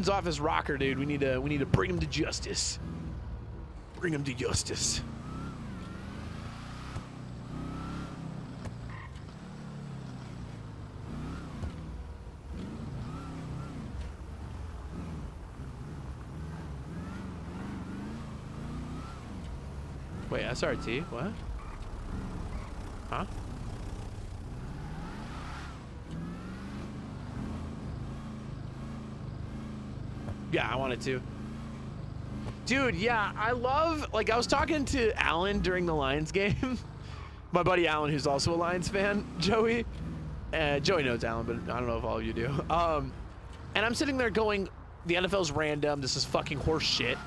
off his rocker, dude. We need to bring him to justice. Bring him to justice. Wait, SRT? What? Huh? Yeah, I wanted to. Dude, yeah, I love, like, I was talking to Alan during the Lions game. My buddy Alan, who's also a Lions fan, Joey. Joey knows Alan, but I don't know if all of you do. And I'm sitting there going, the NFL's random. This is fucking horse shit.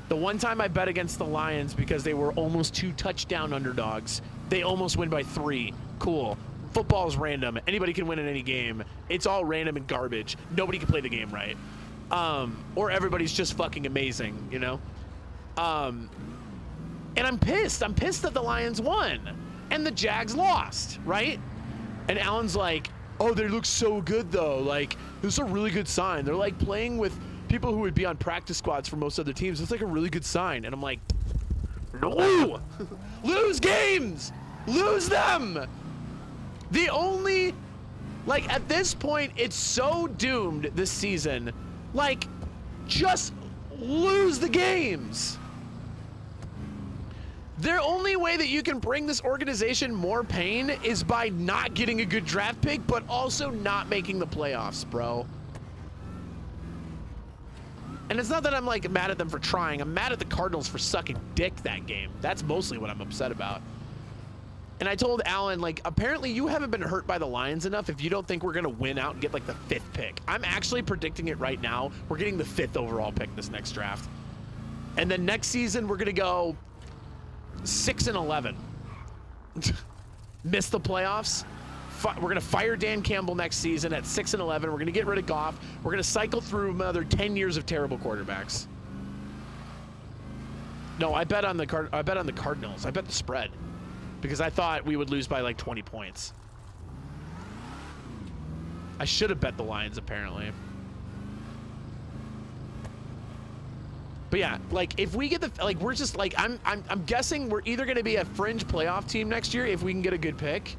The one time I bet against the Lions because they were almost 2 touchdown underdogs, they almost win by 3. Cool. Football's random. Anybody can win in any game. It's all random and garbage. Nobody can play the game right. Or everybody's just fucking amazing, you know? And I'm pissed. I'm pissed that the Lions won and the Jags lost, right? And Alan's like, oh, they look so good though. Like, this is a really good sign. They're like playing with people who would be on practice squads for most other teams. It's like a really good sign. And I'm like, no! Lose games! Lose them! The only, like, at this point, it's so doomed this season. Like, just lose the games. The only way that you can bring this organization more pain is by not getting a good draft pick, but also not making the playoffs, bro. And it's not that I'm, like, mad at them for trying. I'm mad at the Cardinals for sucking dick that game. That's mostly what I'm upset about. And I told Alan, like, apparently you haven't been hurt by the Lions enough if you don't think we're going to win out and get, like, the 5th pick. I'm actually predicting it right now. We're getting the 5th overall pick this next draft. And then next season, we're going to go 6-11. Miss the playoffs. We're going to fire Dan Campbell next season at 6-11. We're going to get rid of Goff. We're going to cycle through another 10 years of terrible quarterbacks. No, I bet on the Cardinals. I bet the spread because I thought we would lose by like 20 points. I should have bet the Lions apparently. But yeah, like if we get the we're just like I'm guessing we're either going to be a fringe playoff team next year if we can get a good pick,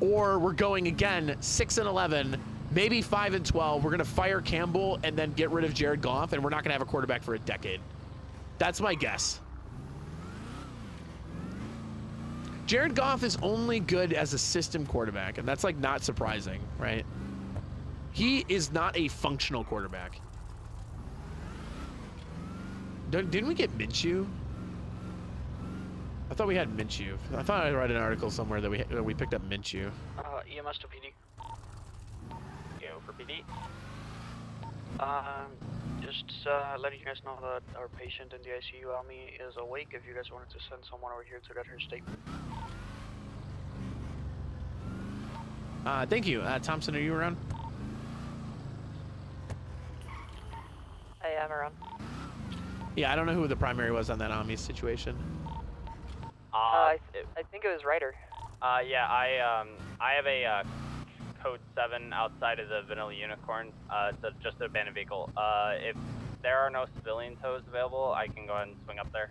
or we're going again 6-11, maybe 5-12. We're going to fire Campbell and then get rid of Jared Goff, and we're not going to have a quarterback for a decade. That's my guess. Jared Goff is only good as a system quarterback, and that's like not surprising, right? He is not a functional quarterback. Didn't we get Minshew? I thought we had Minshew. I thought I read an article somewhere that we picked up Minshew. EMS to PD. Go for PD. Just letting you guys know that our patient in the ICU, Almi, is awake. If you guys wanted to send someone over here to get her statement. Thank you. Thompson, are you around? I am around. Yeah, I don't know who the primary was on that Ami situation. I think it was Ryder. Yeah, I have a code 7 outside of the Vanilla Unicorn. It's just an abandoned vehicle. If there are no civilian tows available, I can go ahead and swing up there.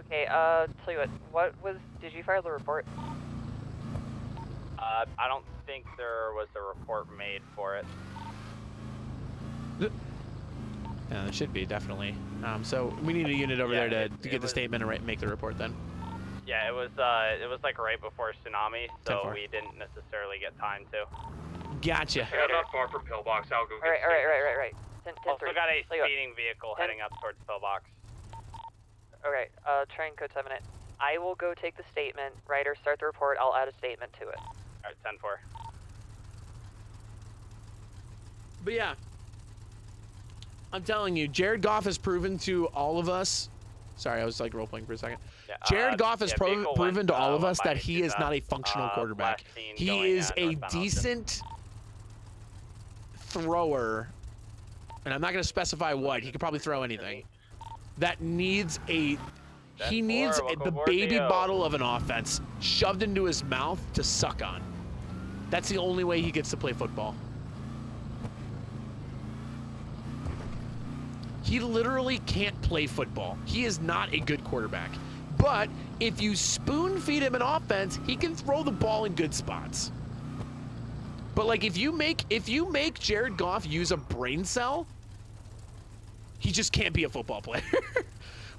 Okay, tell you what did you file the report? I don't think there was a report made for it. Yeah, there should be, definitely. So we need a unit over there to get the statement and make the report then. Yeah, it was like right before tsunami, so we didn't necessarily get time to. Gotcha. Yeah, I'm not far from Pillbox. I'll go get Right. Also got a speeding vehicle heading up towards Pillbox. Okay, try and code 7 it. I will go take the statement. Ryder, start the report. I'll add a statement to it. Alright, 10-4. But yeah, I'm telling you, Jared Goff has proven to all of us. Sorry, I was like role playing for a second. Yeah, Jared Goff has proven to all of us that he is not a functional quarterback. He is a decent thrower, and I'm not going to specify what. He could probably throw anything. That needs the baby bottle of an offense shoved into his mouth to suck on. That's the only way he gets to play football. He literally can't play football. He is not a good quarterback. But if you spoon feed him an offense, he can throw the ball in good spots. But like if you make Jared Goff use a brain cell, he just can't be a football player.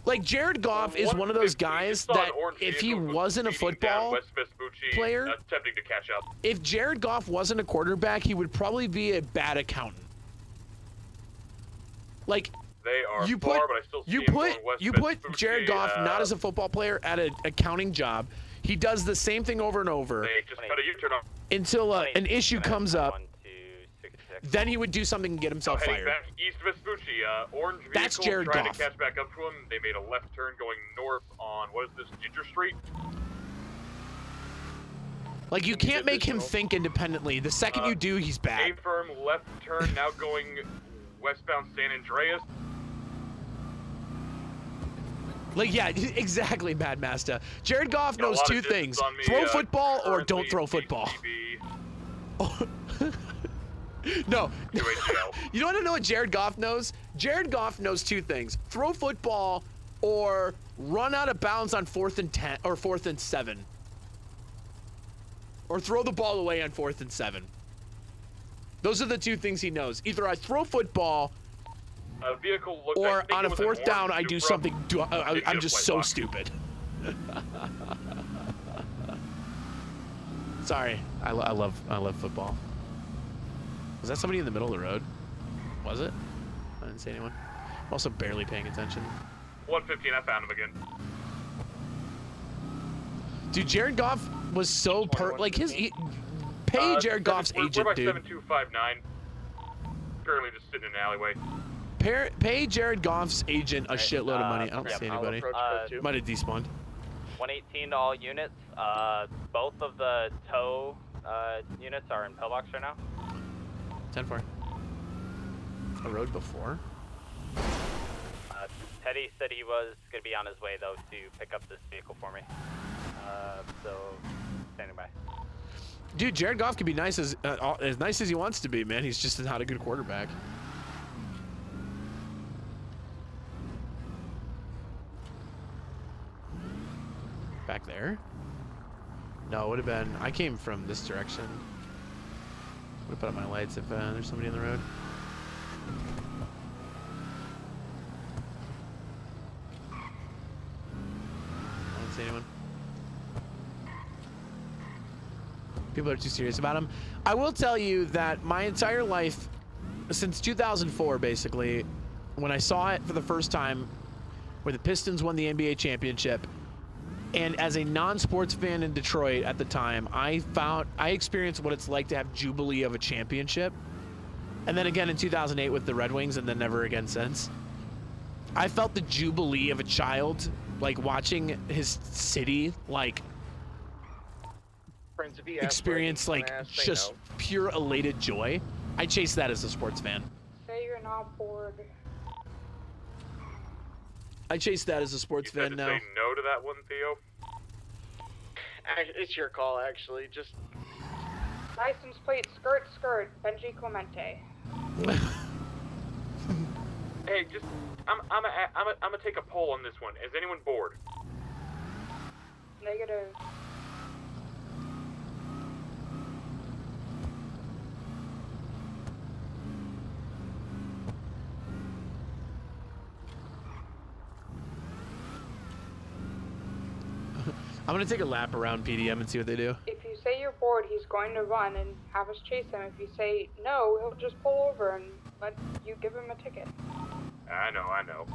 Like Jared Goff is one of those guys that if he wasn't a football player, attempting to catch up. If Jared Goff wasn't a quarterback, he would probably be a bad accountant. Like they are you far, put but I still see you put Jared Goff not as a football player at an accounting job. He does the same thing over and over until an issue comes up. Then he would do something and get himself fired. Back east Vespucci, orange vehicle That's Jared trying Goff. to catch back up to him. They made a left turn going north on, what is this, Ginger Street? Like you can't make him think independently. The second you do, he's bad. A-firm left turn now going westbound San Andreas. Like, yeah, exactly, Mad Master. Jared Goff knows two things. Throw football or don't throw football. No. You want to know what Jared Goff knows? Jared Goff knows two things. Throw football or run out of bounds on 4th and 10 or 4th and 7. Or throw the ball away on 4th and 7. Those are the two things he knows. Either I throw football Vehicle looked, or I on a think it was 4th an down, I orange do Supra. something. I'm just so stupid. Sorry, I love football. Was that somebody in the middle of the road? Was it? I didn't see anyone. I'm also barely paying attention. 115, I found him again. Dude, Jared Goff was so pay Jared Goff's we're agent, by dude. 7259. Currently just sitting in an alleyway. Pay Jared Goff's agent a shitload of money. I don't see anybody. Might have despawned. 118 to all units. Both of the tow units are in pillbox right now. 10-4. A road before? Teddy said he was going to be on his way, though, to pick up this vehicle for me. So, standing by. Dude, Jared Goff can be nice as he wants to be, man. He's just not a good quarterback. Back there? No, it would have been. I came from this direction. Would have put up my lights if there's somebody on the road. I don't see anyone. People are too serious about him. I will tell you that my entire life, since 2004, basically, when I saw it for the first time, where the Pistons won the NBA championship, and as a non-sports fan in Detroit at the time, I experienced what it's like to have jubilee of a championship. And then again in 2008 with the Red Wings, and then never again since. I felt the jubilee of a child, like watching his city, like, experience like just pure elated joy. I chase that as a sports fan. Say you're not bored. I chase that as a sports fan now. Say no to that one, Theo. It's your call, actually. Just License plate skirt Benji Clemente. Hey, just I'm gonna take a poll on this one. Is anyone bored? Negative. I'm gonna take a lap around PDM and see what they do. If you say you're bored, he's going to run and have us chase him. If you say no, he'll just pull over and let you give him a ticket. I know.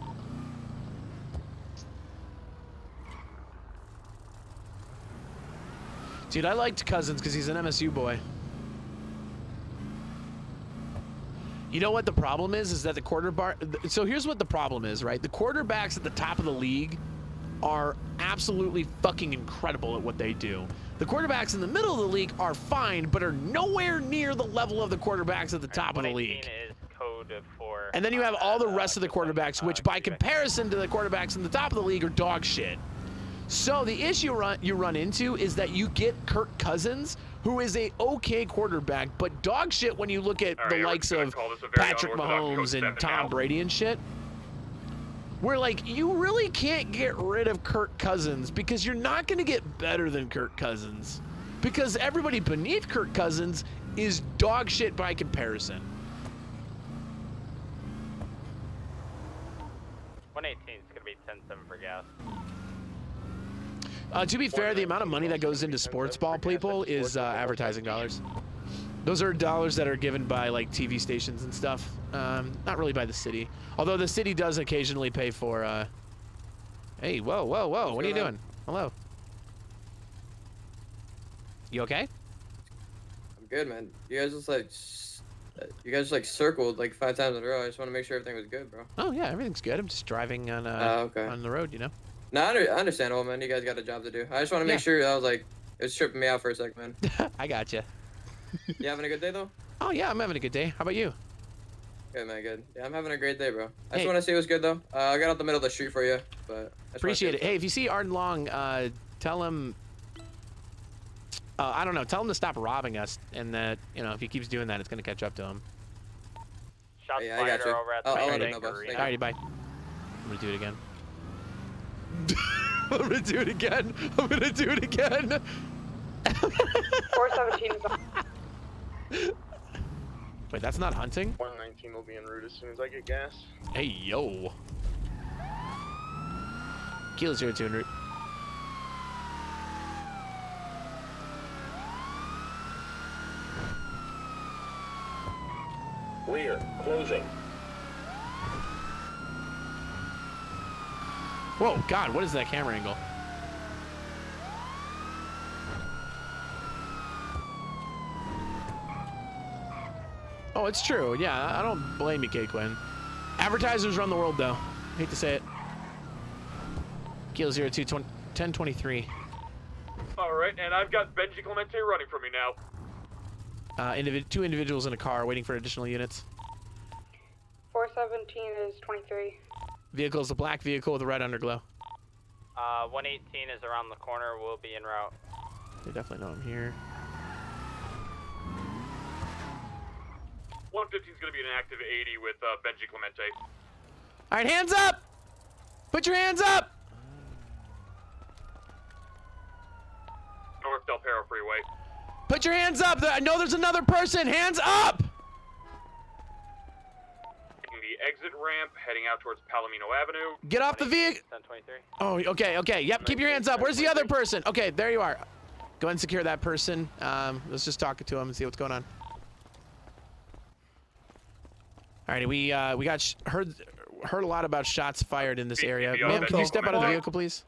Dude, I liked Cousins because he's an MSU boy. You know what the problem is that the quarterback. So here's what the problem is, right? The quarterbacks at the top of the league are absolutely fucking incredible at what they do. The quarterbacks in the middle of the league are fine, but are nowhere near the level of the quarterbacks at the top of the league. Is code for, and then you have all the rest of the quarterbacks, which by comparison to the quarterbacks in the top of the league are dog shit. So the issue you run into is that you get Kirk Cousins, who is a okay quarterback, but dog shit when you look at the likes of Patrick Mahomes and Tom Brady and shit. Where, like, you really can't get rid of Kirk Cousins because you're not going to get better than Kirk Cousins. Because everybody beneath Kirk Cousins is dog shit by comparison. 118 is going to be 10-7 for gas. To be fair, the amount of money that goes into sports ball, people, is advertising dollars. Those are dollars that are given by, like, TV stations and stuff. Not really by the city. Although the city does occasionally pay for, Hey, whoa. What are you doing? Hello. You okay? I'm good, man. You guys just circled like 5 times in a row. I just want to make sure everything was good, bro. Oh, yeah, everything's good. I'm just driving on, on the road, you know? No, understandable, man. You guys got a job to do. I just want to make sure. I was like, it was tripping me out for a sec, man. I gotcha. You having a good day, though? Oh, yeah, I'm having a good day. How about you? Good, man, good. Yeah, I'm having a great day, bro. I just want to see what's good, though. I got out the middle of the street for you, but... Appreciate it. Hey, if you see Arden Long, tell him... I don't know, tell him to stop robbing us, and that, you know, if he keeps doing that, it's going to catch up to him. Shots I fired got you. over at I'll the let him know, boss. Alrighty, bye. I'm going to do it again. I'm going to do it again. 417 is on. Wait, that's not hunting? 119 will be en route as soon as I get gas. Hey, yo. Kilo 02 en route. Rear, closing. Whoa, God, what is that camera angle? Oh, it's true. Yeah, I don't blame you, K-Quinn. Advertisers run the world, though. Hate to say it. Kilo 02, 1023. All right, and I've got Benji Clemente running from me now. 2 individuals in a car waiting for additional units. 417 is 23. Vehicle is a black vehicle with a red underglow. 118 is around the corner. We'll be en route. They definitely know I'm here. 115 is going to be an active 80 with Benji Clemente. All right, hands up! Put your hands up! North Del Perro Freeway. Put your hands up! I know there's another person! Hands up! Taking the exit ramp, heading out towards Palomino Avenue. Get off the vehicle! 1023. Oh, okay. Yep, keep your hands up. Where's the other person? Okay, there you are. Go ahead and secure that person. Let's just talk to him and see what's going on. Alrighty, we got heard a lot about shots fired in this area. Ma'am, can you step out of the vehicle, please?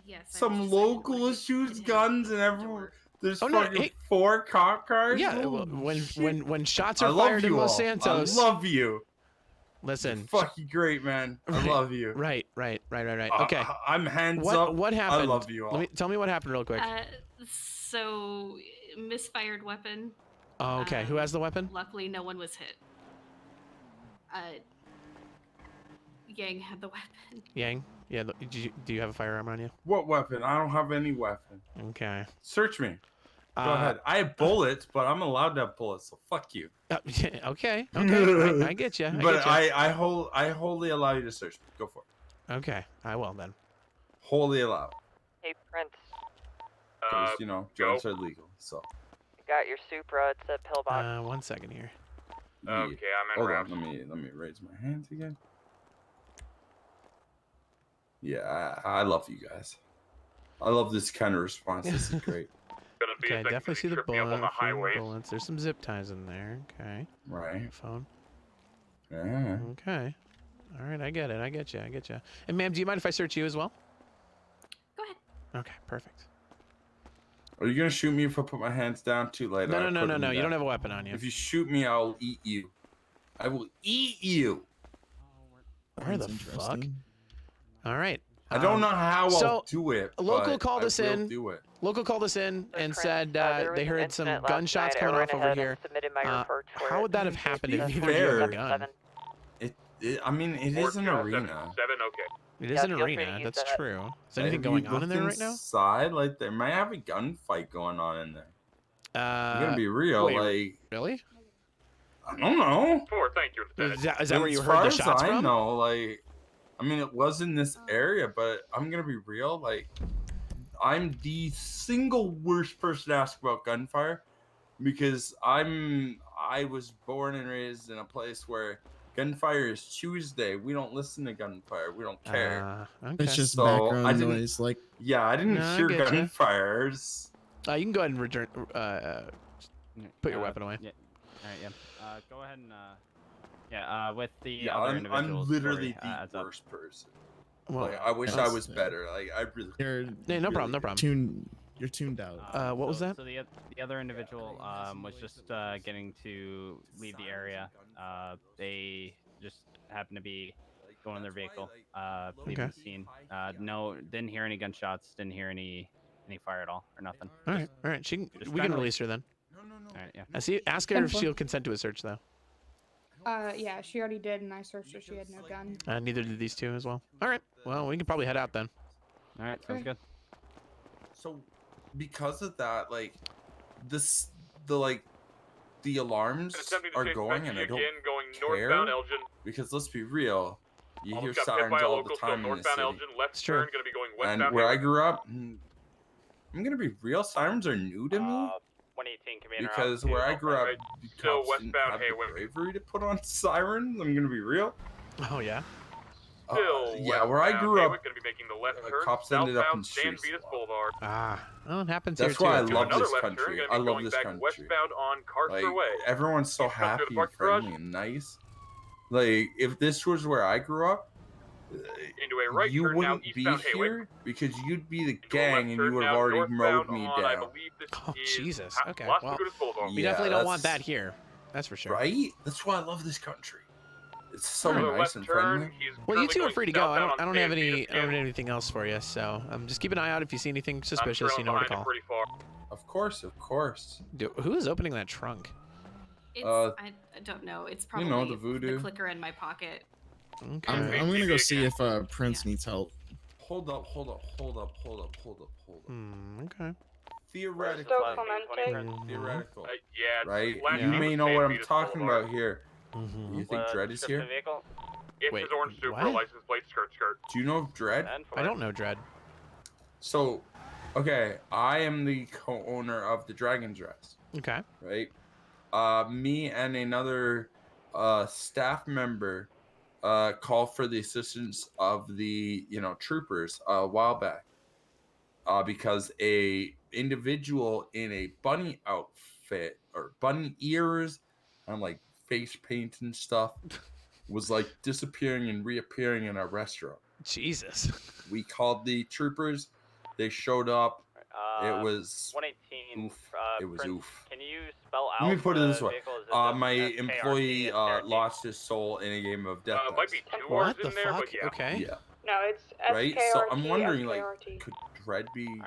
Yes. Some local shoots guns and everyone. There's fucking 4 cop cars. Yeah, when shots are fired in Los Santos. I love you. Listen, you're fucking great, man. I love you. Right. Okay. I'm hands up. What happened? I love you all. Tell me what happened real quick. So, misfired weapon. Oh, okay. Who has the weapon? Luckily, no one was hit. Yang had the weapon. Yang? Yeah. Do you have a firearm on you? What weapon? I don't have any weapon. Okay. Search me. Go ahead. I have bullets, but I'm allowed to have bullets, so fuck you. Okay. I get you. I wholly allow you to search me. Go for it. Okay. I will then. Wholly allow. Hey, Prince. Because, drugs are legal, so. You got your Supra. It's a pillbox. 1 second here. Okay, I'm in Hold route. on, let me raise my hands again. Yeah, I love you guys. I love this kind of response. This is great. Okay, definitely see the bullets. There's some zip ties in there. Okay. Right. Phone. Yeah. Okay. All right, I get it. I get you. And ma'am, do you mind if I search you as well? Go ahead. Okay, perfect. Are you gonna shoot me if I put my hands down too late? No. You don't have a weapon on you. If you shoot me, I'll eat you. I will eat you. Where the fuck? All right. I don't know how I'll do it. A local but called I us will in. Do it. Local called us in and said they heard some gunshots night. coming I off ran over ahead here. and submitted my report for How it. would that have happened if To be neither of you had a fair, gun? I mean, it is an arena. 7, okay. It is an arena. That's true. Is anything going on in there right now? Inside, like there might have a gunfight going on in there. I'm gonna be real, wait, really? I don't know. 4, thank you, Lieutenant. Is that where you heard the shots from? No, like, I mean, it was in this area, but I'm gonna be real. Like, I'm the single worst person to ask about gunfire because I was born and raised in a place where gunfire is Tuesday. We don't listen to gunfire. We don't care. Okay. It's just background noise. Like, yeah, I didn't hear gunfires. You can go ahead and return. Put your weapon away. Yeah. All right. Yeah. Go ahead and. With the Yeah, other I'm individuals. literally Corey, the worst person. Well, like, I wish I was better. Like, I really. Hey, no problem. You're tuned out. What was that? So the other individual was just getting to leave the area. They just happened to be going in their vehicle, leaving the scene. No, didn't hear any gunshots. Didn't hear any fire at all or nothing. All right. We can release her then. All right, yeah. Ask her if she'll consent to a search though. Yeah, she already did, and I searched her. She had no gun. Neither did these two as well. All right. Well, we can probably head out then. All right, sounds good. So, because of that, like, the alarms are going, and I don't going care. northbound Elgin. Because let's be real, you hear Almost got hit sirens by a all the local, time so in this northbound city. Elgin, left turn, gonna be going westbound. And where I Hayward. grew up, I'm gonna be real, sirens are new to me. 118 can be in Because route where I to grew up, the So cops didn't westbound have the Hayward. bravery to put on sirens. I'm gonna be real. Oh yeah. Still Yeah, where I grew up, Hayward, gonna be making the left turn. cops ended up in southbound San streets. Vitas Boulevard. Well, it happens That's here why I too. love Another this left country. turn, gonna be I love going this back country. westbound on Carter Like, Way. everyone's so East coast happy to the and parking garage. friendly and nice. Like, if this was where I grew up, Into a right you turn now wouldn't be eastbound Hayward. here because you'd be the Into a gang left and you turn would have now already mowed northbound me on, I down. believe this Oh is Jesus. Okay. Las Well, Vegas Boulevard. we definitely don't want that here. That's for sure. Right? That's why I love this country. It's so For the nice left and turn, friendly. he's Well, you currently two are going free to go. I southbound don't on have San anything else for you. So just keep an eye out if you see anything I'm suspicious. You trailing know where to behind him call. pretty far. Of course, of course. Who is opening that trunk? It's I don't know. It's probably the voodoo. clicker in my pocket. Okay. I'm gonna go see if Prince needs help. Hold up. Okay. Theoretical. Theoretical. Yeah, it's Right? last You name may is know what I'm Beavis talking Boulevard. about here. You think Dredd is Description here? of vehicle? It's Wait, his orange Supra, what? license plate, skirt. Do you know of Dredd? I don't know Dread. So, okay, I am the co-owner of the Dragon Dress. Okay. Right? Me and another staff member called for the assistance of the troopers a while back because a individual in a bunny outfit or bunny ears and like face paint and stuff was like disappearing and reappearing in our restaurant. Jesus. We called the troopers. They showed up. It was 118. oof. It was Prince, oof. Can you spell out Let me put it the this way. vehicle? Is it just My SKRT, employee SKRT? lost his soul in a game of Death Might be Dice. two R's What the in there, fuck? but yeah. Okay. Yeah. No, it's Right? SKRT, So I'm wondering, like, SKRT. could Dredd be Thank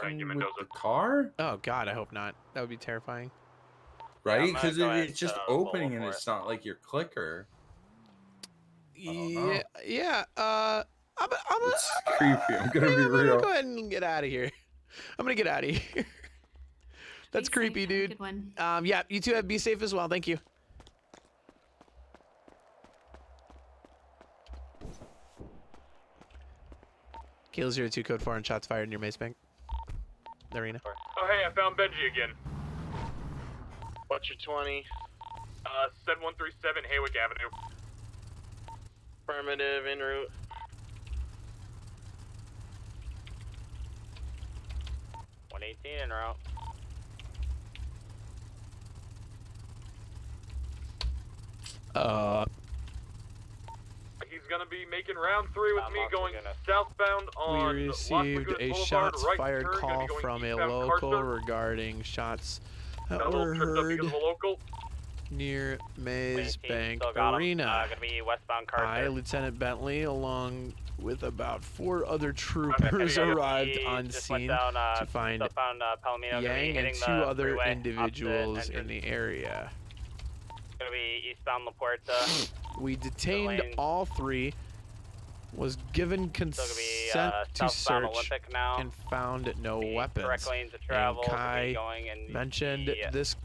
fucking you, with Mendoza. the car? Oh God, I hope not. That would be terrifying. Right? I'm gonna Because go ahead it's just and, opening follow and for it's it. not like your clicker. Yeah. Yeah. It's creepy. I'm gonna be I'm gonna real. go ahead and get out of here. I'm gonna get out of here. That's Be safe. creepy, Have a dude. good one. Yeah. You two be safe as well. Thank you. Kilo 02 code 4 and shots fired near Mace Bank. Arena. Oh, hey, I found Benji again. What's your 20? 7137 Haywick Avenue. Affirmative, en route. .118 en route. He's gonna be making round 3 with me going southbound on We Las received Lagunas a Boulevard, shots right fired turn, gonna call be going from a eastbound local Carson. regarding shots that Got a little were tripped up because heard of a local. near Maze 118, Bank still got him. Arena. Gonna be westbound I, Carter. Lieutenant Bentley, along with about 4 other troopers, arrived on scene to find Palomino, Yang and 2 other individuals in the area. Gonna be eastbound La Puerta. We detained all 3, was given consent to southbound search, Olympic now. and found no weapons. Correct lanes of travel. And Kai going in mentioned this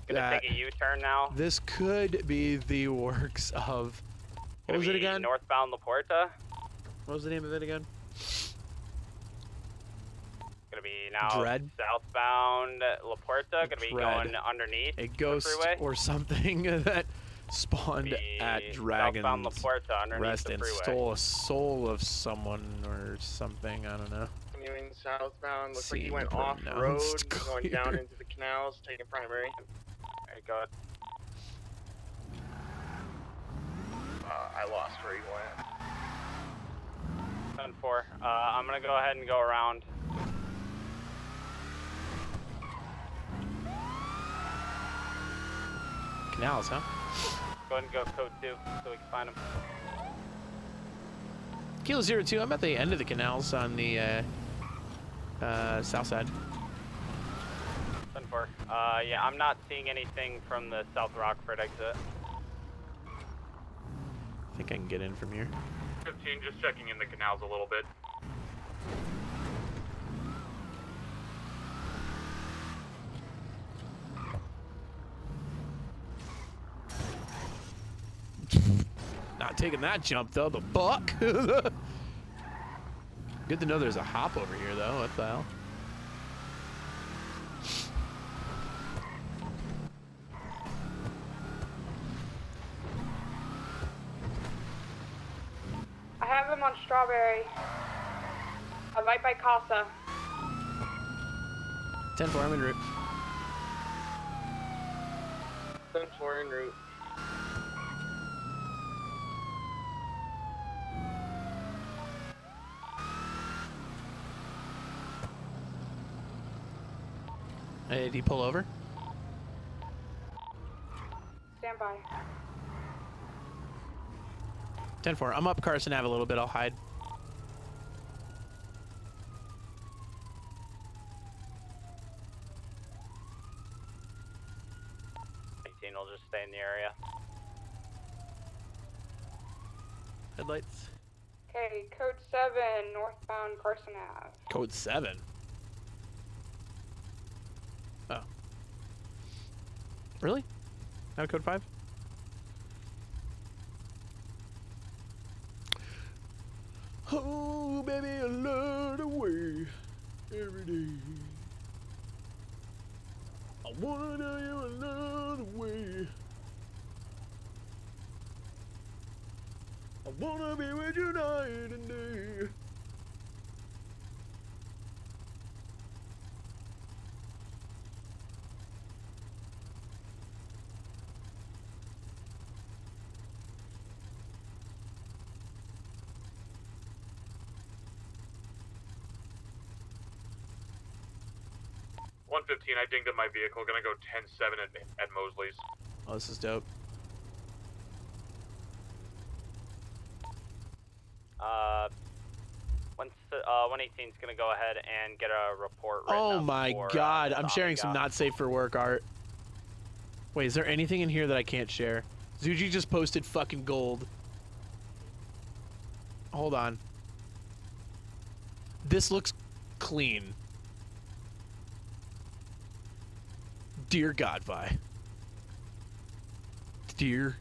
Gonna that take a U-turn now. this could be the works of. What Gonna was it be again? Northbound La Puerta. What was the name of it again? Gonna be now Dredd? southbound La Puerta. Gonna be Dredd. going underneath A the ghost freeway. or something that spawned Be at southbound La Dragon's Puerta underneath Rest the and freeway. stole a soul of someone or something. I don't know. Continuing southbound, looks like you Seemed went off road, pronounced going down clear. into the canals, taking primary. Alright, go ahead. I lost where he went. 10-4. I'm gonna go ahead and go around. Canals, huh? Go ahead and go code 2 so we can find him. Kilo 02, I'm at the end of the canals on the south side. 10-4. Yeah, I'm not seeing anything from the South Rockford exit. I think I can get in from here. 15, just checking in the canals a little bit. Not taking that jump though, the buck. Good to know there's a hop over here though. What the hell? I have him on Strawberry. I'm right by Casa. 10-4, I'm en route. 10-4 en route. Hey, did he pull over? Stand by. 10-4. I'm up Carson Ave a little bit. I'll hide. Will just stay in the area. Headlights. Okay, code 7, northbound Carson Ave. Code 7. Oh. Really? Not code 5? Oh, baby, I love the way every day. I wanna tell you another way. I wanna be with you night and day. I dinged up my vehicle. Gonna go 10-7 at Mosley's. Oh, this is dope. Uh, 118's gonna go ahead and get a report written Oh up my for, god, I'm sharing some not safe for work art. Wait, is there anything in here that I can't share? Zuji just posted fucking gold. Hold on. This looks clean. Dear God, Vi. Dear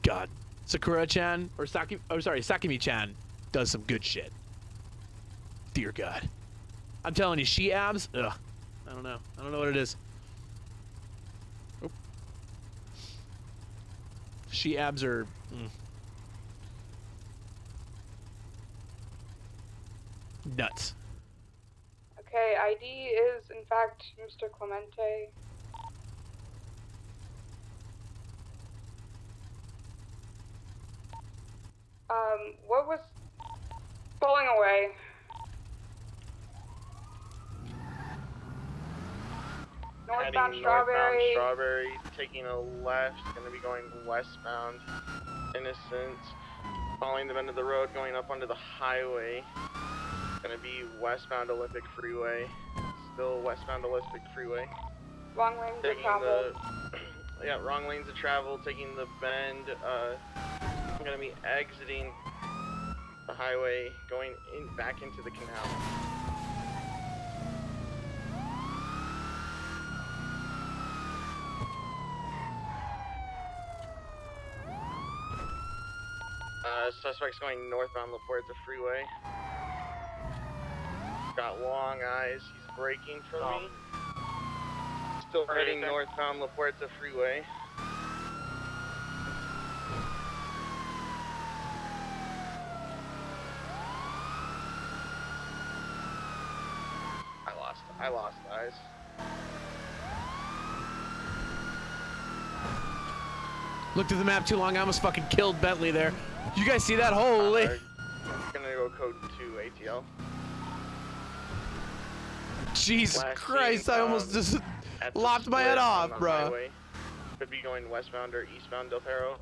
God. Sakura-chan, or Sakimi-chan does some good shit. Dear God. I'm telling you, she abs? Ugh. I don't know. I don't know what it is. Oop. She abs are... nuts. Okay, ID is in fact Mr. Clemente. What was pulling away? Northbound Strawberry. Strawberry, taking a left, gonna be going westbound. Innocent, following the bend of the road, going up onto the highway. Gonna be westbound Olympic Freeway. Still westbound Olympic Freeway. Wrong lanes of travel. Yeah, wrong lanes of travel, taking the bend. I'm gonna be exiting the highway, going back into the canal. Suspect's going northbound La Puerta Freeway. Got long eyes. He's braking for me. Still heading northbound La Puerta Freeway. I lost eyes. Looked at the map too long. I almost fucking killed Bentley there. You guys see that? Holy. Gonna go code 2 ATL. Jesus Christ, I almost just lopped my head off, bro. Could be going westbound or eastbound Del Perro.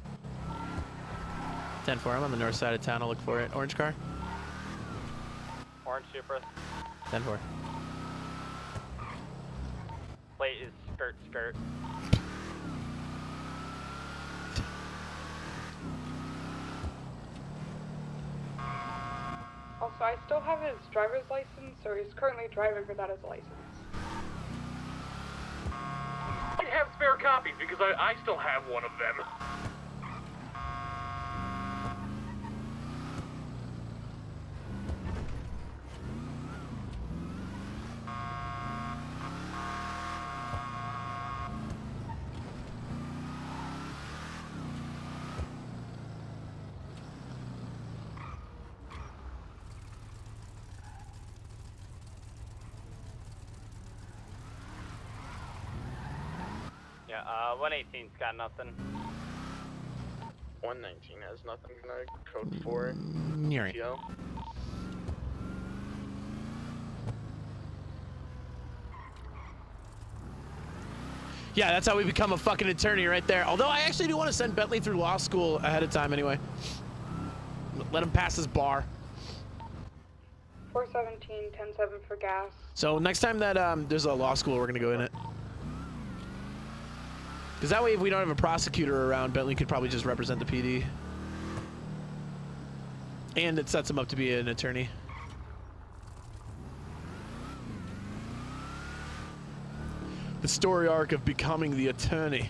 10-4, I'm on the north side of town. I'll look for it. Orange car. Orange Supra. 10-4. Plate is skirt. Also, I still have his driver's license, so he's currently driving without his license. I have spare copies because I still have one of them. Yeah, 118's got nothing. 119 has nothing. Gonna code 4 Nearing. ATL. Yeah, that's how we become a fucking attorney right there. Although I actually do want to send Bentley through law school ahead of time anyway. Let him pass his bar. 417, 10-7 for gas. So next time that there's a law school, we're gonna go in it. Because that way, if we don't have a prosecutor around, Bentley could probably just represent the PD. And it sets him up to be an attorney. The story arc of becoming the attorney.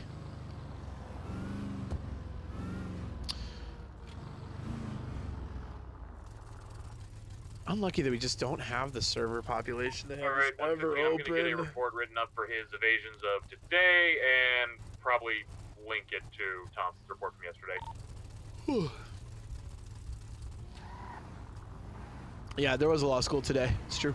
Unlucky that we just don't have the server population to have Alright, this ever I'm gonna get a open. report written up for his evasions of today and probably link it to Thompson's report from yesterday. Yeah, there was a law school today. It's true.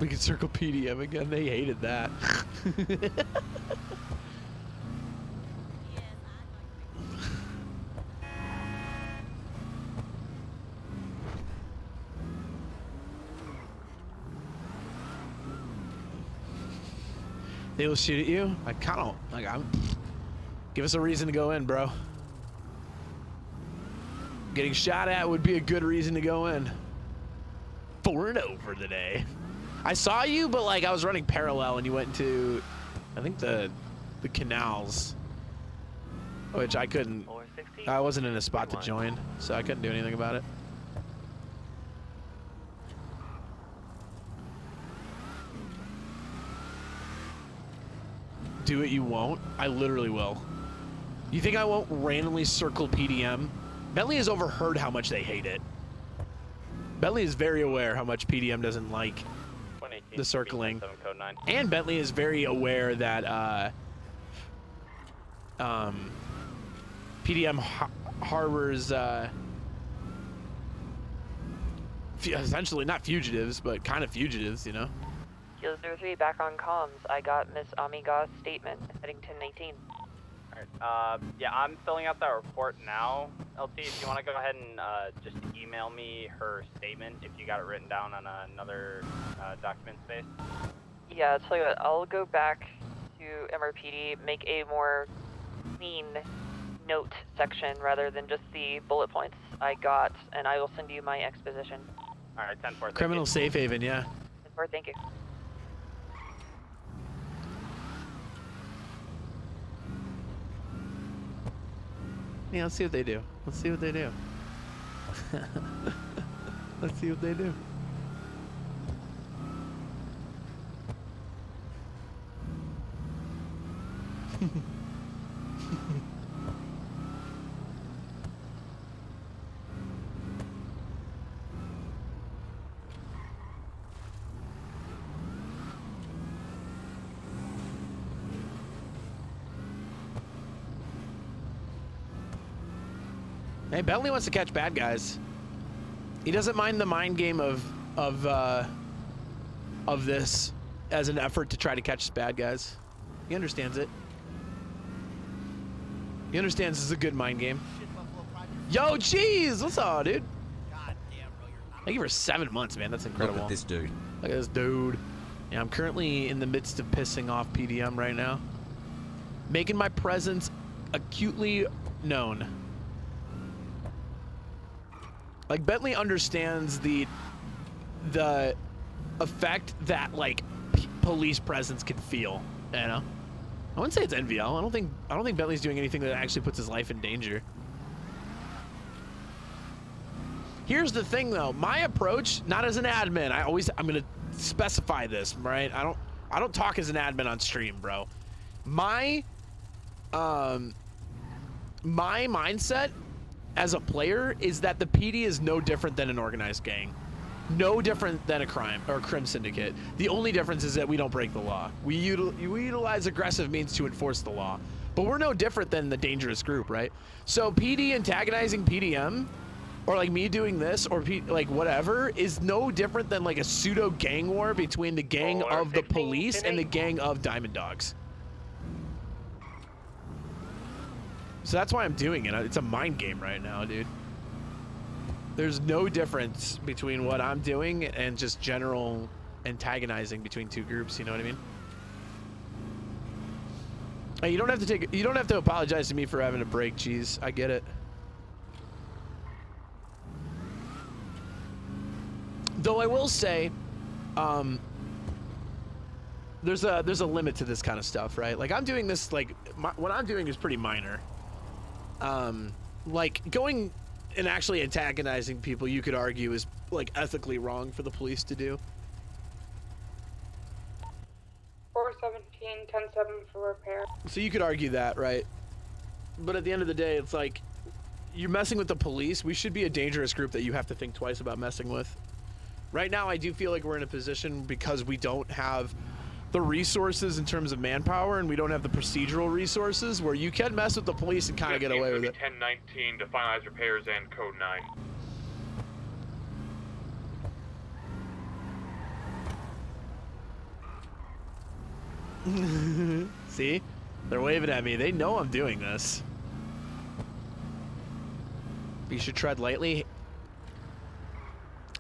We can circle PDM again. They hated that. They will shoot at you? I kind of like. Give us a reason to go in, bro. Getting shot at would be a good reason to go in. 4-0 for the day. I saw you, but like I was running parallel, and you went to, I think the canals, which I couldn't. I wasn't in a spot to join, so I couldn't do anything about it. Do it, you won't. I literally will. You think I won't randomly circle PDM? Bentley has overheard how much they hate it. Bentley is very aware how much PDM doesn't like the circling. Code 9. And Bentley is very aware that PDM harbors essentially not fugitives, but kind of fugitives, you know? Kilo 03, back on comms. I got Miss Amiga's statement heading to 19. Alright, yeah, I'm filling out that report now. LT, if you want to go ahead and just email me her statement if you got it written down on another document space. Yeah, I'll tell you what, I'll go back to MRPD, make a more clean note section rather than just the bullet points I got, and I will send you my exposition. Alright, 10-4. Criminal safe haven, yeah. 10-4, thank you. Yeah, let's see what they do. Let's see what they do. Let's see what they do. Hey, Bentley wants to catch bad guys. He doesn't mind the mind game of this as an effort to try to catch bad guys. He understands it. He understands this is a good mind game. Yo, jeez, what's up, dude? Thank you for 7 months, man. That's incredible. Look at this dude. Look at this dude. Yeah, I'm currently in the midst of pissing off PDM right now, making my presence acutely known. Like, Bentley understands the effect that like police presence can feel, you know? I wouldn't say it's NVL. I don't think Bentley's doing anything that actually puts his life in danger. Here's the thing though, my approach, not as an admin, I'm gonna specify this, right? I don't talk as an admin on stream, bro. My mindset as a player is that the PD is no different than an organized gang. No different than a crime or a crim syndicate. The only difference is that we don't break the law. We utilize aggressive means to enforce the law. But we're no different than the dangerous group, right? So PD antagonizing PDM, or like me doing this, or like whatever, is no different than like a pseudo gang war between the gang of the police and the gang of Diamond Dogs. So that's why I'm doing it. It's a mind game right now, dude. There's no difference between what I'm doing and just general antagonizing between two groups, you know what I mean? Hey, you don't have to apologize to me for having a break, cheese. I get it. Though I will say, there's a limit to this kind of stuff, right? Like, I'm doing this, like, what I'm doing is pretty minor. Like, going and actually antagonizing people, you could argue, is, like, ethically wrong for the police to do. 417, 10-7 for repair. So you could argue that, right? But at the end of the day, it's like, you're messing with the police. We should be a dangerous group that you have to think twice about messing with. Right now, I do feel like we're in a position because we don't have the resources in terms of manpower and we don't have the procedural resources where you can mess with the police and kind of get away with it. 1019 to finalize repairs and code 9. See? They're waving at me. They know I'm doing this. You should tread lightly.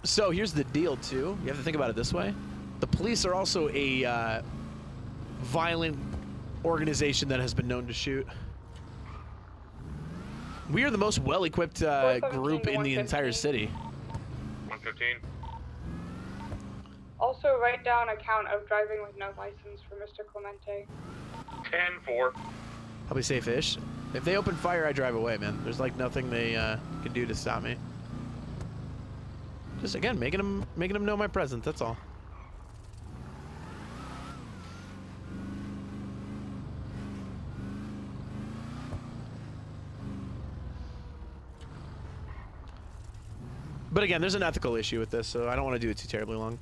So here's the deal, too. You have to think about it this way. The police are also a violent organization that has been known to shoot. We are the most well-equipped group in the entire city. 115. Also, write down a count of driving with no license for Mr. Clemente. 10-4. Probably safe-ish. If they open fire, I drive away, man. There's like nothing they can do to stop me. Just again, making them know my presence. That's all. But again, there's an ethical issue with this, so I don't want to do it too terribly long.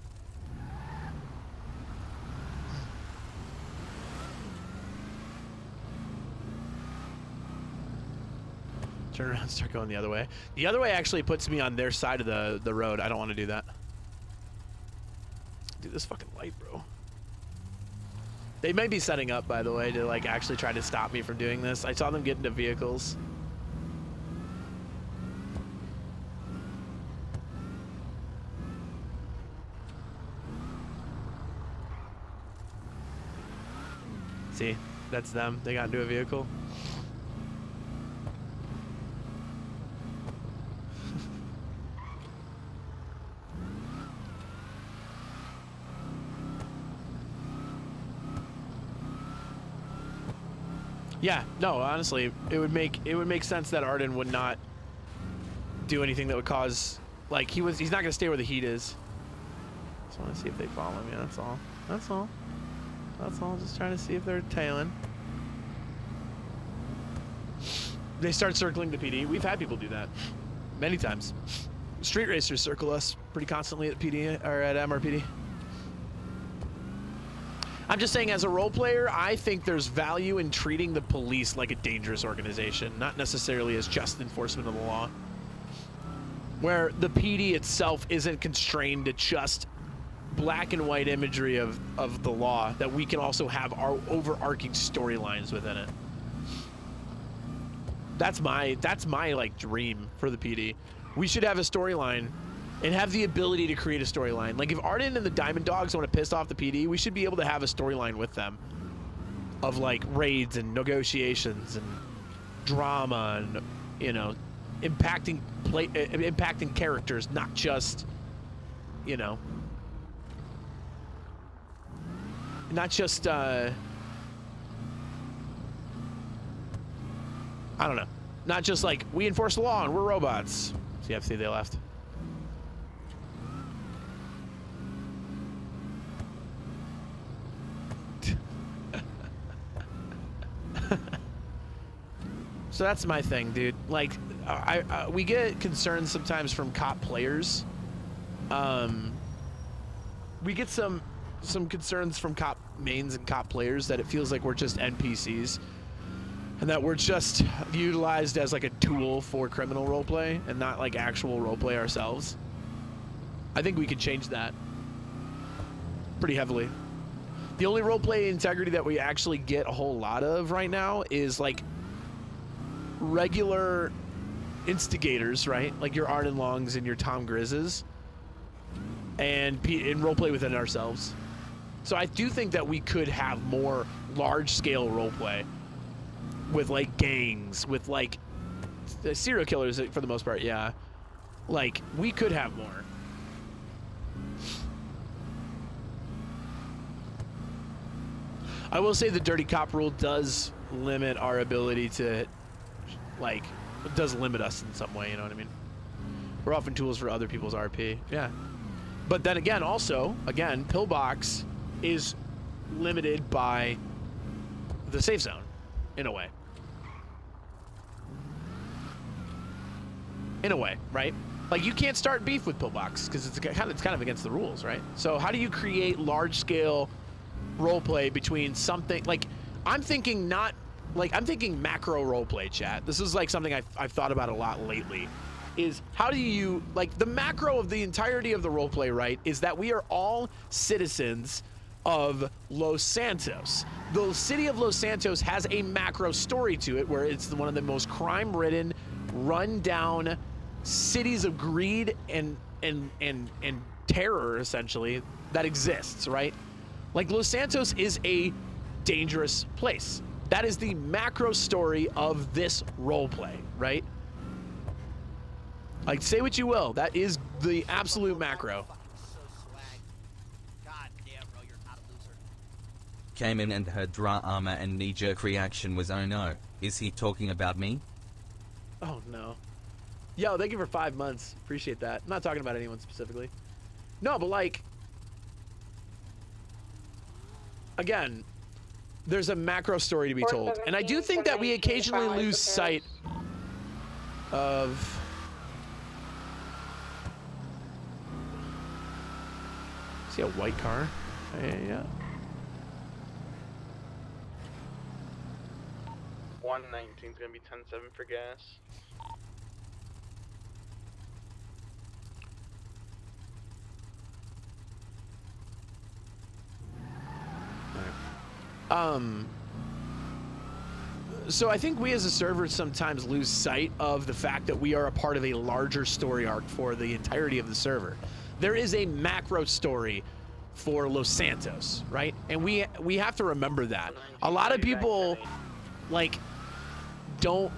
Turn around and start going the other way. The other way actually puts me on their side of the road. I don't want to do that. Dude, this fucking light, bro. They may be setting up, by the way, to like actually try to stop me from doing this. I saw them get into vehicles. See, that's them. They got into a vehicle. Yeah, no, honestly, it would make sense that Arden would not do anything that would cause, like, he's not gonna stay where the heat is. Just want to see if they follow me. That's all. That's all. That's all. Just trying to see if they're tailing. They start circling the PD. We've had people do that many times. Street racers circle us pretty constantly at PD or at MRPD. I'm just saying, as a role player, I think there's value in treating the police like a dangerous organization, not necessarily as just enforcement of the law. Where the PD itself isn't constrained to just black and white imagery of the law, that we can also have our overarching storylines within it. That's my like dream for the PD. We should have a storyline and have the ability to create a storyline. Like, if Arden and the Diamond Dogs want to piss off the PD, we should be able to have a storyline with them of like raids and negotiations and drama and, you know, impacting characters, not just, you know, not just I don't know, not just like we enforce the law and we're robots. See, they left. So that's my thing, dude. Like, we get concerns sometimes from cop players. We get some concerns from cop mains and cop players that it feels like we're just NPCs and that we're just utilized as like a tool for criminal roleplay and not like actual roleplay ourselves. I think we could change that pretty heavily. The only roleplay integrity that we actually get a whole lot of right now is like regular instigators, right? Like your Arden Longs and your Tom Grizzes, and roleplay within ourselves. So I do think that we could have more large-scale roleplay with like gangs, with like serial killers for the most part. Yeah, like we could have more. I will say the dirty cop rule does limit our ability to, like, it does limit us in some way, you know what I mean? We're often tools for other people's RP, yeah. But then again, also, again, Pillbox is limited by the safe zone, in a way. In a way, right? Like, you can't start beef with Pillbox, because it's kind of against the rules, right? So how do you create large-scale roleplay between something, like, I'm thinking macro roleplay, chat. This is like something I've thought about a lot lately, is how do you, like, the macro of the entirety of the roleplay, right, is that we are all citizens of Los Santos. The city of Los Santos has a macro story to it where it's one of the most crime-ridden, run-down cities of greed and terror, essentially, that exists, right? Like, Los Santos is a dangerous place. That is the macro story of this roleplay, right? Like, say what you will, that is the absolute macro. Came in and heard drama and knee-jerk reaction was, oh no, is he talking about me? Oh no. Yo, thank you for 5 months. Appreciate that. I'm not talking about anyone specifically. No, but like, again, there's a macro story to be told. And I do think that we occasionally lose sight of... See a white car? Yeah. 119 is gonna be 10-7 for gas. So I think we as a server sometimes lose sight of the fact that we are a part of a larger story arc for the entirety of the server. There is a macro story for Los Santos, right? And we have to remember that. A lot of people, like, don't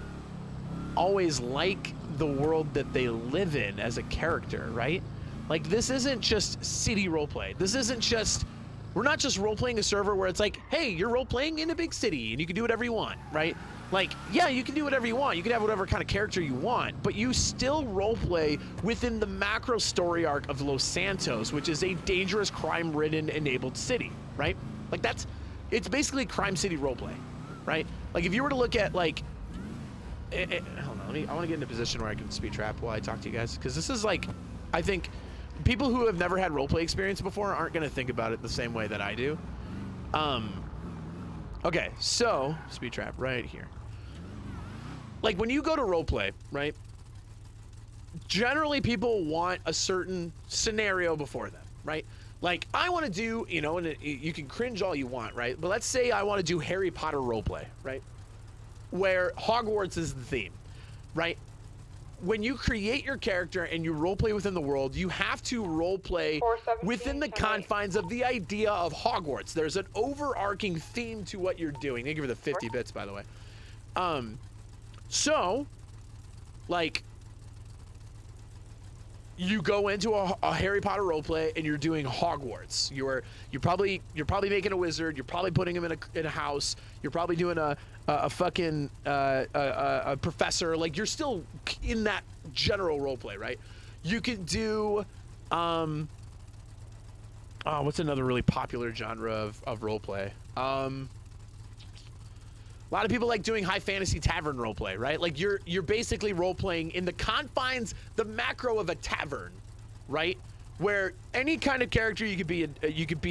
always like the world that they live in as a character, right? Like, this isn't just city roleplay. This isn't just... We're not just role-playing a server where it's like, hey, you're role-playing in a big city and you can do whatever you want, right? Like, yeah, you can do whatever you want. You can have whatever kind of character you want, but you still role-play within the macro story arc of Los Santos, which is a dangerous, crime-ridden, enabled city, right? Like, it's basically Crime City roleplay, right? Like, if you were to look at, like, hold on, I want to get in a position where I can speed trap while I talk to you guys, because this is, like, I think... People who have never had roleplay experience before aren't going to think about it the same way that I do. Okay, so, speed trap right here. Like, when you go to roleplay, right, generally people want a certain scenario before them, right? Like, I want to do, you know, and you can cringe all you want, right? But let's say I want to do Harry Potter roleplay, right? Where Hogwarts is the theme, right? When you create your character and you roleplay within the world, you have to roleplay within the confines of the idea of Hogwarts. There's an overarching theme to what you're doing. Thank you for the 50 bits, by the way. So, like, you go into a Harry Potter roleplay and you're doing Hogwarts. You're probably making a wizard. You're probably putting him in a house. You're probably doing a fucking a professor. Like, you're still in that general roleplay, right? You could do what's another really popular genre of roleplay? A lot of people like doing high fantasy tavern roleplay, right? Like, you're basically roleplaying in the confines, the macro of a tavern, right? Where any kind of character, you could be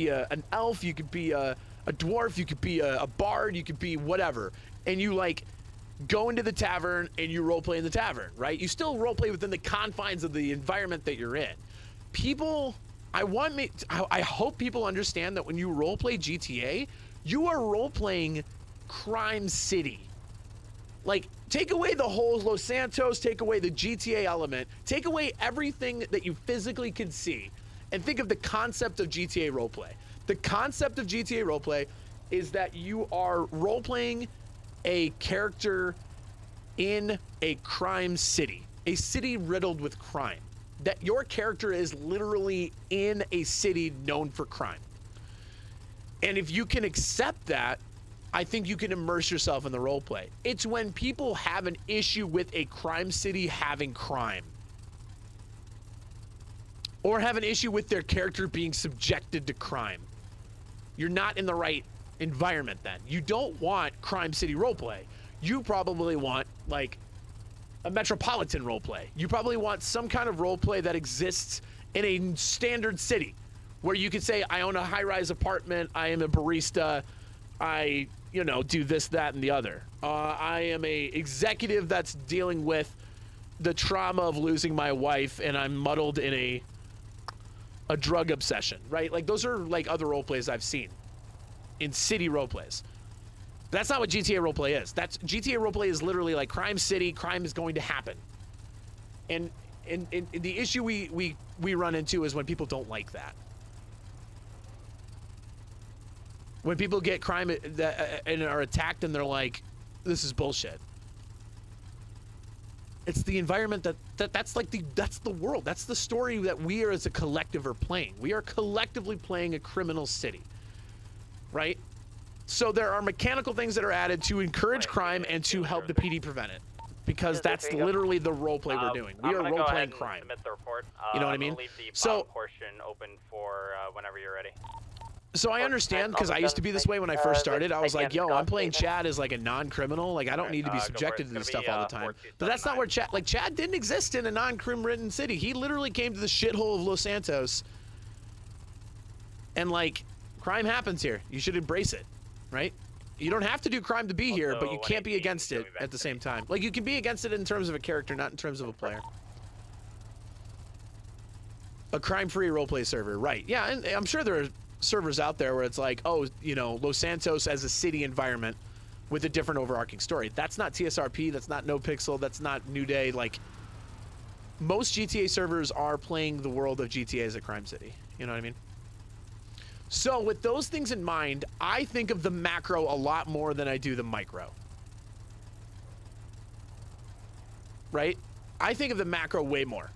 an elf, you could be a dwarf, you could be a bard, you could be whatever, and you, like, go into the tavern and you roleplay in the tavern, right? You still roleplay within the confines of the environment that you're in. People, I hope people understand that when you roleplay GTA, you are roleplaying Crime City. Like, take away the whole Los Santos, take away the GTA element, take away everything that you physically can see, and think of the concept of GTA roleplay. The concept of GTA roleplay is that you are role-playing a character in a crime city, a city riddled with crime. That your character is literally in a city known for crime. And if you can accept that, I think you can immerse yourself in the role play. It's when people have an issue with a crime city having crime, or have an issue with their character being subjected to crime. You're not in the right environment then. You don't want crime city roleplay. You probably want like a metropolitan roleplay. You probably want some kind of roleplay that exists in a standard city where you could say, I own a high-rise apartment, I am a barista, I, you know, do this, that, and the other. I am a executive that's dealing with the trauma of losing my wife and I'm muddled in a drug obsession, right? Like those are like other roleplays I've seen in city roleplays. That's not what GTA roleplay is. That's GTA roleplay is literally like crime city, crime is going to happen. And the issue we run into is when people don't like that. When people get crime and are attacked and they're like, this is bullshit. It's the environment that's the world. That's the story that we are as a collective are playing. We are collectively playing a criminal city, right? So there are mechanical things that are added to encourage crime and to help the PD prevent it, because that's literally the role play we're doing. We are role playing crime. Submit the report. You know what I mean? I'm gonna leave the So bottom portion open for whenever you're ready. So I understand, because I used to be this way when I first started. I was like, yo, I'm playing Chad as like a non-criminal. Like, I don't need to be subjected to this stuff all the time. But that's not where Chad, like, Chad didn't exist in a non-crim-ridden city. He literally came to the shithole of Los Santos. And, like, crime happens here. You should embrace it, right? You don't have to do crime to be here, but you can't be against it at the same time. Like, you can be against it in terms of a character, not in terms of a player. A crime-free roleplay server, right. Yeah, and I'm sure there are servers out there where it's like, oh, you know, Los Santos as a city environment with a different overarching story. That's not TSRP, that's not No Pixel, that's not New Day. Like, most GTA servers are playing the world of GTA as a crime city. You know what I mean? So with those things in mind, I think of the macro a lot more than I do the micro. Right? I think of the macro way more.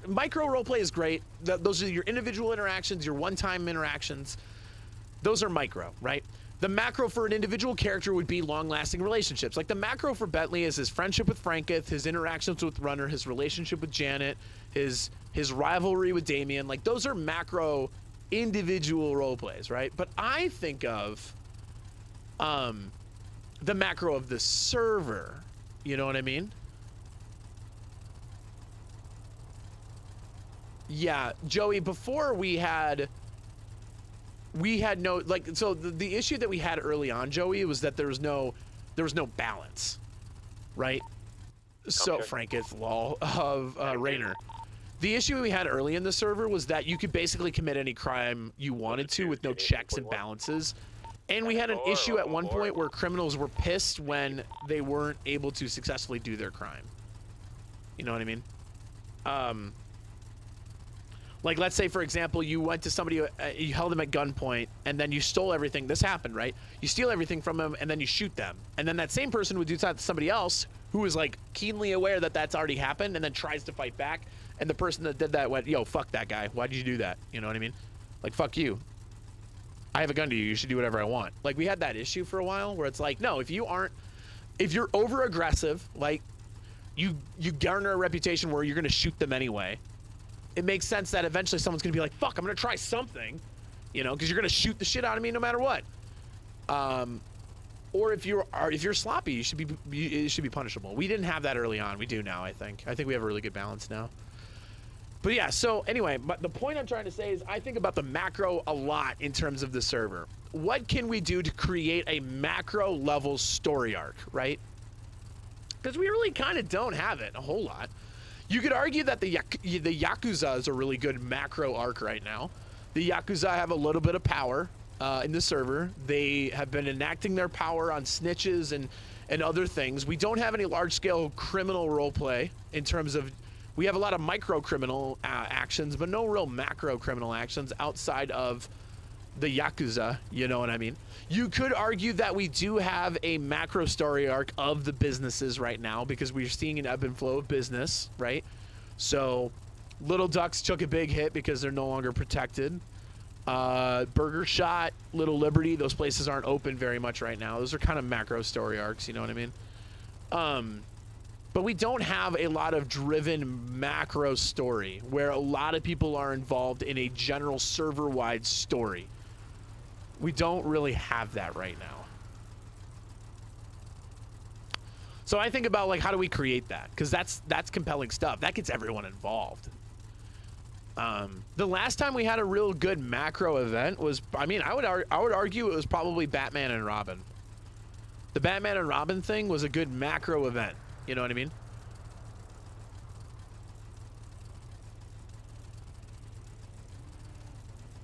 Micro roleplay is great. Those are your individual interactions, your one-time interactions. Those are micro, right? The macro for an individual character would be long-lasting relationships. Like the macro for Bentley is his friendship with Franketh, his interactions with Runner, his relationship with Janet, his rivalry with Damien. Like those are macro individual roleplays, right? But I think of the macro of the server. You know what I mean? Yeah, Joey, before we had no, like, so the issue that we had early on, Joey, was that there was no balance, right? So Franketh lol of Rainer. The issue we had early in the server was that you could basically commit any crime you wanted to with no checks and balances. And we had an issue at one point where criminals were pissed when they weren't able to successfully do their crime. You know what I mean? Like, let's say, for example, you went to somebody, you held them at gunpoint, and then you stole everything. This happened, right? You steal everything from them, and then you shoot them. And then that same person would do that to somebody else who is, like, keenly aware that that's already happened, and then tries to fight back. And the person that did that went, yo, fuck that guy. Why did you do that? You know what I mean? Like, fuck you. I have a gun to you. You should do whatever I want. Like, we had that issue for a while where it's like, no, if you're over-aggressive, like, you garner a reputation where you're going to shoot them anyway. It makes sense that eventually someone's gonna be like, fuck, I'm gonna try something, you know, because you're gonna shoot the shit out of me no matter what. Or if you're sloppy, it should be punishable. We didn't have that early on. We do now, I think. I think we have a really good balance now. But yeah, so anyway, but the point I'm trying to say is I think about the macro a lot in terms of the server. What can we do to create a macro level story arc, right? Because we really kind of don't have it a whole lot. You could argue that the Yakuza is a really good macro arc right now. The Yakuza have a little bit of power. in the server. They have been enacting their power on snitches and other things. We don't have any large-scale criminal roleplay in terms of, we have a lot of micro criminal actions, but no real macro criminal actions outside of the Yakuza, you know what I mean? You could argue that we do have a macro story arc of the businesses right now because we're seeing an ebb and flow of business, right? So Little Ducks took a big hit because they're no longer protected. Burger Shot, Little Liberty, those places aren't open very much right now. Those are kind of macro story arcs, you know what I mean? But we don't have a lot of driven macro story where a lot of people are involved in a general server-wide story. We don't really have that right now. So I think about, like, how do we create that? Because that's compelling stuff. That gets everyone involved. The last time we had a real good macro event was, I mean, I would argue it was probably Batman and Robin. The Batman and Robin thing was a good macro event. You know what I mean?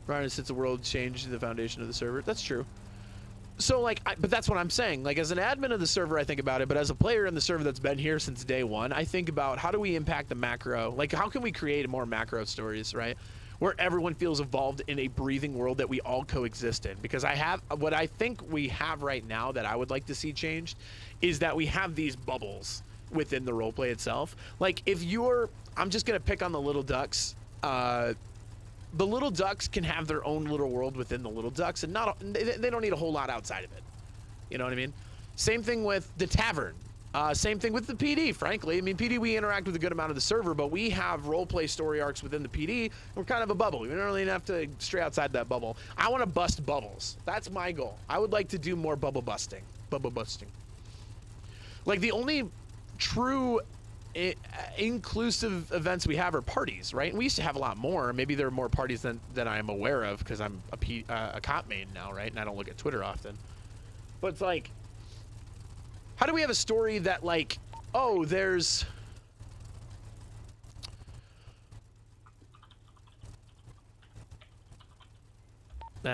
Right, since the world changed the foundation of the server. That's true. So, like, but that's what I'm saying. Like, as an admin of the server, I think about it. But as a player in the server that's been here since day one, I think about how do we impact the macro? Like, how can we create more macro stories, right? Where everyone feels involved in a breathing world that we all coexist in. Because what I think we have right now that I would like to see changed is that we have these bubbles within the roleplay itself. Like, if I'm just going to pick on the Little Ducks. The Little Ducks can have their own little world within the Little Ducks, and they don't need a whole lot outside of it. You know what I mean? Same thing with the Tavern. Same thing with the PD, frankly. I mean, PD, we interact with a good amount of the server, but we have roleplay story arcs within the PD. We're kind of a bubble. We don't really have to stray outside that bubble. I want to bust bubbles. That's my goal. I would like to do more bubble busting. Bubble busting. Like, the only true inclusive events we have are parties, right? And we used to have a lot more. Maybe there are more parties than I am aware of because I'm a cop main now, right? And I don't look at Twitter often. But it's like, how do we have a story that, like, oh, there's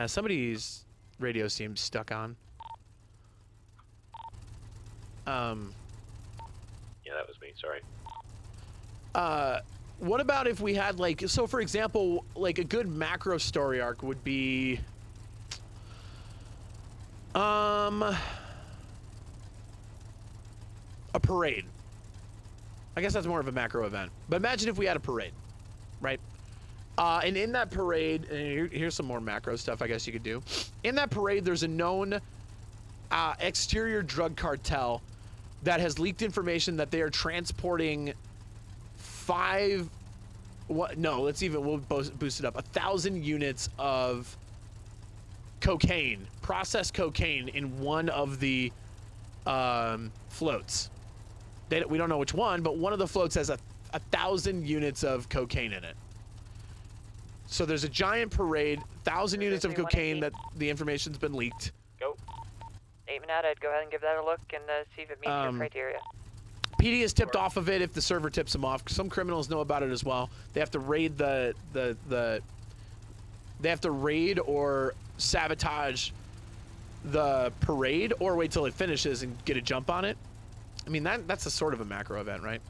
somebody's radio seems stuck on. Yeah, that was me. Sorry. What about if we had, like, so for example, like a good macro story arc would be, a parade. I guess that's more of a macro event. But imagine if we had a parade, right? And in that parade, and here's some more macro stuff I guess you could do. In that parade, there's a known exterior drug cartel that has leaked information that they are transporting we'll boost it up, 1,000 units of cocaine, processed cocaine in one of the floats. We don't know which one, but one of the floats has 1,000 units of cocaine in it. So there's a giant parade, 1,000 units of cocaine that the information's been leaked. Go. 8-minute, I'd go ahead and give that a look and see if it meets your criteria. PD is tipped off of it if the server tips them off. Some criminals know about it as well. They have to raid they have to raid or sabotage the parade or wait till it finishes and get a jump on it. I mean, that's a sort of a macro event, right?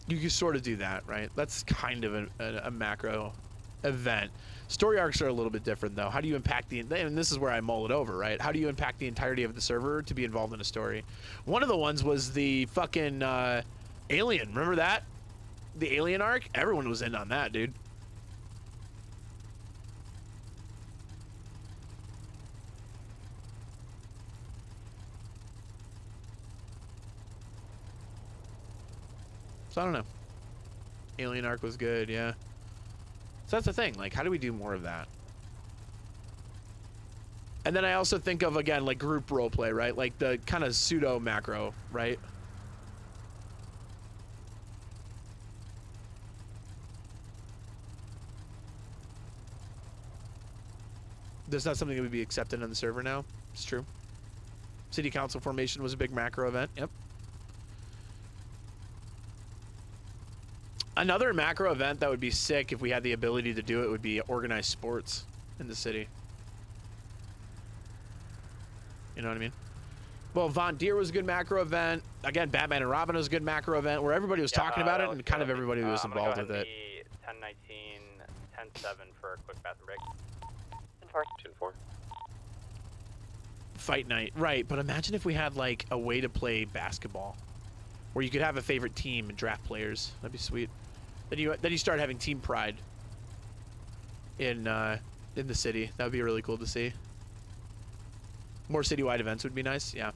You can sort of do that, right? That's kind of a macro event. Story arcs are a little bit different, though. How do you impact and this is where I mull it over, right? How do you impact the entirety of the server to be involved in a story? One of the ones was the fucking Alien. Remember that? The Alien arc? Everyone was in on that, dude. So I don't know. Alien arc was good, yeah. So that's the thing, like, how do we do more of that? And then I also think of, again, like group roleplay, right? Like the kind of pseudo macro, right? There's not something that would be accepted on the server now. It's true. City council formation was a big macro event. Yep. Another macro event that would be sick if we had the ability to do it would be organized sports in the city. You know what I mean? Well, Von Deer was a good macro event. Again, Batman and Robin was a good macro event where everybody was talking about it and kind of everybody was involved with it. 1019, 10-7 for a quick bathroom break. 10-4. Fight night, right? But imagine if we had like a way to play basketball, where you could have a favorite team and draft players. That'd be sweet. Then you start having team pride in the city. That would be really cool to see. More citywide events would be nice. Yeah.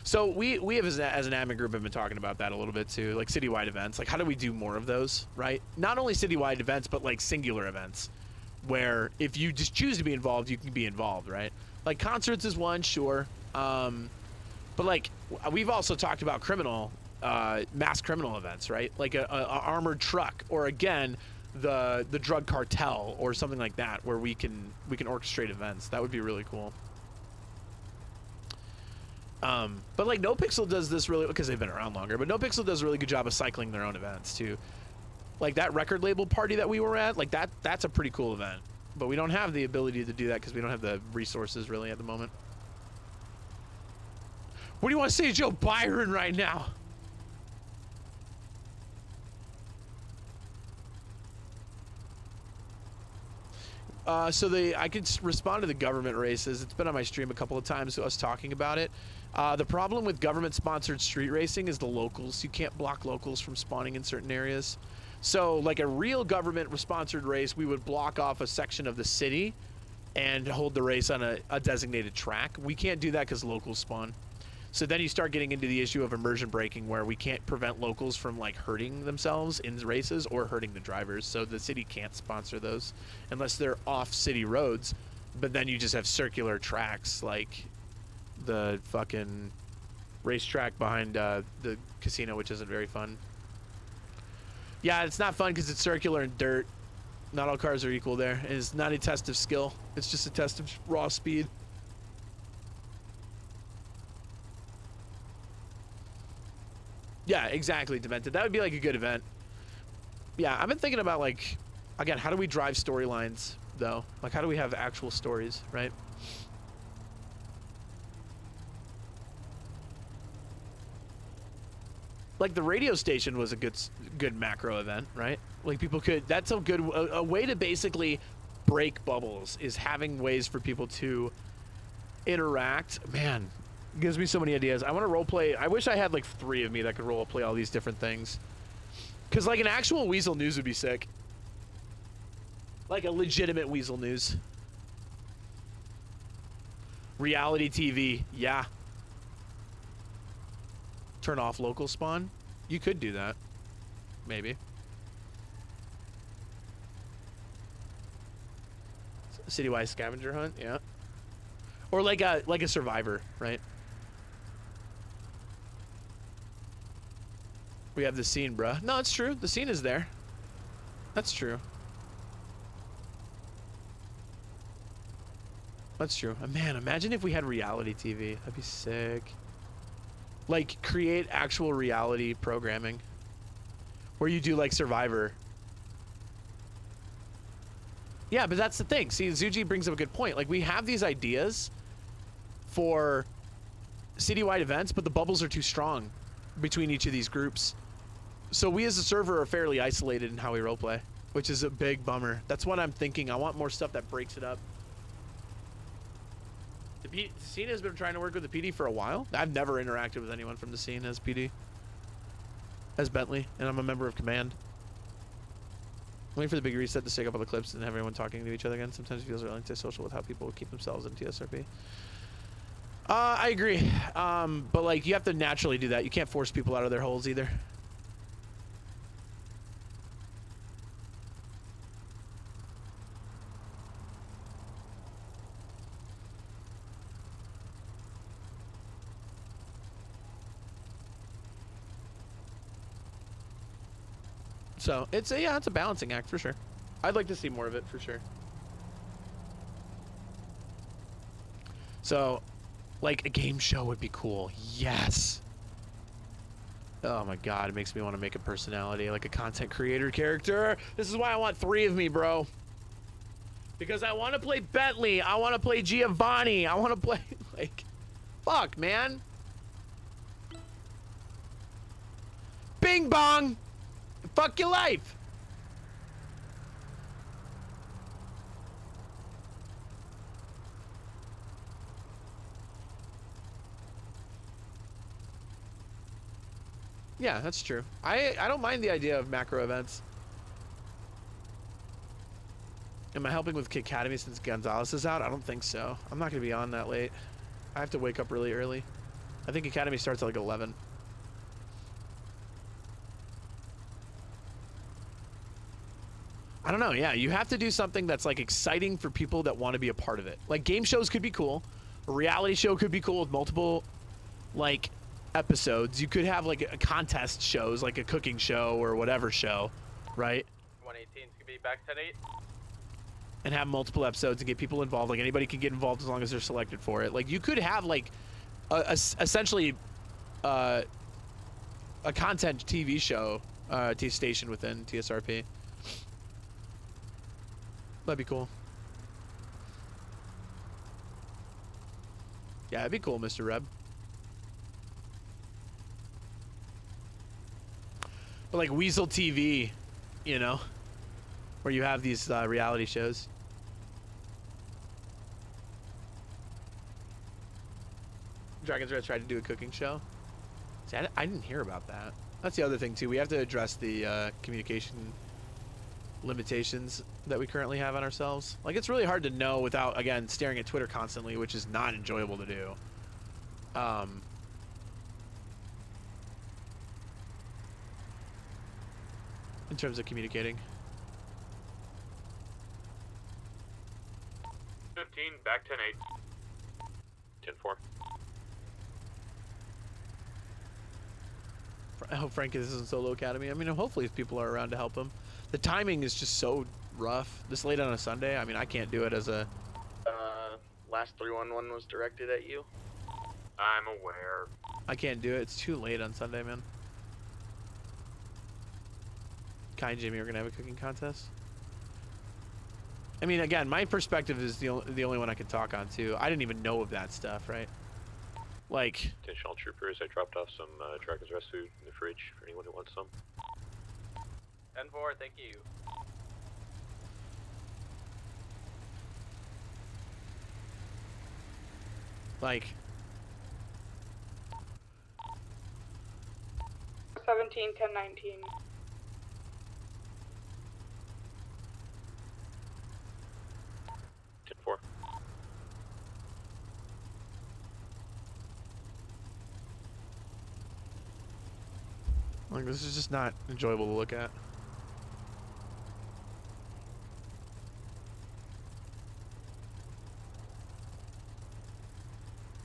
So we have as an admin group have been talking about that a little bit too, like citywide events. Like how do we do more of those, right? Not only citywide events, but like singular events, where if you just choose to be involved, you can be involved, right? Like concerts is one, sure. But like we've also talked about mass criminal events, right? Like a armored truck, or again, the drug cartel or something like that, where we can orchestrate events. That would be really cool. But like NoPixel does this really, because they've been around longer, but NoPixel does a really good job of cycling their own events too. Like that record label party that we were at, like that's a pretty cool event. But we don't have the ability to do that because we don't have the resources really at the moment. What do you want to say to Joe Byron right now? I could respond to the government races. It's been on my stream a couple of times, us talking about it. The problem with government-sponsored street racing is the locals. You can't block locals from spawning in certain areas. So, like a real government-sponsored race, we would block off a section of the city and hold the race on a designated track. We can't do that because locals spawn. So then you start getting into the issue of immersion braking, where we can't prevent locals from like hurting themselves in races or hurting the drivers. So the city can't sponsor those unless they're off city roads. But then you just have circular tracks like the fucking racetrack behind the casino, which isn't very fun. Yeah, it's not fun because it's circular and dirt. Not all cars are equal there. It's not a test of skill. It's just a test of raw speed. Yeah, exactly, Demented. That would be like a good event. Yeah, I've been thinking about like, again, how do we drive storylines though? Like how do we have actual stories, right? Like the radio station was a good macro event, right? Like people could, that's a way to basically break bubbles is having ways for people to interact. Man, it gives me so many ideas. I want to role play. I wish I had like 3 of me that could role play all these different things. Cause like an actual Weasel News would be sick. Like a legitimate Weasel News. Reality TV, yeah. Turn off local spawn? You could do that. Maybe. Citywide scavenger hunt, yeah. Or like a Survivor, right? We have the scene, bruh. No, it's true. The scene is there. That's true. That's true. Man, imagine if we had reality TV. That'd be sick. Like, create actual reality programming. Where you do, like, Survivor. Yeah, but that's the thing. See, Zuji brings up a good point. Like, we have these ideas for citywide events, but the bubbles are too strong between each of these groups. So we as a server are fairly isolated in how we roleplay, which is a big bummer. That's what I'm thinking. I want more stuff that breaks it up. The scene has been trying to work with the PD for a while. I've never interacted with anyone from the scene as PD. As Bentley, and I'm a member of command. Waiting for the big reset to stick up all the clips and have everyone talking to each other again. Sometimes it feels really antisocial with how people keep themselves in TSRP. I agree. But like you have to naturally do that. You can't force people out of their holes either. So it's a balancing act for sure. I'd like to see more of it for sure. So, like a game show would be cool. Yes. Oh my god, it makes me want to make a personality, like a content creator character. This is why I want 3 of me, bro. Because I want to play Bentley. I want to play Giovanni. I want to play, like, fuck, man. Bing bong. Fuck your life. Yeah, that's true. I don't mind the idea of macro events. Am I helping with Kid Academy since Gonzalez is out? I don't think so. I'm not going to be on that late. I have to wake up really early. I think Academy starts at like 11. I don't know. Yeah, you have to do something that's like exciting for people that want to be a part of it. Like game shows could be cool. A reality show could be cool with multiple like episodes. You could have like a contest shows, like a cooking show or whatever show, right? 118 could be back 10-8. And have multiple episodes and get people involved. Like anybody can get involved as long as they're selected for it. Like you could have like essentially a content TV show station within TSRP. That'd be cool. Yeah, that'd be cool, Mr. Reb. But like Weasel TV, you know, where you have these reality shows. Dragon's Red tried to do a cooking show. See, I didn't hear about that. That's the other thing too. We have to address the communication limitations that we currently have on ourselves. Like it's really hard to know without, again, staring at Twitter constantly, which is not enjoyable to do. In terms of communicating. 15, back 10-8. 10-4. I hope Frank is in Solo Academy. I mean, hopefully if people are around to help him. The timing is just so rough. This late on a Sunday, I mean, I can't do it as a... Last 311 was directed at you. I'm aware. I can't do it. It's too late on Sunday, man. Kai and Jimmy are going to have a cooking contest. I mean, again, my perspective is the only one I can talk on, too. I didn't even know of that stuff, right? Like... Attention all troopers, I dropped off some Dragon's Rest food in the fridge for anyone who wants some. 10-4, thank you. Like... 17, 10, 19. Like, this is just not enjoyable to look at.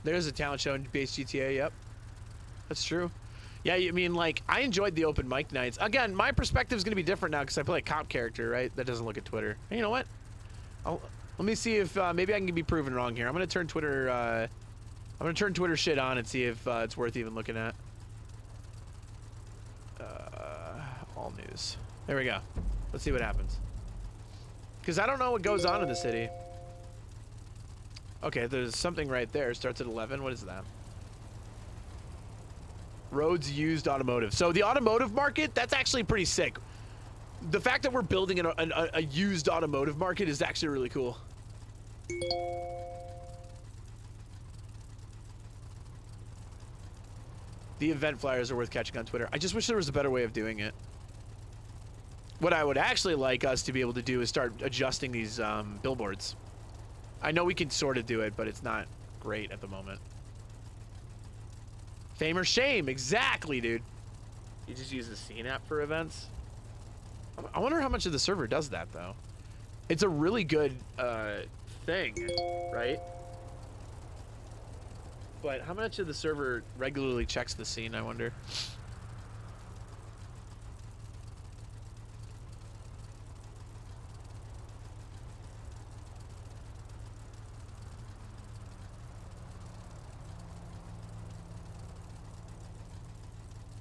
There's a talent show in base GTA, yep. That's true. Yeah, I mean, like, I enjoyed the open mic nights. Again, my perspective is going to be different now because I play a cop character, right? That doesn't look at Twitter. Hey, you know what? Let me see if maybe I can be proven wrong here. I'm going to turn Twitter, I'm going to turn Twitter shit on and see if it's worth even looking at. All news. There we go. Let's see what happens. Because I don't know what goes on in the city. Okay, there's something right there. Starts at 11. What is that? Roads used automotive. So the automotive market, that's actually pretty sick. The fact that we're building a used automotive market is actually really cool. The event flyers are worth catching on Twitter. I just wish there was a better way of doing it. What I would actually like us to be able to do is start adjusting these billboards. I know we can sort of do it, but it's not great at the moment. Fame or shame, exactly, dude. You just use the scene app for events. I wonder how much of the server does that, though. It's a really good thing, right? But how much of the server regularly checks the scene, I wonder?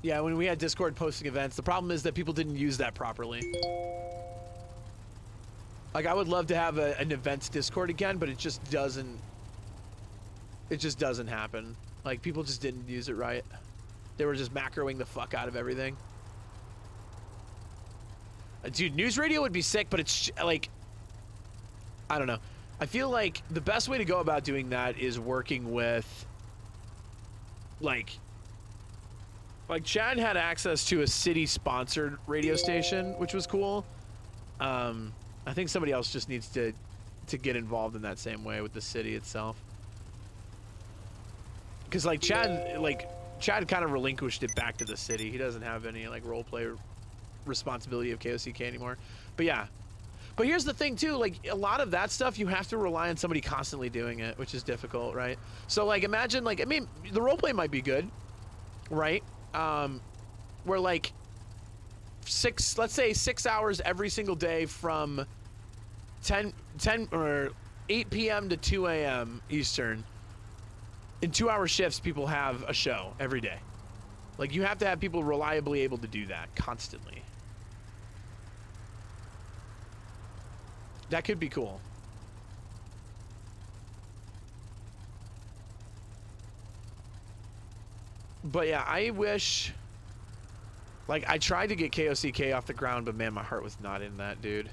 Yeah, when we had Discord posting events, the problem is that people didn't use that properly. Like, I would love to have an events Discord again, but it just doesn't happen. Like, people just didn't use it right. They were just macroing the fuck out of everything. Dude, news radio would be sick, but it's like, I don't know. I feel like the best way to go about doing that is working with, like Chad had access to a city-sponsored radio station, which was cool. I think somebody else just needs to get involved in that same way with the city itself. Because like Chad kind of relinquished it back to the city. He doesn't have any like role play responsibility of KOCK anymore. But yeah. But here's the thing too, like a lot of that stuff you have to rely on somebody constantly doing it, which is difficult, right? So like imagine like, I mean, the role play might be good, right? Where like let's say 6 hours every single day from 10 or 8 p.m. to 2 a.m. Eastern. In 2-hour shifts, people have a show every day. Like you have to have people reliably able to do that constantly. That could be cool. But yeah, I wish, like I tried to get KOCK off the ground, but man, my heart was not in that, dude.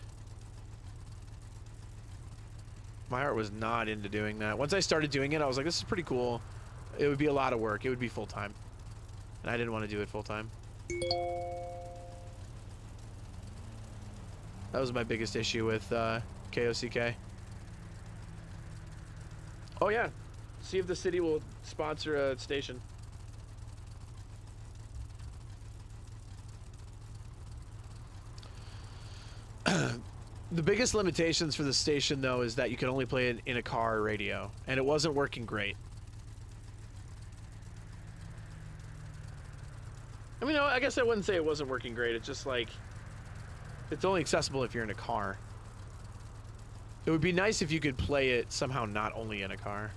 My heart was not into doing that. Once I started doing it, I was like, this is pretty cool. It would be a lot of work. It would be full-time. And I didn't want to do it full-time. That was my biggest issue with KOCK. Oh yeah, see if the city will sponsor a station. The biggest limitations for the station though is that you can only play it in a car radio, and it wasn't working great. I mean, I guess I wouldn't say it wasn't working great. It's just like, it's only accessible if you're in a car. It would be nice if you could play it somehow not only in a car.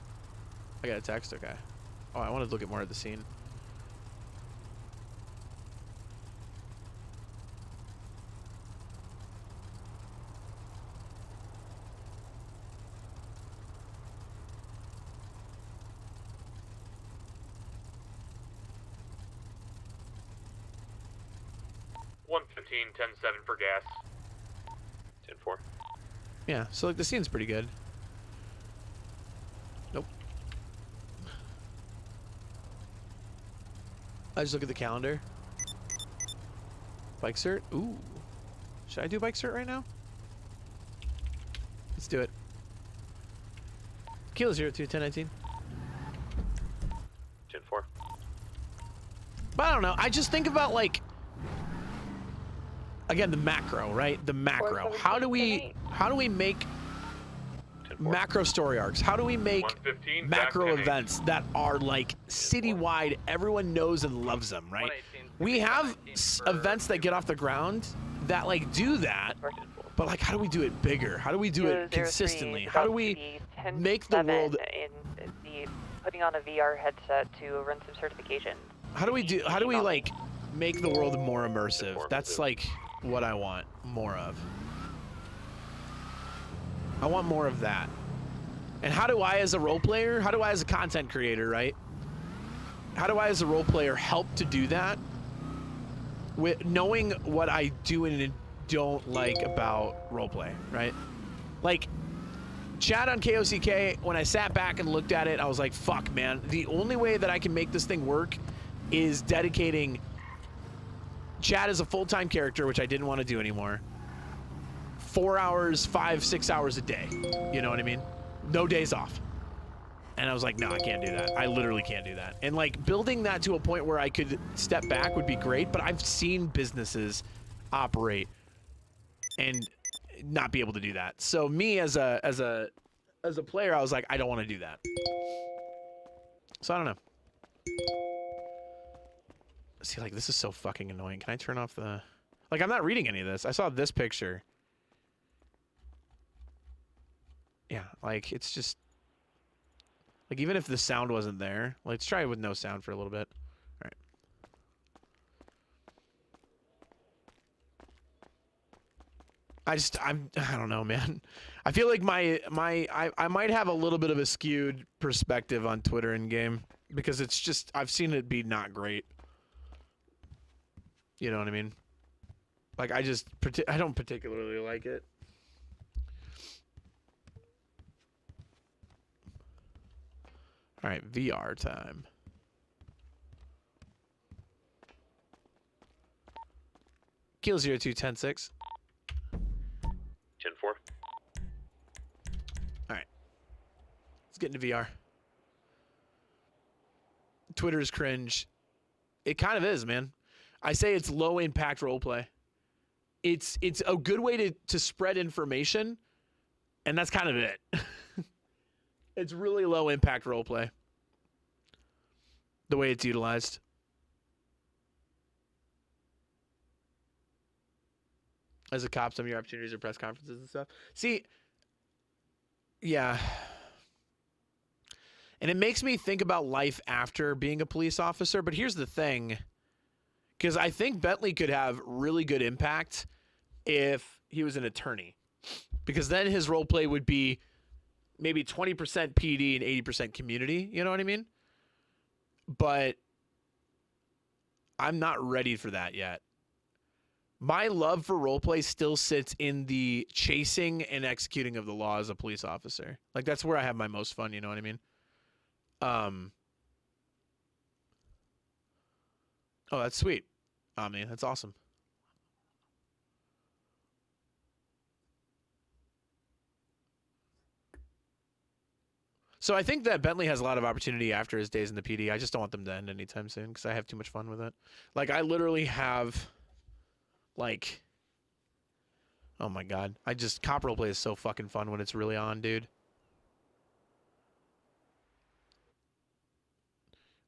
I got a text, okay. Oh, I wanted to look at more at the scene. $115, 10-7 for gas. 10-4. Yeah, so like the scene's pretty good. Nope. I just look at the calendar. Bike cert? Ooh. Should I do bike cert right now? Let's do it. Kilo 02, 1019. 10-4. But I don't know. I just think about like, again, the macro, right? The macro. How do we make macro story arcs? How do we make macro events that are like citywide? Everyone knows and loves them, right? We have events that get off the ground that like do that, but like, how do we do it bigger? How do we do it consistently? How do we make the world? Putting on a VR headset to run some certifications. How do we like make the world more immersive? That's like what I want more of. I want more of that. And how do I as a role player, how do I as a content creator, right? How do I as a role player help to do that with knowing what I do and don't like about roleplay, right? Like Chad on KOCK, when I sat back and looked at it, I was like, fuck, man. The only way that I can make this thing work is dedicating Chad as a full-time character, which I didn't want to do anymore. 4 hours, 5-6 hours a day. You know what I mean? No days off. And I was like, no, I can't do that. I literally can't do that. And like building that to a point where I could step back would be great, but I've seen businesses operate and not be able to do that. So me as a player, I was like, I don't want to do that. So I don't know. See, like, this is so fucking annoying. Can I turn off the... Like, I'm not reading any of this. I saw this picture. Yeah, like, it's just... Like, even if the sound wasn't there... Let's try it with no sound for a little bit. All right. I don't know, man. I feel like I might have a little bit of a skewed perspective on Twitter in game because it's just I've seen it be not great. You know what I mean? Like I don't particularly like it. All right, VR time. Keel 02-10-6. 10-4. All right. Let's get into VR. Twitter's cringe. It kind of is, man. I say it's low impact roleplay. It's a good way to spread information, and that's kind of it. It's really low impact roleplay. The way it's utilized. As a cop, some of your opportunities are press conferences and stuff. See, yeah. And it makes me think about life after being a police officer. But here's the thing. Because I think Bentley could have really good impact if he was an attorney. Because then his role play would be maybe 20% PD and 80% community. You know what I mean? But I'm not ready for that yet. My love for roleplay still sits in the chasing and executing of the law as a police officer. Like, that's where I have my most fun, you know what I mean? Oh, that's sweet. Oh, man, that's awesome. So I think that Bentley has a lot of opportunity after his days in the PD. I just don't want them to end anytime soon because I have too much fun with it. Like, I literally have... Like, oh my god. Cop roleplay is so fucking fun when it's really on, dude.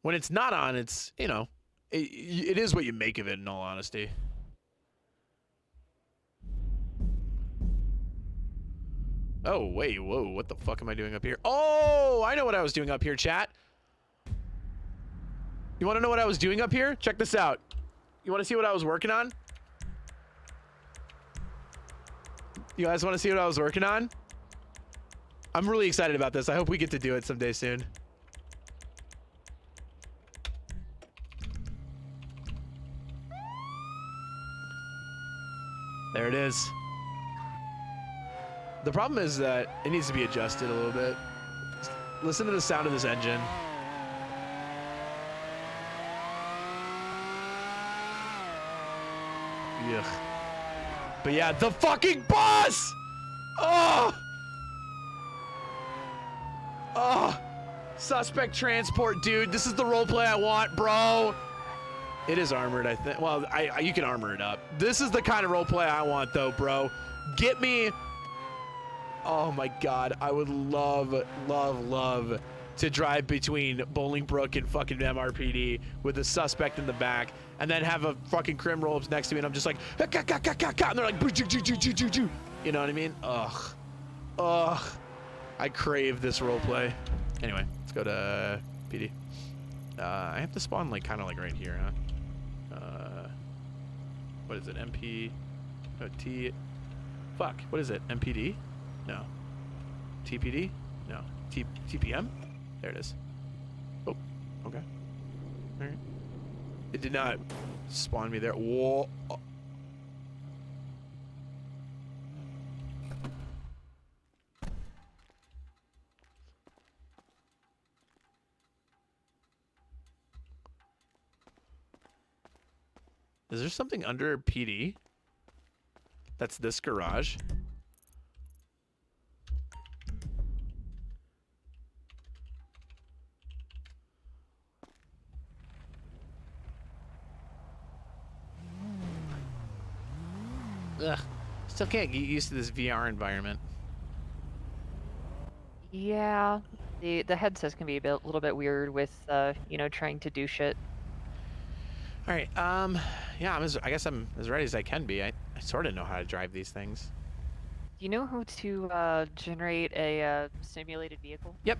When it's not on, it's, you know, it is what you make of it, in all honesty. Oh, wait, whoa, what the fuck am I doing up here? Oh, I know what I was doing up here, chat. You want to know what I was doing up here? Check this out. You want to see what I was working on? You guys want to see what I was working on? I'm really excited about this. I hope we get to do it someday soon. There it is. The problem is that it needs to be adjusted a little bit. Listen to the sound of this engine. Yuck. But yeah, the fucking boss! Oh! Oh! Suspect transport, dude. This is the roleplay I want, bro. It is armored, I think. Well, you can armor it up. This is the kind of roleplay I want, though, bro. Get me... Oh, my God. I would love, love, love to drive between Bolingbrook and fucking MRPD with a suspect in the back and then have a fucking crim roll up next to me and I'm just like, and they're like, you know what I mean? Ugh. Ugh. I crave this roleplay. Anyway, let's go to PD. I have to spawn like kind of like right here, huh? What is it? MP? Oh, T. Fuck. What is it? MPD? No. TPD? No. TPM? There it is. Oh, okay. All right. It did not spawn me there. Whoa. Oh. Is there something under PD? That's this garage? Ugh. Still can't get used to this VR environment. Yeah, the headsets can be a little bit weird with you know, trying to do shit. All right. Yeah, I guess I'm as ready as I can be. I sort of know how to drive these things. Do you know how to generate a simulated vehicle? Yep.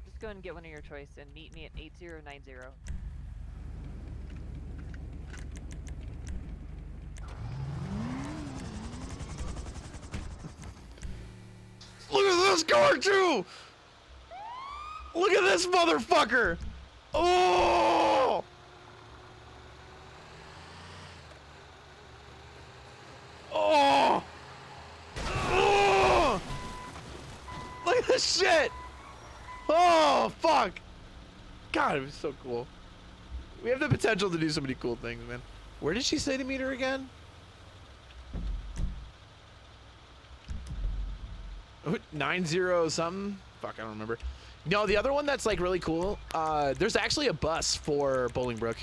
Just go and get one of your choice and meet me at 8090. score too! Look at this motherfucker! Oh! Oh! Oh! Look at this shit! Oh, fuck! God, it was so cool. We have the potential to do so many cool things, man. Where did she say to meet her again? 90 something? Fuck, I don't remember. No, the other one that's like really cool, there's actually a bus for Bolingbrook.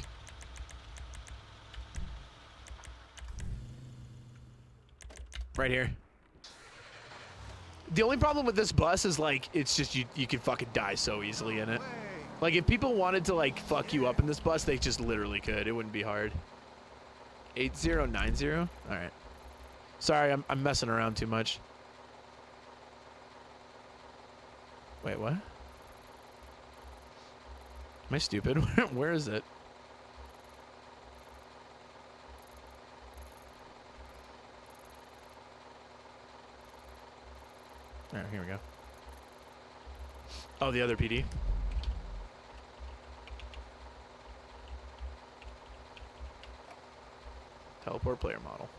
Right here. The only problem with this bus is like, it's just you can fucking die so easily in it. Like if people wanted to like fuck you up in this bus, they just literally could. It wouldn't be hard. 8090? All right. Sorry, I'm messing around too much. Wait, what? Am I stupid? Where is it? All right, here we go. Oh, the other PD. Teleport player model.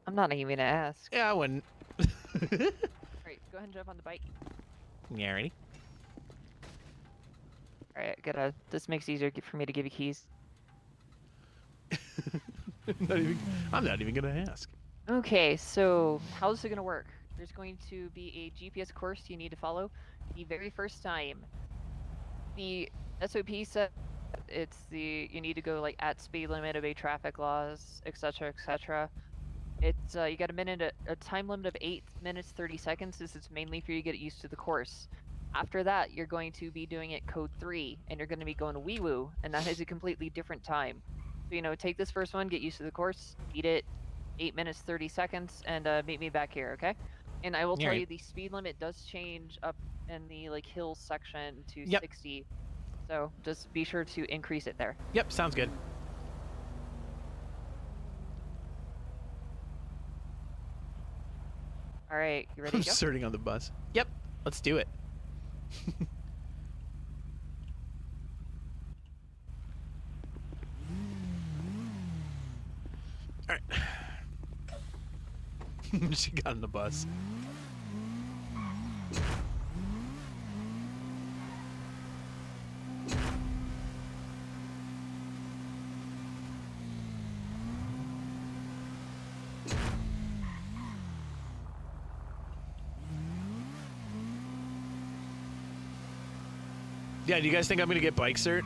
I'm not even gonna ask. Yeah, I wouldn't. Alright, go ahead and jump on the bike. Yeah, ready? Alright, this makes it easier for me to give you keys. I'm not even gonna ask. Okay, so how's it gonna work? There's going to be a GPS course you need to follow. The very first time, the SOP said you need to go like at speed limit, obey traffic laws, etc., etc. It's you got a time limit of 8 minutes 30 seconds. This is mainly for you to get used to the course. After that, you're going to be doing it code 3, and you're going to be going to wee woo, and that has a completely different time. So take this first one, get used to the course, beat it, 8 minutes 30 seconds, and meet me back here, okay? And I will tell you the speed limit does change up in the hills section to 60. So just be sure to increase it there. Yep, sounds good. All right, you ready to go? I'm starting on the bus. Yep, let's do it. All right. She got on the bus. Yeah, do you guys think I'm gonna get bike cert?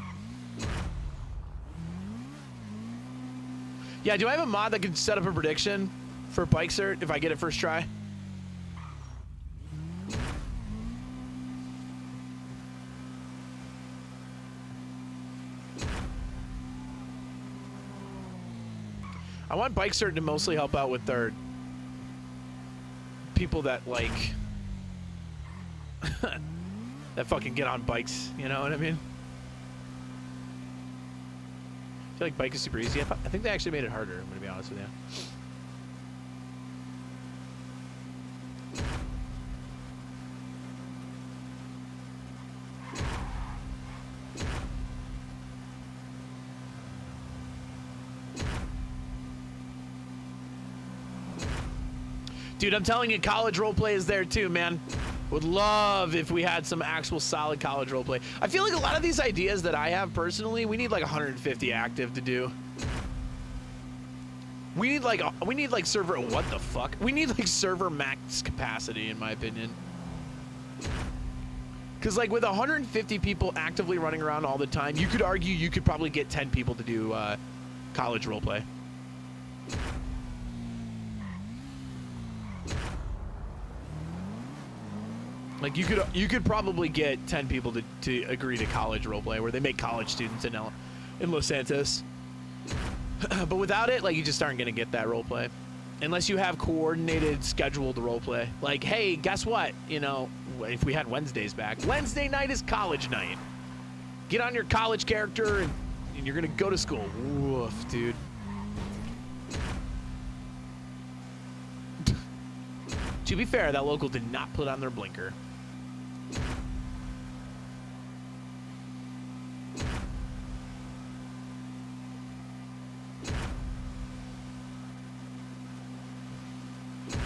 Yeah, do I have a mod that can set up a prediction for bike cert if I get it first try? I want bike cert to mostly help out with their people that like that fucking get on bikes, you know what I mean? I feel like bike is super easy. I think they actually made it harder, I'm gonna be honest with you. Dude, I'm telling you, college roleplay is there too, man. Would love if we had some actual solid college roleplay. I feel like a lot of these ideas that I have personally, we need like 150 active to do. We need like server, what the fuck? We need like server max capacity, in my opinion. Cause like with 150 people actively running around all the time, you could argue you could probably get 10 people to do college roleplay. Like you could probably get 10 people to agree to college roleplay where they make college students in Los Santos. But without it, like you just aren't gonna get that roleplay. Unless you have coordinated, scheduled roleplay. Like, hey, guess what? You know, if we had Wednesdays back, Wednesday night is college night. Get on your college character and you're gonna go to school. Woof, dude. To be fair, that local did not put on their blinker.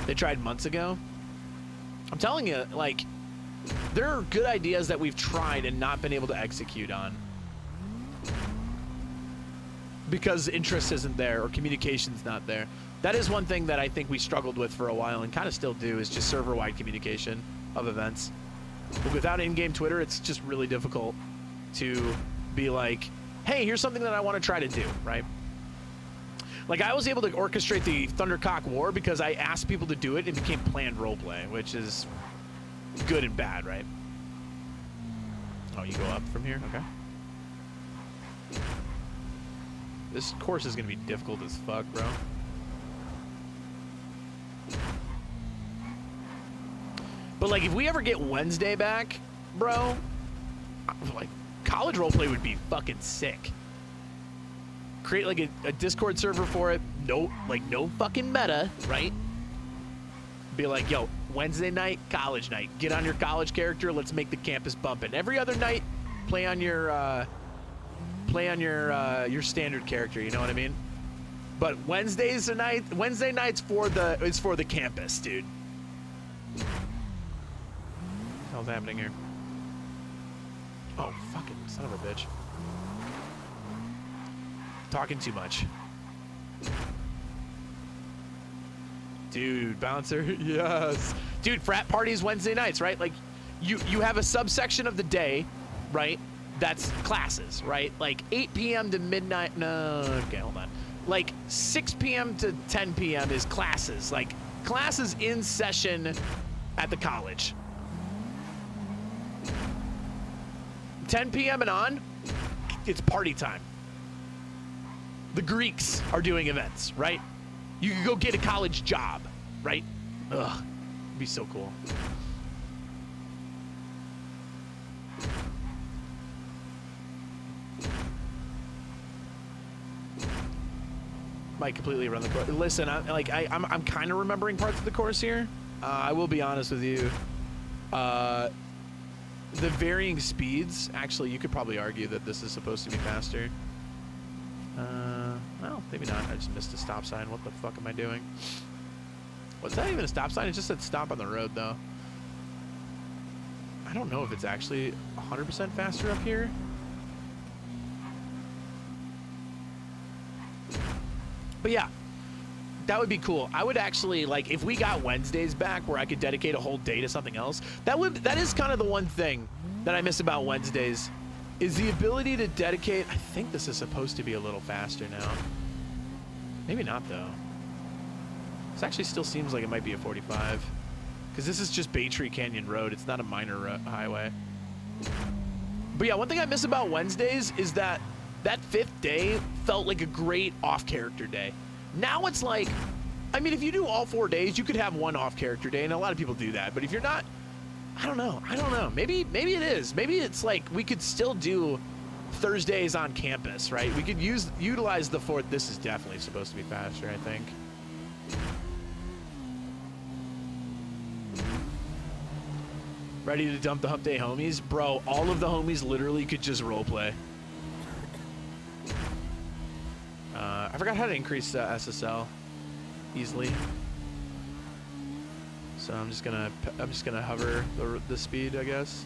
They tried months ago. I'm telling you, like, there are good ideas that we've tried and not been able to execute on. Because interest isn't there or communication's not there. That is one thing that I think we struggled with for a while and kind of still do, is just server-wide communication of events. But without in-game Twitter, it's just really difficult to be like, hey, here's something that I want to try to do, right? Like, I was able to orchestrate the Thundercock War because I asked people to do it. It became planned roleplay, which is good and bad, right? Oh, you go up from here? Okay. This course is going to be difficult as fuck, bro. But, like, if we ever get Wednesday back, bro, like, college roleplay would be fucking sick. Create, like, a Discord server for it. No, like, no fucking meta, right? Be like, yo, Wednesday night, college night. Get on your college character. Let's make the campus bumpin'. Every other night, play on your standard character. You know what I mean? But Wednesday nights for the campus, dude. What the hell's happening here? Oh, fucking son of a bitch. Talking too much. Dude, bouncer, yes. Dude, frat parties Wednesday nights, right? Like, you have a subsection of the day, right? That's classes, right? Like 8 p.m. to midnight. No, okay, hold on. Like 6 p.m. to 10 p.m. is classes. Like, classes in session at the college. 10 p.m. and on, it's party time. The Greeks are doing events, right? You could go get a college job, right? Ugh, it'd be so cool. Might completely run the course. Listen, I'm kind of remembering parts of the course here. I will be honest with you. The varying speeds, actually, you could probably argue that this is supposed to be faster. Well, maybe not. I just missed a stop sign. What the fuck am I doing? What's that even a stop sign? It just said stop on the road, though. I don't know if it's actually 100% faster up here. But yeah, that would be cool. I would actually, like, if we got Wednesdays back where I could dedicate a whole day to something else, that is kind of the one thing that I miss about Wednesdays, is the ability to dedicate. I think this is supposed to be a little faster now. Maybe not, though. This actually still seems like it might be a 45. Because this is just Bay Tree Canyon Road. It's not a minor highway. But yeah, one thing I miss about Wednesdays is that fifth day felt like a great off-character day. Now it's like, I mean, if you do all 4 days, you could have one off-character day, and a lot of people do that. But if you're not, I don't know. Maybe it is. Maybe it's like we could still do Thursdays on campus, right? We could utilize the fourth. This is definitely supposed to be faster, I think. Ready to dump the Hump Day homies? Bro, all of the homies literally could just roleplay. I forgot how to increase SSL easily. So I'm just gonna hover the speed, I guess.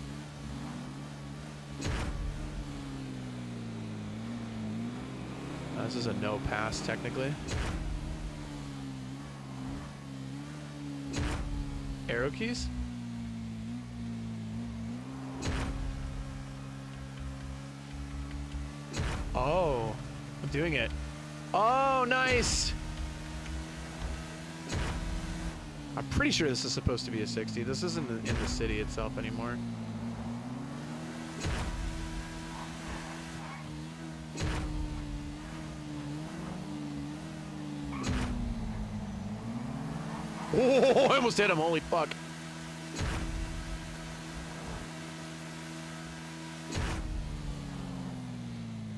This is a no pass technically. Arrow keys? Oh, I'm doing it. Oh, nice. I'm pretty sure this is supposed to be a 60. This isn't in the city itself anymore. Oh, I almost hit him. Holy fuck.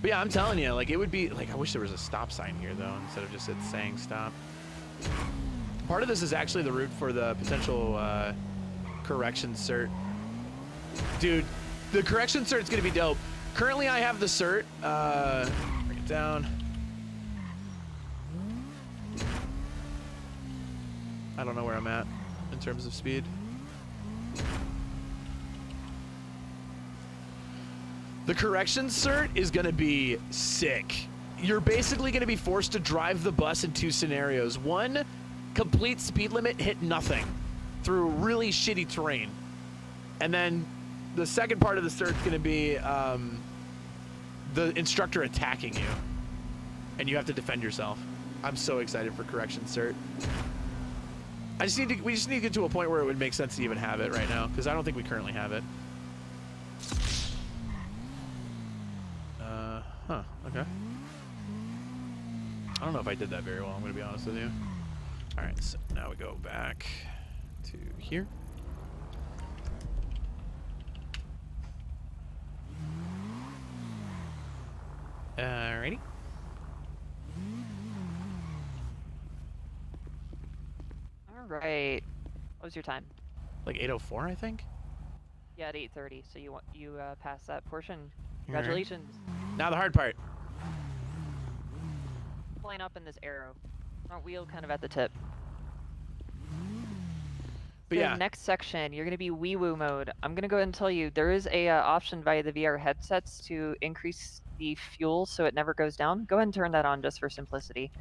But yeah, I'm telling you, like, it would be, like, I wish there was a stop sign here, though, instead of just it saying stop. Part of this is actually the route for the potential correction cert. Dude, the correction cert's gonna be dope. Currently, I have the cert. Bring it down. I don't know where I'm at in terms of speed. The correction cert is gonna be sick. You're basically gonna be forced to drive the bus in 2 scenarios. One, complete speed limit, hit nothing through really shitty terrain. And then the second part of the cert is gonna be the instructor attacking you. And you have to defend yourself. I'm so excited for correction cert. We just need to get to a point where it would make sense to even have it right now, because I don't think we currently have it. Huh, okay. I don't know if I did that very well, I'm gonna be honest with you. Alright, so now we go back to here. Alrighty. Alright. What was your time? Like 8:04, I think? Yeah, at 8:30, so you passed that portion. Congratulations. Now the hard part. Line up in this arrow. Front wheel kind of at the tip. But so yeah. Next section, you're going to be wee-woo mode. I'm going to go ahead and tell you, there is a option via the VR headsets to increase the fuel so it never goes down. Go ahead and turn that on just for simplicity.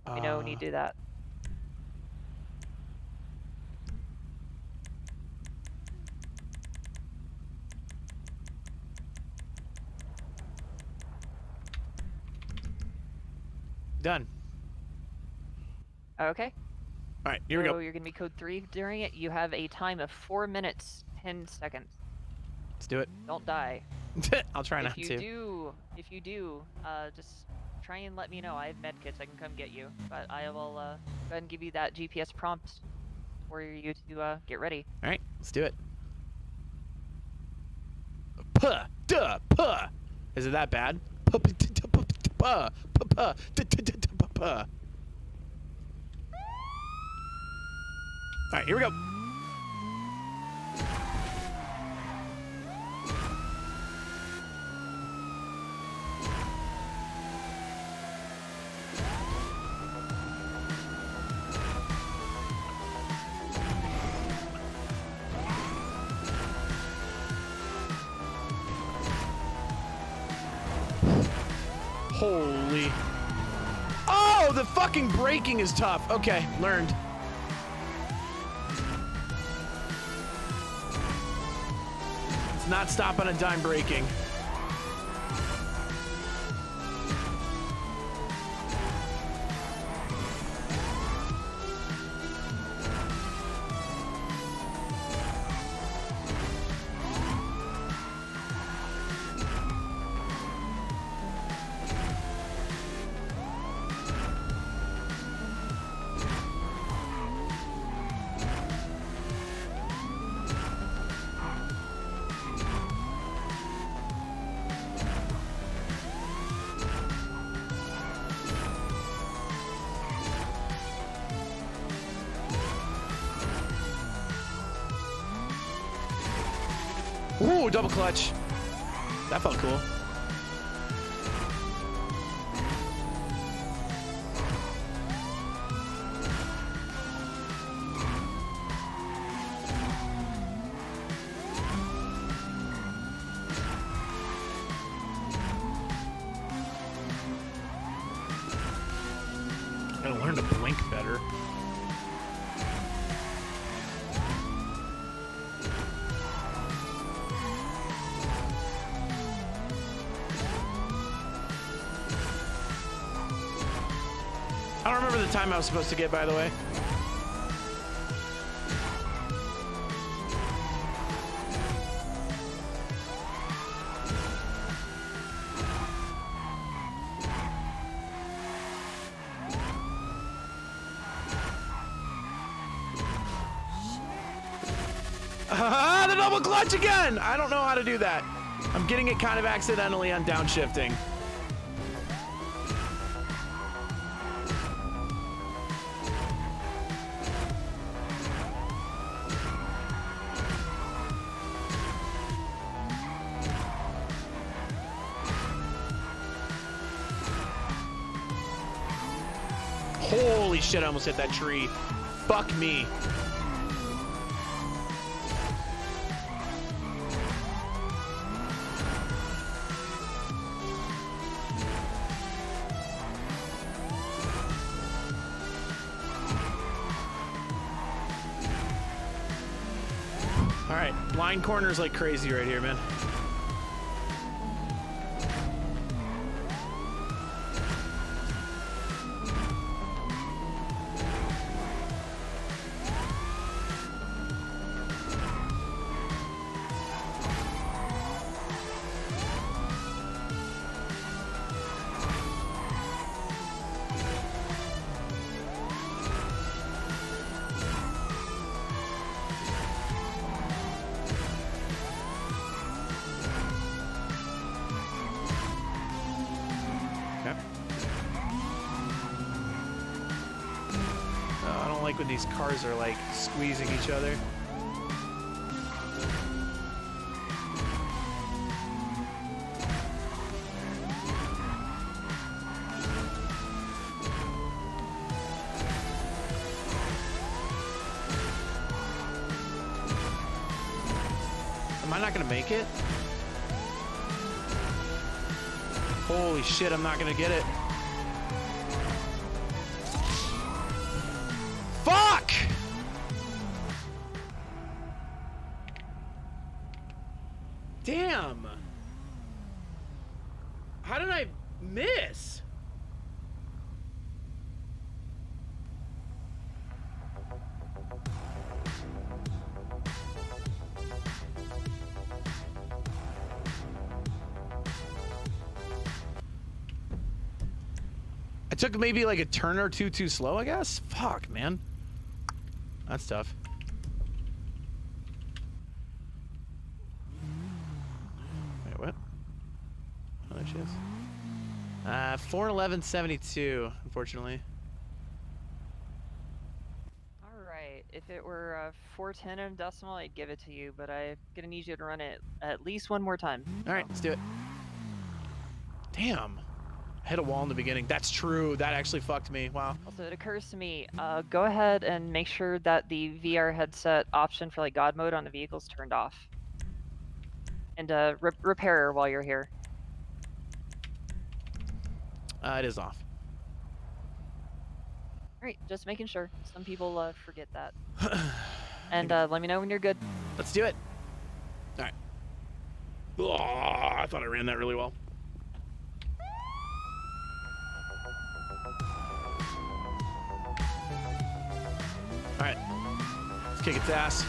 Let me know when you do that. Done. Okay. All right, here we go. You're going to be code 3 during it. You have a time of 4 minutes, 10 seconds. Let's do it. Don't die. I'll try not to. If you do, just try and let me know. I have medkits. I can come get you. But I will go ahead and give you that GPS prompt for you to get ready. All right, let's do it. Puh, duh, puh. Is it that bad? Puh, puh, puh, puh, puh, puh, puh. All right, here we go. Holy. Oh, the fucking braking is tough. Okay, learned. It's not stop on a dime braking. Ooh, double clutch. That felt cool. Gotta learn to blink better. I don't remember the time I was supposed to get, by the way. The double clutch again! I don't know how to do that. I'm getting it kind of accidentally on downshifting. Holy shit, I almost hit that tree. Fuck me. All right, line corners like crazy right here, man. When these cars are like squeezing each other. Am I not gonna make it? Holy shit, I'm not gonna get it. Fuck! Damn. How did I miss? I took maybe like a turn or two too slow, I guess? Fuck, man. That's tough. Wait, what? Oh, there she is. 4:11:72, unfortunately. All right. If it were 4:10 in decimal, I'd give it to you, but I'm gonna need you to run it at least one more time. All right, let's do it. Damn. I hit a wall in the beginning. That's true. That actually fucked me. Wow. Also, it occurs to me, go ahead and make sure that the VR headset option for like God mode on the vehicle's turned off. And repair while you're here. It is off. All right, just making sure. Some people forget that. And let me know when you're good. Let's do it. All right. Oh, I thought I ran that really well. All right, let's kick its ass.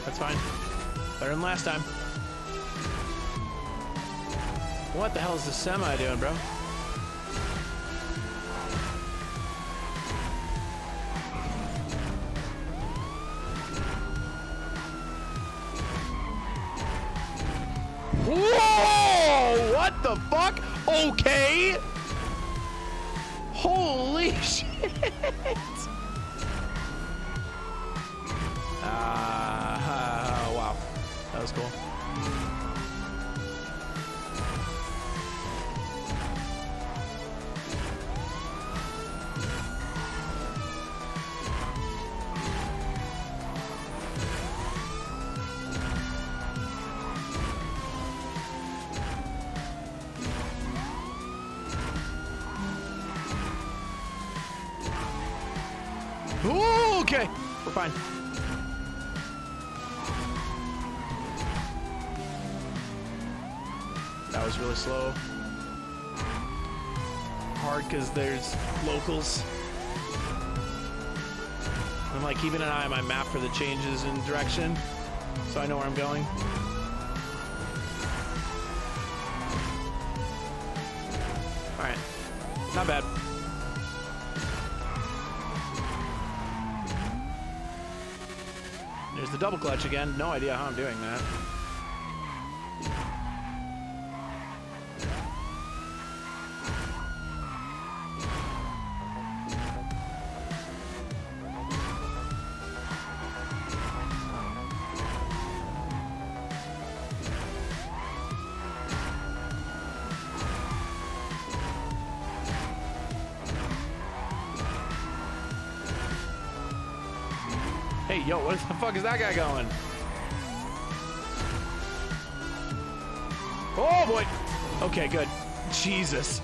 That's fine. Better than last time. What the hell is the semi doing, bro? Whoa! What the fuck? Okay. Holy shit! Wow. That was cool. Ooh, okay, we're fine. That was really slow. hard because there's locals. I'm like keeping an eye on my map for the changes in direction, so I know where I'm going. All right, not bad. There's the double clutch again. No idea how I'm doing that. Hey, yo, what the fuck is that guy going? Oh, boy. Okay, good. Jesus.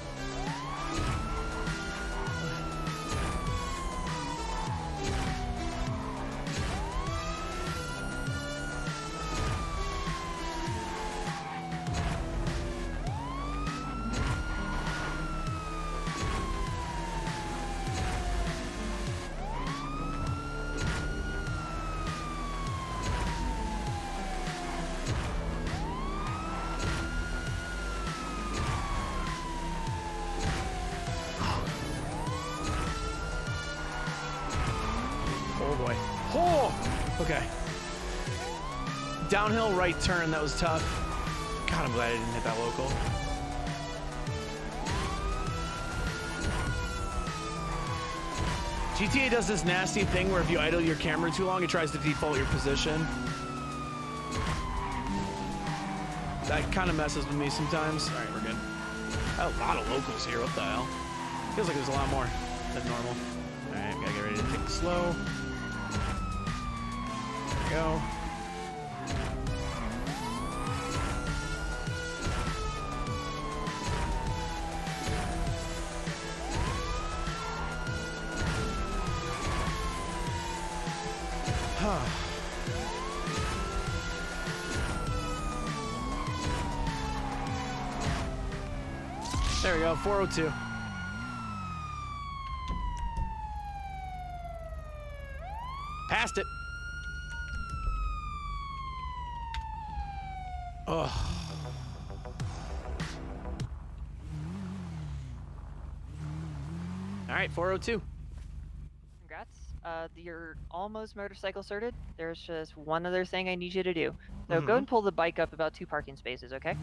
Oh boy. Oh! Okay. Downhill right turn, that was tough. God, I'm glad I didn't hit that local. GTA does this nasty thing where if you idle your camera too long, it tries to default your position. That kind of messes with me sometimes. All right, we're good. A lot of locals here, what the hell? Feels like there's a lot more than normal. All right, gotta get ready to take it slow. There we go. There we go, 402. Passed it. Ugh. All right, 402. Congrats. You're almost motorcycle sorted. There's just one other thing I need you to do. So go and pull the bike up about 2 parking spaces, okay?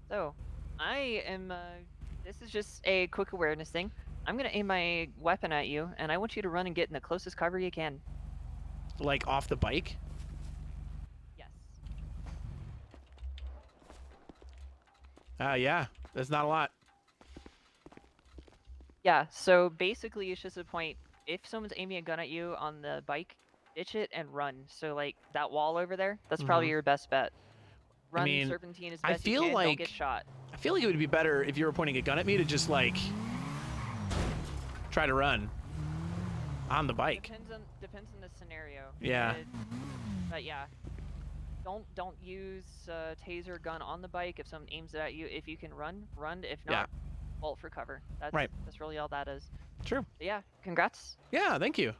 So, I am, this is just a quick awareness thing. I'm gonna aim my weapon at you, and I want you to run and get in the closest cover you can. Like off the bike? Yes. Yeah, that's not a lot. Yeah, so basically it's just a point, if someone's aiming a gun at you on the bike, ditch it and run. So like that wall over there, that's probably your best bet. Run I mean, serpentine as I best feel you can, like don't get shot. I feel like it would be better if you were pointing a gun at me to just like try to run on the bike. Depends on the scenario. Yeah. But yeah, don't use taser gun on the bike. If someone aims it at you, if you can run. If not, bolt for cover. That's right. That's really all that is. True. But yeah, congrats. Yeah, thank you.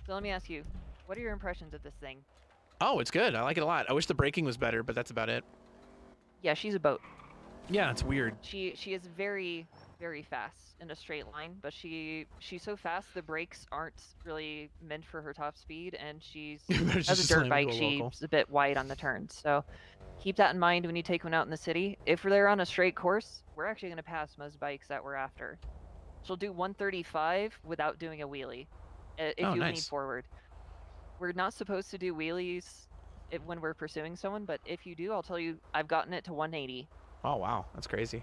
So let me ask you, what are your impressions of this thing? Oh, it's good. I like it a lot. I wish the braking was better, but that's about it. Yeah, she's a boat. Yeah, it's weird. She is very, very fast in a straight line, but she's so fast the brakes aren't really meant for her top speed, and she's as a dirt bike, she's a bit wide on the turns. So keep that in mind when you take one out in the city. If they're on a straight course, we're actually going to pass most bikes that we're after. She'll do 135 without doing a wheelie if you lean forward. We're not supposed to do wheelies when we're pursuing someone, but if you do, I'll tell you, I've gotten it to 180. Oh, wow. That's crazy.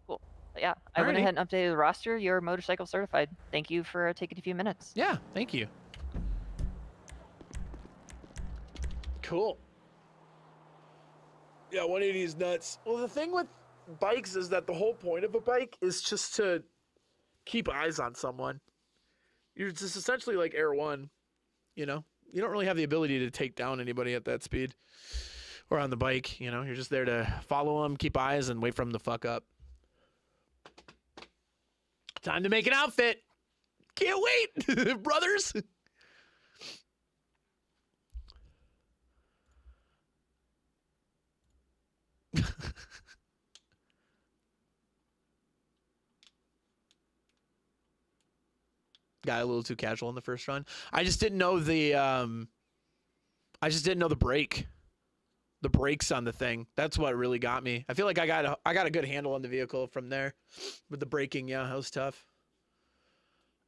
Cool. But yeah, I went ahead and updated the roster. You're motorcycle certified. Thank you for taking a few minutes. Yeah, thank you. Cool. Yeah, 180 is nuts. Well, the thing with bikes is that the whole point of a bike is just to keep eyes on someone. You're just essentially like Air 1, you know? You don't really have the ability to take down anybody at that speed. Or on the bike, you know, you're just there to follow them, keep eyes, and wait for them to fuck up. Time to make an outfit. Can't wait, brothers. Got a little too casual in the first run. I just didn't know the brake. The brakes on the thing. That's what really got me. I feel like I got a good handle on the vehicle from there. With the braking, yeah, that was tough.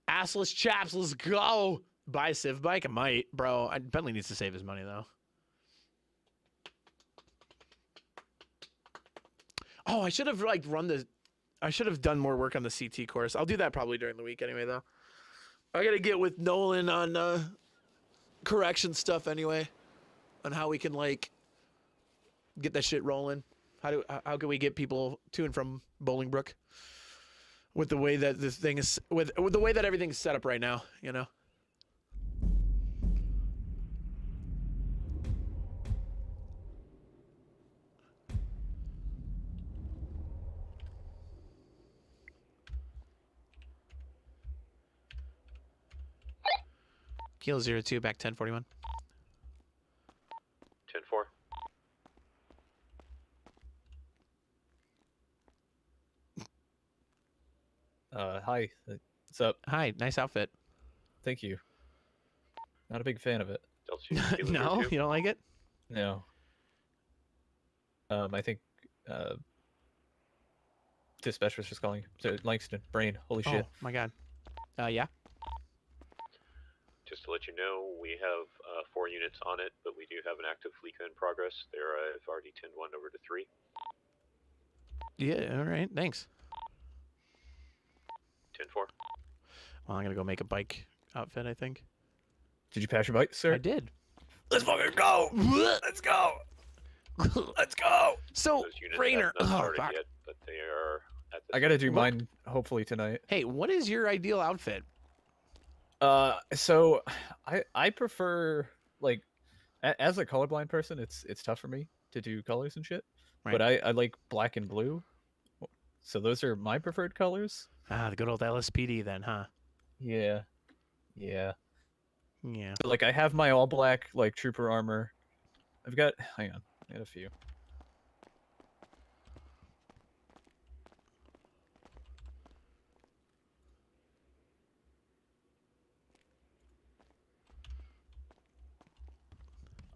Assless chaps, let's go. Buy a Civ bike? I might, bro. Bentley needs to save his money though. Oh, I should have I should have done more work on the CT course. I'll do that probably during the week anyway though. I gotta get with Nolan on correction stuff anyway. On how we can like get that shit rolling. How can we get people to and from Bolingbrook with the way that this thing is with the way that everything's set up right now, you know? Kilo 02 back 1041. 10-4. Hi. What's up? Hi, nice outfit. Thank you. Not a big fan of it. No, you don't like it? No. I think dispatch was just calling. So Langston, brain. Holy shit. Oh my god. Yeah. Just to let you know, we have 4 units on it, but we do have an active Fleeca in progress. I've already 10-1 over to 3. Yeah, all right, thanks. 10-4. Well, I'm gonna go make a bike outfit, I think. Did you pass your bike, sir? I did. Let's fucking go! Let's go! Let's go! So, Rainer, Not started yet, but they are at the I gotta do mine hopefully tonight. Hey, what is your ideal outfit? So I prefer like as a colorblind person, it's tough for me to do colors and shit. Right. But I like black and blue. So those are my preferred colors. Ah, the good old LSPD then, huh? Yeah. Yeah. Yeah. So, like I have my all black like trooper armor. Hang on, I got a few.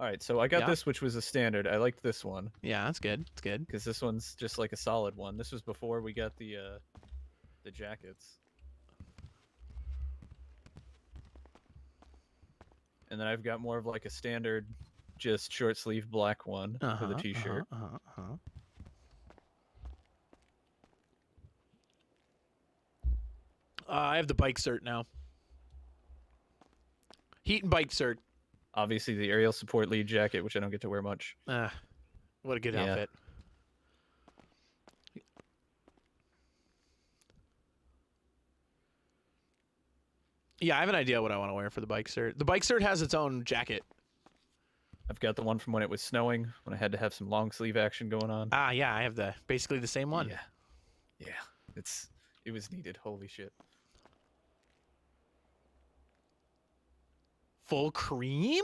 All right, so I got this, which was a standard. I liked this one. Yeah, that's good. It's good. Because this one's just like a solid one. This was before we got the jackets. And then I've got more of like a standard, just short sleeve black one with a t-shirt. I have the bike cert now. Heat and bike cert. Obviously, the aerial support lead jacket, which I don't get to wear much. What a good outfit. Yeah, I have an idea what I want to wear for the bike cert. The bike cert has its own jacket. I've got the one from when it was snowing, when I had to have some long sleeve action going on. Ah, yeah, I have basically the same one. Yeah, it was needed. Holy shit. Full cream?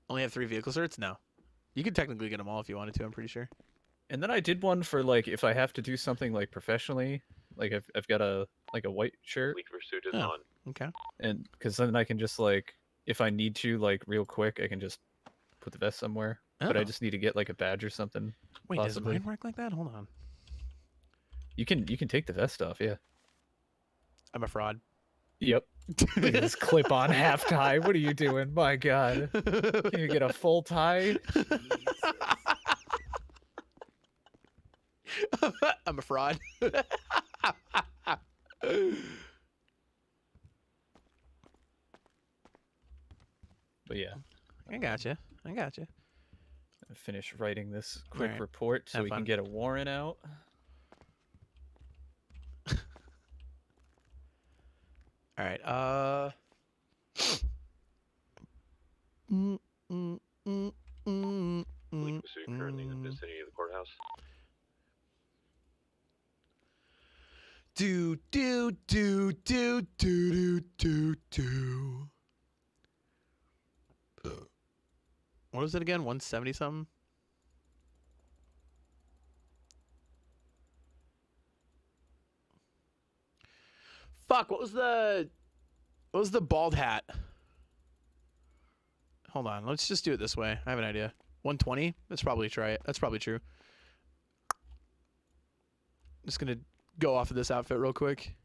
Only have 3 vehicle certs? No. You could technically get them all if you wanted to, I'm pretty sure. And then I did one for like if I have to do something like professionally, like I've got a white shirt. Leak pursuit is on. Okay. And because then I can just like if I need to like real quick, I can just put the vest somewhere. But I just need to get like a badge or something. Wait, possibly. does mine work like that? Hold on. You can take the vest off, yeah. I'm a fraud. Yep. Look at this clip on half tie. What are you doing? My God. Can you get a full tie? I'm a fraud. But yeah. I gotcha. Finish writing this quick Alright. report so Have we fun. can get a warrant out. All right. do do do do do do do. What was it again? 170 something? Fuck, what was the bald hat? Hold on, let's just do it this way. I have an idea. 120? That's probably That's probably true. Just gonna go off of this outfit real quick.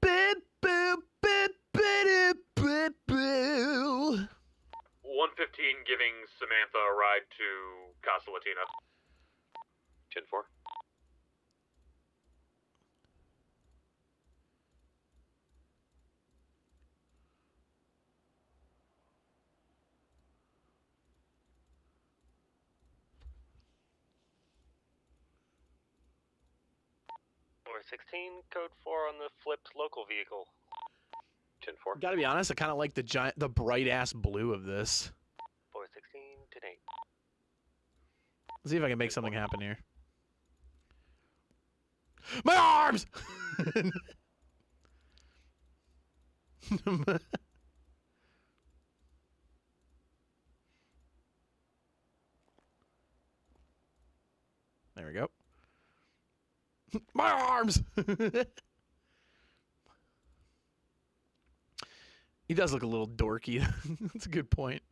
Beep, boop, beep, beep, beep, boop. 115 giving Samantha a ride to Casa Latina. 10-4. Or 16, code 4 on the flipped local vehicle. 10-4. Gotta be honest, I kind of like the bright ass blue of this. 416 to 8. Let's see if I can make something happen here. My arms! There we go. My arms! He does look a little dorky. That's a good point.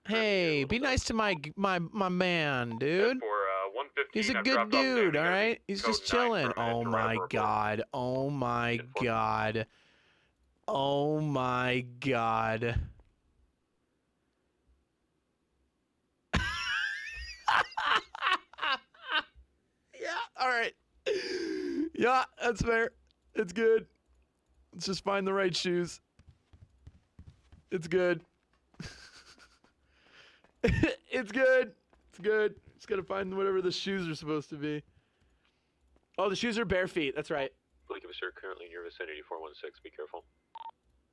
Hey, be nice to my man, dude. For 115, He's a I've good dropped off dude, Sam. all right? He's Code just 9 chilling. for a minute Oh to my wrap up. god. Oh my god. Oh my god. Yeah, all right. Yeah, that's fair. It's good. Let's just find the right shoes. It's good. It's good. It's good. Just gotta find whatever the shoes are supposed to be. Oh, the shoes are bare feet. That's right. Police officer currently in your vicinity, 416. Be careful.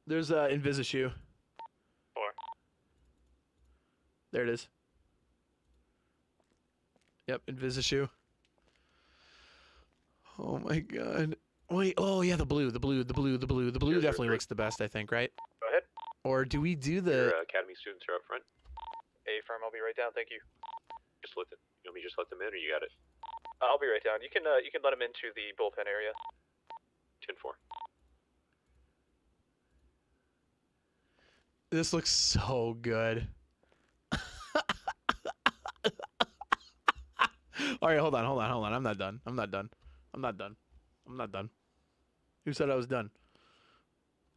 There's Invisa shoe. 4. There it is. Yep, Invisa shoe. Oh my god. Wait, oh yeah, the blue definitely looks the best, I think, right? Go ahead. Or do we do the... Your academy students are up front. A-firm, I'll be right down, thank you. Just let them. You want me to just let them in, or you got it? I'll be right down. You can let him into the bullpen area. 10-4. This looks so good. All right, hold on. I'm not done. Who said I was done?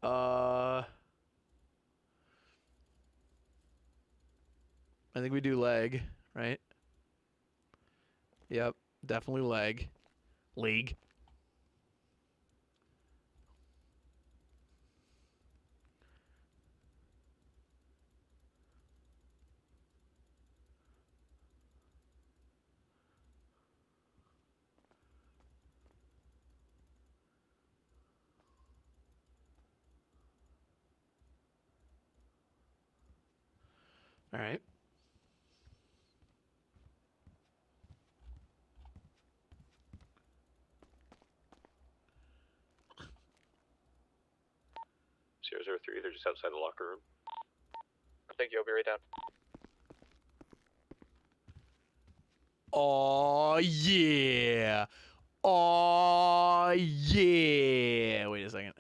I think we do leg, right? Yep, definitely leg. League. All right. .003, they're just outside the locker room. Thank you, I'll be right down. Oh yeah. Oh yeah. Wait a second.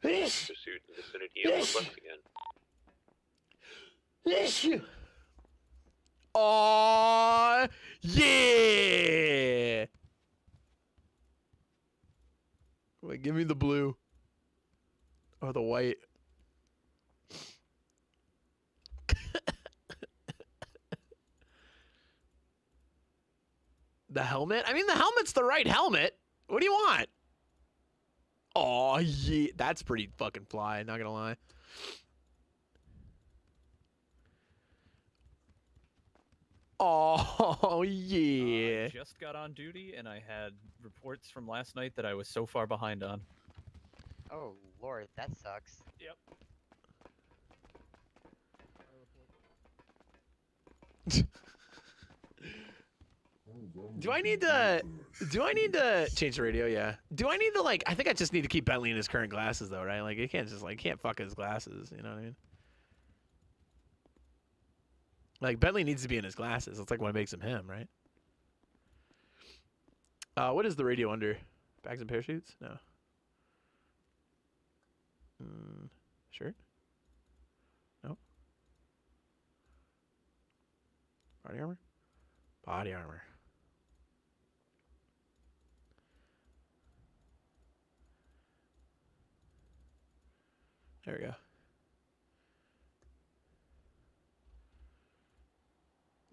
Pursuit in the vicinity of the bus again. Oh yeah. Wait, give me the blue. Or the white. The helmet? I mean, the helmet's the right helmet. What do you want? Oh, yeah. That's pretty fucking fly, not gonna lie. Oh yeah. I just got on duty, and I had reports from last night that I was so far behind on. Oh lord, that sucks. Yep. Do I need to change the radio? Yeah. Do I need to I think I just need to keep Bentley in his current glasses though, right? Like he can't just can't fuck his glasses, you know what I mean? Like Bentley needs to be in his glasses. That's like what makes him him, right? What is the radio under? Bags and parachutes? No. Shirt? No. Body armor? Body armor. There we go.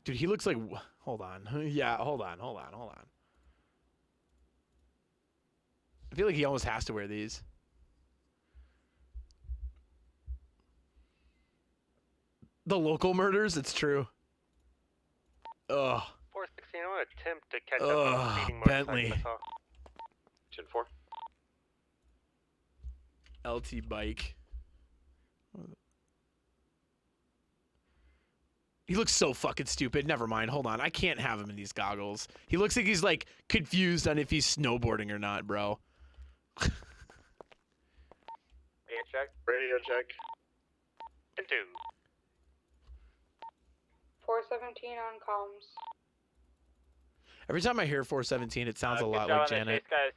Dude, he looks like... Hold on. Yeah, hold on. I feel like he almost has to wear these. The local murders? It's true. Ugh. 416, I want to attempt to catch up on the speeding Bentley. motorcycle I saw. 10-4. LT bike. He looks so fucking stupid. Never mind. Hold on. I can't have him in these goggles. He looks like he's like confused on if he's snowboarding or not, bro. Radio check. Radio check. 2. 417 on comms. Every time I hear 417, it sounds a lot Good job like on the Janet. chase, guys.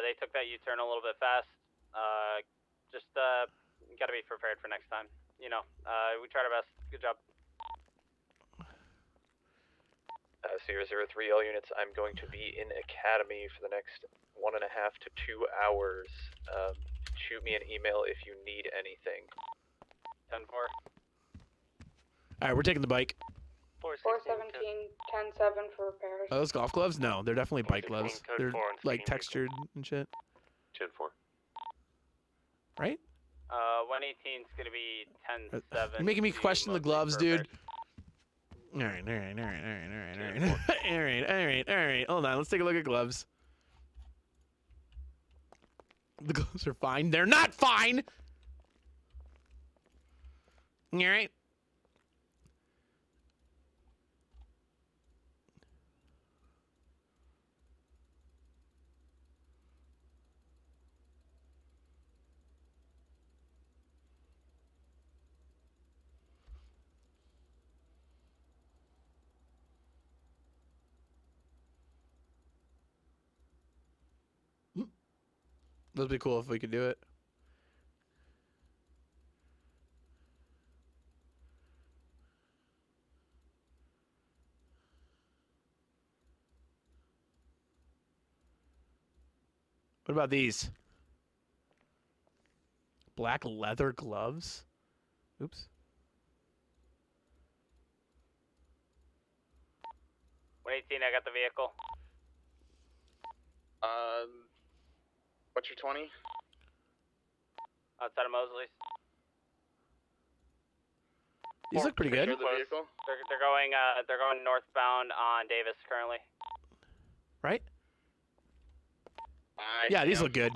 They took that U-turn a little bit fast. Just gotta be prepared for next time. You know, we tried our best. Good job. 003, all units, I'm going to be in Academy for the next 1.5 to 2 hours. Shoot me an email if you need anything. 10-4. All right, we're taking the bike. 417, 10-7 for repairs. Are those golf gloves? No, they're definitely bike gloves. They're like textured and shit. 10-4. Right? 118's gonna be 10-7. You're making me question the gloves, dude. All right. All right. Hold on, let's take a look at gloves. The gloves are fine. They're not fine. All right. That'd be cool if we could do it. What about these? Black leather gloves? Oops. 118, I got the vehicle. What's your 20? Outside of Mosley's. These look pretty good. They're going northbound on Davis currently. Right? Yeah, these look good.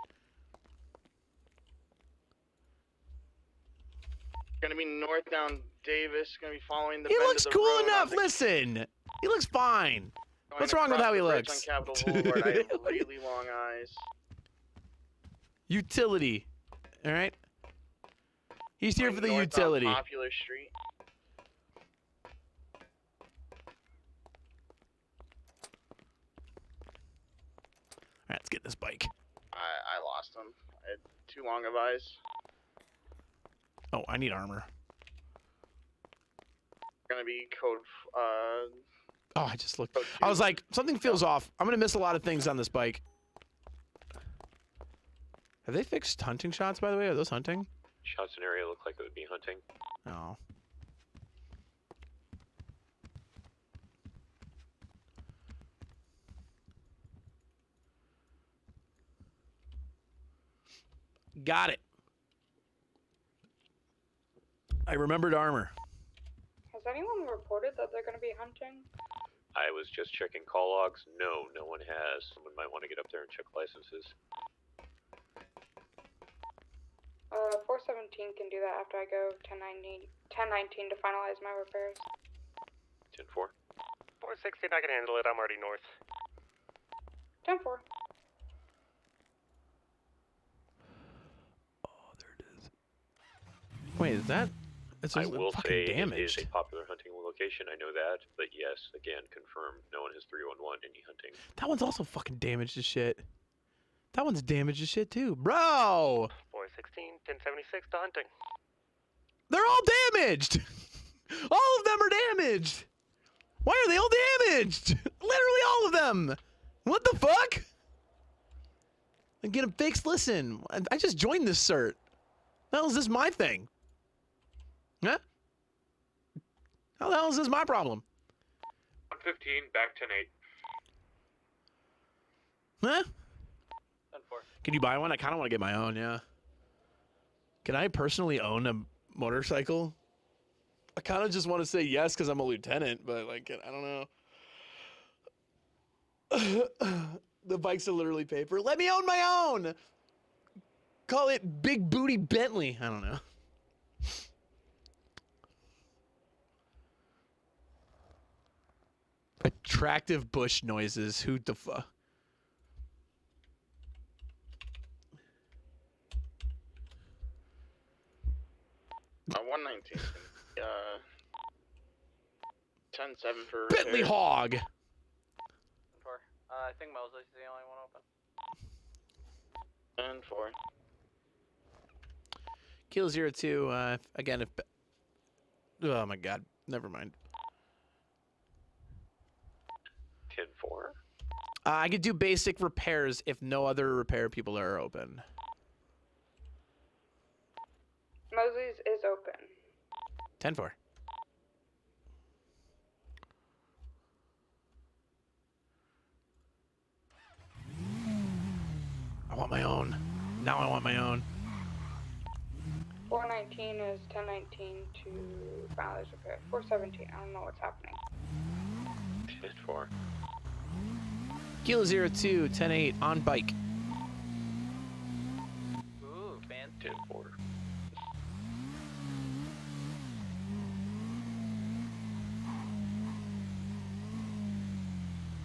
Gonna be north down Davis. Gonna be following the. He bend looks of the cool road enough. on the- Listen, he looks fine. going What's wrong with across how he the bridge looks? On Capitol Boulevard. I have really long eyes. Utility. All right. He's here Going for the north on utility. Popular Street. All right, let's get this bike. I lost him. I had too long of eyes. Oh, I need armor. Gonna be code. Oh, I just looked. I was like, something feels off. I'm gonna miss a lot of things on this bike. Have they fixed hunting shots, by the way? Are those hunting? Shot scenario looked like it would be hunting. Oh. Got it. I remembered armor. Has Has anyone reported that they're going to be hunting? I was just checking call logs. No, no one has. Someone might want to get up there and check licenses. 417 can do that after I go 1019 to finalize my repairs. 10-4. 416, I can handle it. I'm already north. 10-4. Wait, is that? It's I just will fucking say damaged. it is a popular hunting location. I know that, but yes, again, confirmed. No one has 311 any hunting. That one's also fucking damaged as shit. That one's damaged as shit too, bro. 416, 1076 to hunting. They're all damaged. All of them are damaged. Why are they all damaged? Literally all of them. What the fuck? And get them fixed. Listen, I just joined this cert. How the hell is this my thing? Huh? How the hell is this my problem? 115, back 10-8. Huh? 10-4. Can you buy one? I kind of want to get my own, yeah. Can I personally own a motorcycle? I kind of just want to say yes because I'm a lieutenant, but like, I don't know. The bikes are literally paper. Let me own my own! Call it Big Booty Bentley. I don't know. Attractive bush noises. Who the fuck? 119. 10-7 for Bentley repairs. Hog. I think Mosley's the only one open. 10-4. Kilo 02. Again, if. Oh my god. Never mind. 10-4. I could do basic repairs if no other repair people are open. Mosley's is open. 10-4. I want my own. Now I want my own. 419 is 1019 to finalize repair. 417, I don't know what's happening. 10-4. Kilo 02, 10-8 on bike. Ooh, fancy. 10-4.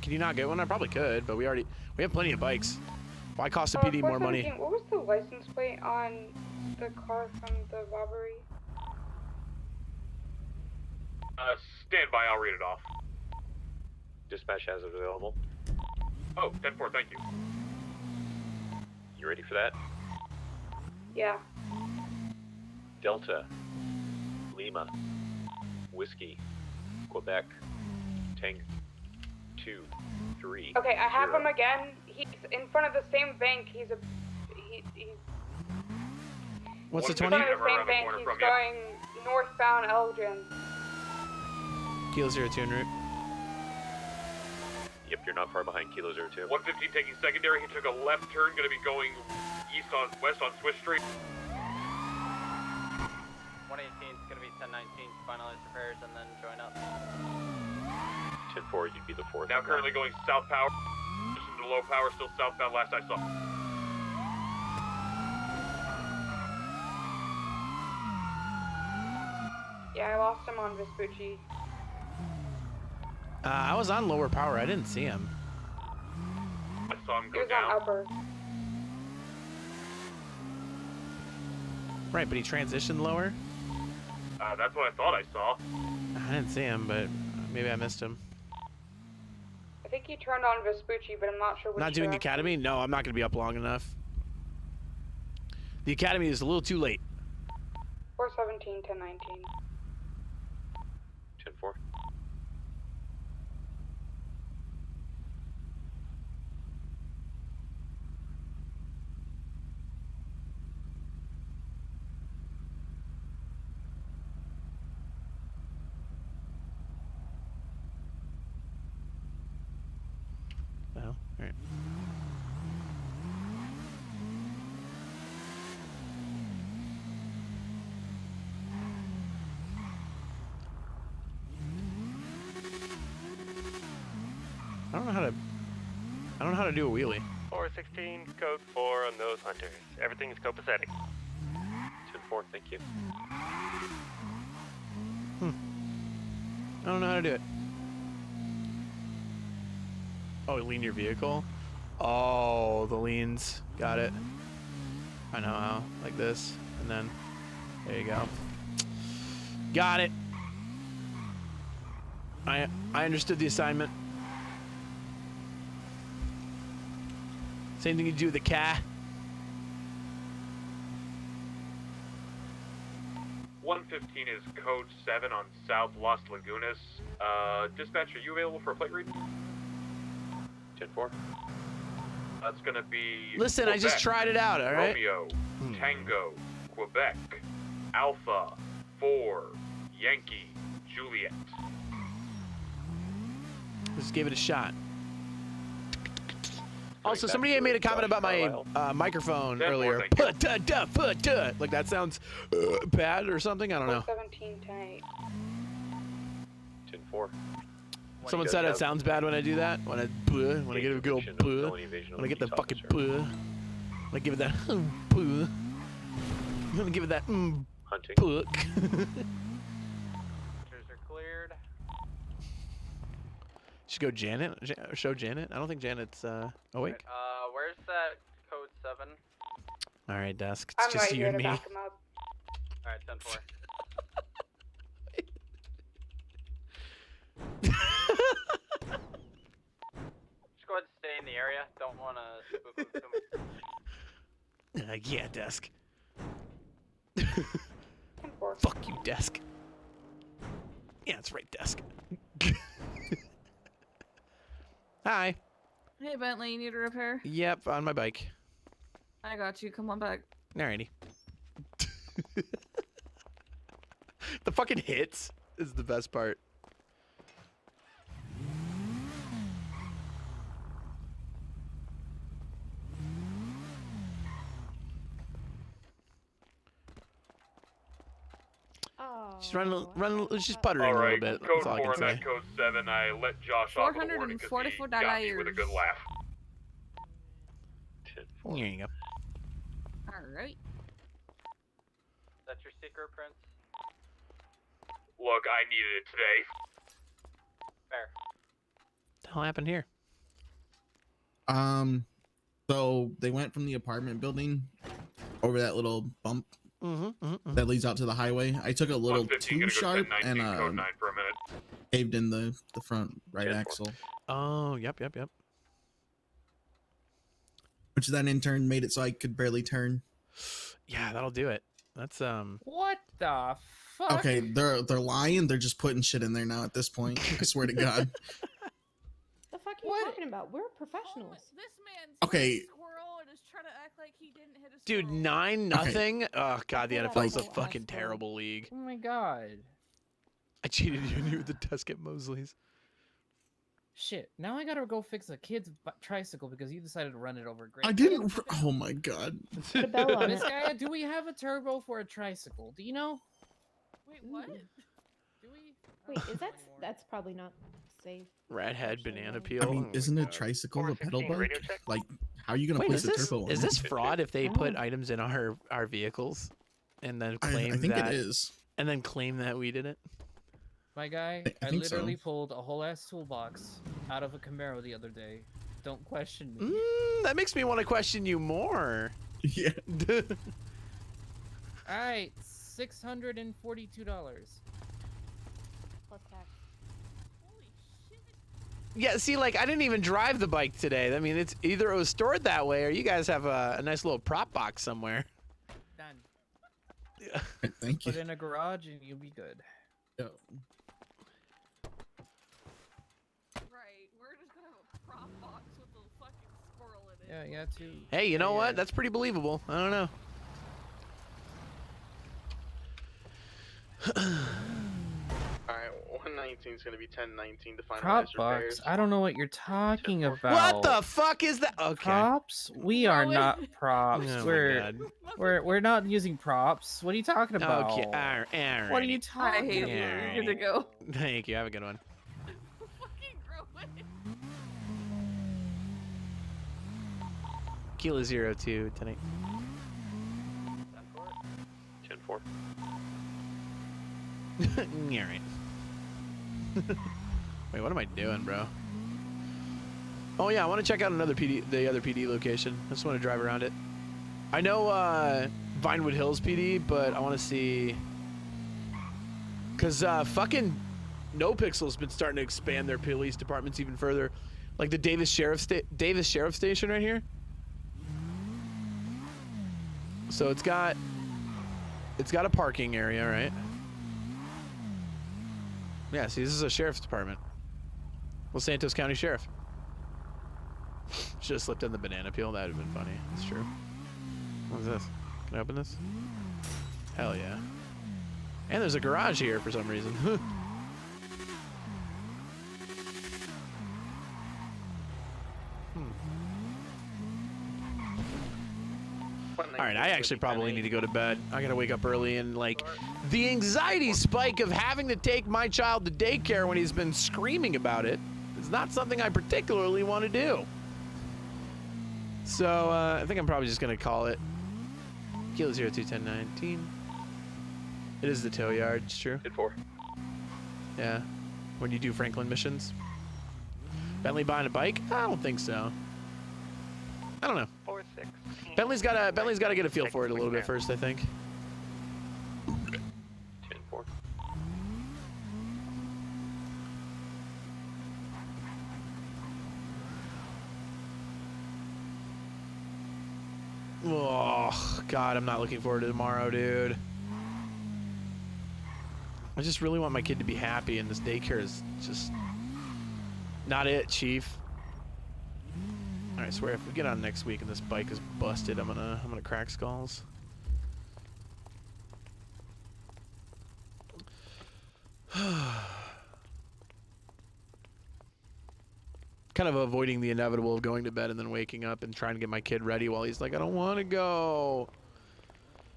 Can you not get one? I probably could, but we have plenty of bikes. Why cost the PD more money? 417, what was the license plate on the car from the robbery? Stand by, I'll read it off. Dispatch has it available. Oh, 10-4, thank you. You ready for that? Yeah. Delta, Lima, Whiskey, Quebec, Tango, 2, 3. Okay, I have 0. him again. He's in front of the same bank. He's What's the in 20? front of the same bank. He's going northbound Elgin. Kilo 02 en route. Yep, you're not far behind Kilo 02. 115 taking secondary. He took a left turn, going to be going west on Swiss Street. 118 is going to be 1019 to finalize repairs and then join up. 10-4, you'd be the fourth. Now currently going south power. Just into low power, still southbound last I saw. Yeah, I lost him on Vespucci. I was on lower power. I didn't see him. I saw him He go was down. on upper. Right, but he transitioned lower. That's what I thought I saw. I didn't see him, but maybe I missed him. I think he turned on Vespucci, but I'm not sure which Not doing direction. academy? No, I'm not going to be up long enough. The academy is a little too late. 417, 1019. 10-4. Well, all right. don't know how to do a wheelie. 416, code 4 on those hunters. Everything is copacetic. 10-4, thank you. I don't know how to do it. Oh, lean your vehicle? Oh, the leans. Got it. I know how. Like this. And then, there you go. Got it. I understood the assignment. Same thing you do with the car. 115 is code 7 on South Las Lagunas. Dispatch, are you available for a plate read? 10-4. That's gonna be. Listen, I just Quebec, tried it out, all right? Romeo, Tango, Quebec, Alpha, 4, Yankee, Juliet. Just give it a shot. Also, somebody made a comment about my microphone earlier. Like that sounds bad or something. I don't know. 17 tonight. 10-4. Someone said it sounds bad when I do that. When I get a good old when I get the fucking when I give it that I'm gonna give it that Hunting. Are cleared. Should go Janet. Show Janet. I don't think Janet's awake. Where's that code 7? All right, desk. I'm It's just right you here and to me. back him up. Alright, 10-4. Just go ahead and stay in the area. Don't want to spook him too much. Yeah, desk. Fuck you, desk. Yeah, that's right, desk. Hi. Hey Bentley, you need a repair? Yep, on my bike. I got you. Come on back. Alrighty. The fucking hits is the best part. She's she's puttering a little bit. Code That's all I 4 can and say. that code 7, I let Josh off with a warning because he got me with a good laugh. Here you go. Alright. Is that your secret, Prince? Look, I needed it today. Fair. What the hell happened here? So they went from the apartment building over that little bump that leads out to the highway. I took a little too sharp and code 9 for a minute. caved in the front right axle. Oh, yep. Which then in turn made it so I could barely turn. Yeah, that'll do it. That's What the fuck? Okay, they're lying. They're just putting shit in there now at this point. I swear to God. The fuck are you talking about? We're professionals. This man's Okay. squirrel and is trying to act like he didn't hit a Dude, 9-0. Oh god, the Pull that NFL's a up. fucking terrible league. Oh my god. I cheated you with the desk at Mosley's. Shit, now I gotta go fix a kid's tricycle because you decided to run it over. Great. I didn't. Oh my God. Put a bell on Miss it. Gaia, do we have a turbo for a tricycle? Do you know? Wait, what? Do we? Wait, that's probably not safe. Redhead banana peel. I mean, isn't a tricycle a pedal bike? Like, how are you gonna Wait, place is a this, turbo on is it? this fraud if they put items in our vehicles and then claim I think that it is. and then claim that we did it? My guy, I I think so. literally pulled a whole ass toolbox out of a Camaro the other day. Don't question me. That makes me want to question you more. Yeah. Alright, $642. Plus tax. Yeah, see, like, I didn't even drive the bike today. I mean, it's either it was stored that way or you guys have a nice little prop box somewhere. Done. Thank you. Put it in a garage and you'll be good. Right, we're just gonna have a prop box with a fucking squirrel in it. Yeah, yeah, too. Hey, you know what? That's pretty believable. I don't know. Alright, 119 is going to be 1019 to finalize Prop repairs. box? I don't know what you're talking about. What the fuck is that? Okay. Props? We are not props. Oh my we're God. we're not using props. What are you talking about? Okay, all What are you right. I talking hate about? you. You're good to go. Thank you. Have a good one. Fucking grow it. Kilo 02, 10-8. 10-4. Yeah, right. Wait, what am I doing, bro? Oh yeah, I want to check out the other PD location. I just want to drive around it. I know Vinewood Hills PD, but I want to see, cause fucking No Pixel's been starting to expand their police departments even further, like the Davis Sheriff Station right here. So it's got a parking area, right? Yeah, see, this is a sheriff's department. Los Santos County Sheriff. Should have slipped in the banana peel. That would have been funny. That's true. What is this? Can I open this? Hell yeah. And there's a garage here for some reason. All right, I actually probably need to go to bed. I gotta wake up early, and like the anxiety spike of having to take my child to daycare when he's been screaming about it is not something I particularly want to do. So I think I'm probably just gonna call it. Kilo 02 10 19. It is the tow yard. It's true. 10-4. Yeah. When you do Franklin missions. Bentley buying a bike? I don't think so. I don't know. 4-6. Bentley's gotta get a feel for it a little bit first, I think. 10-4. Oh God, I'm not looking forward to tomorrow, dude. I just really want my kid to be happy, and this daycare is just not it, Chief. I swear, if we get on next week and this bike is busted, I'm gonna crack skulls. Kind of avoiding the inevitable of going to bed and then waking up and trying to get my kid ready while he's like, I don't want to go.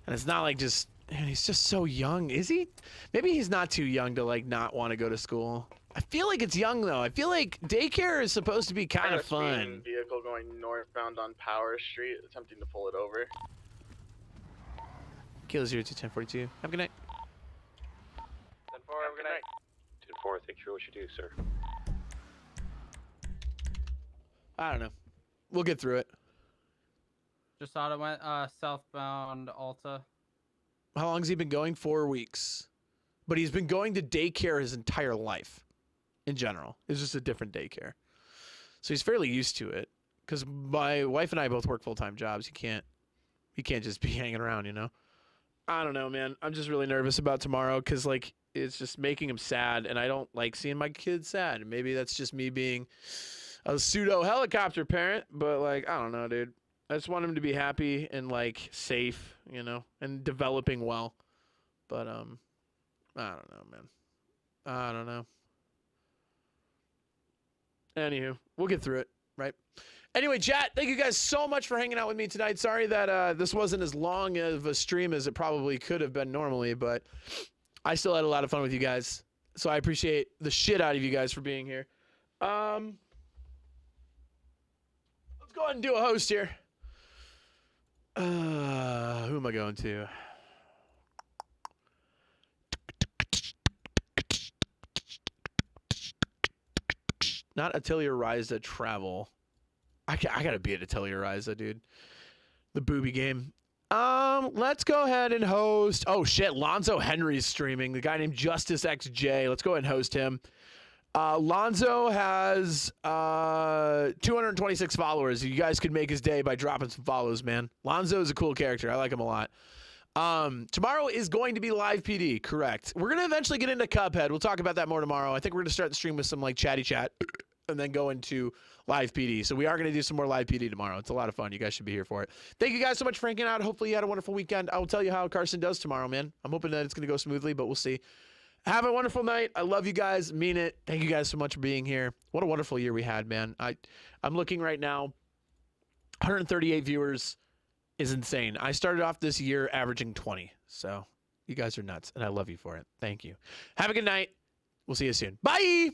And it's not like just, man, he's just so young. Is he? Maybe he's not too young to like not want to go to school. I feel like it's young though. I feel like daycare is supposed to be kind of fun. Vehicle going northbound on Power Street, attempting to pull it over. Kilo 02 1042. Have a good night. 10-4, have a good night. 10-4, thank you for what you do, sir. I don't know. We'll get through it. Just thought it went southbound Alta. How long has he been going? 4 weeks. But he's been going to daycare his entire life. In general. It's just a different daycare. So he's fairly used to it. Because my wife and I both work full-time jobs. You can't just be hanging around, you know? I don't know, man. I'm just really nervous about tomorrow because, like, it's just making him sad. And I don't like seeing my kids sad. And maybe that's just me being a pseudo-helicopter parent. But, like, I don't know, dude. I just want him to be happy and, like, safe, you know? And developing well. But, I don't know, man. I don't know. Anywho, we'll get through it, right? Anyway, chat, thank you guys so much for hanging out with me tonight. Sorry that this wasn't as long of a stream as it probably could have been normally, but I still had a lot of fun with you guys. So I appreciate the shit out of you guys for being here. Let's go ahead and do a host here. Who am I going to? Not Atelier Ryza Travel. I gotta be at Atelier Ryza, dude. The booby game. Let's go ahead and host. Oh shit, Lonzo Henry's streaming. The guy named Justice XJ. Let's go ahead and host him. Lonzo has 226 followers. You guys could make his day by dropping some follows, man. Lonzo is a cool character. I like him a lot. Tomorrow is going to be live PD, correct. We're gonna eventually get into Cuphead. We'll talk about that more tomorrow. I think we're gonna start the stream with some like chatty chat and then go into live PD. So we are gonna do some more live PD tomorrow. It's a lot of fun. You guys should be here for it. Thank you guys so much for hanging out. Hopefully you had a wonderful weekend. I will tell you how Carson does tomorrow, man. I'm hoping that it's gonna go smoothly, but we'll see. Have a wonderful night. I love you guys. Mean it. Thank you guys so much for being here. What a wonderful year we had, man. I'm looking right now. 138 viewers is insane. I started off this year averaging 20. So you guys are nuts, and I love you for it. Thank you. Have a good night. We'll see you soon. Bye.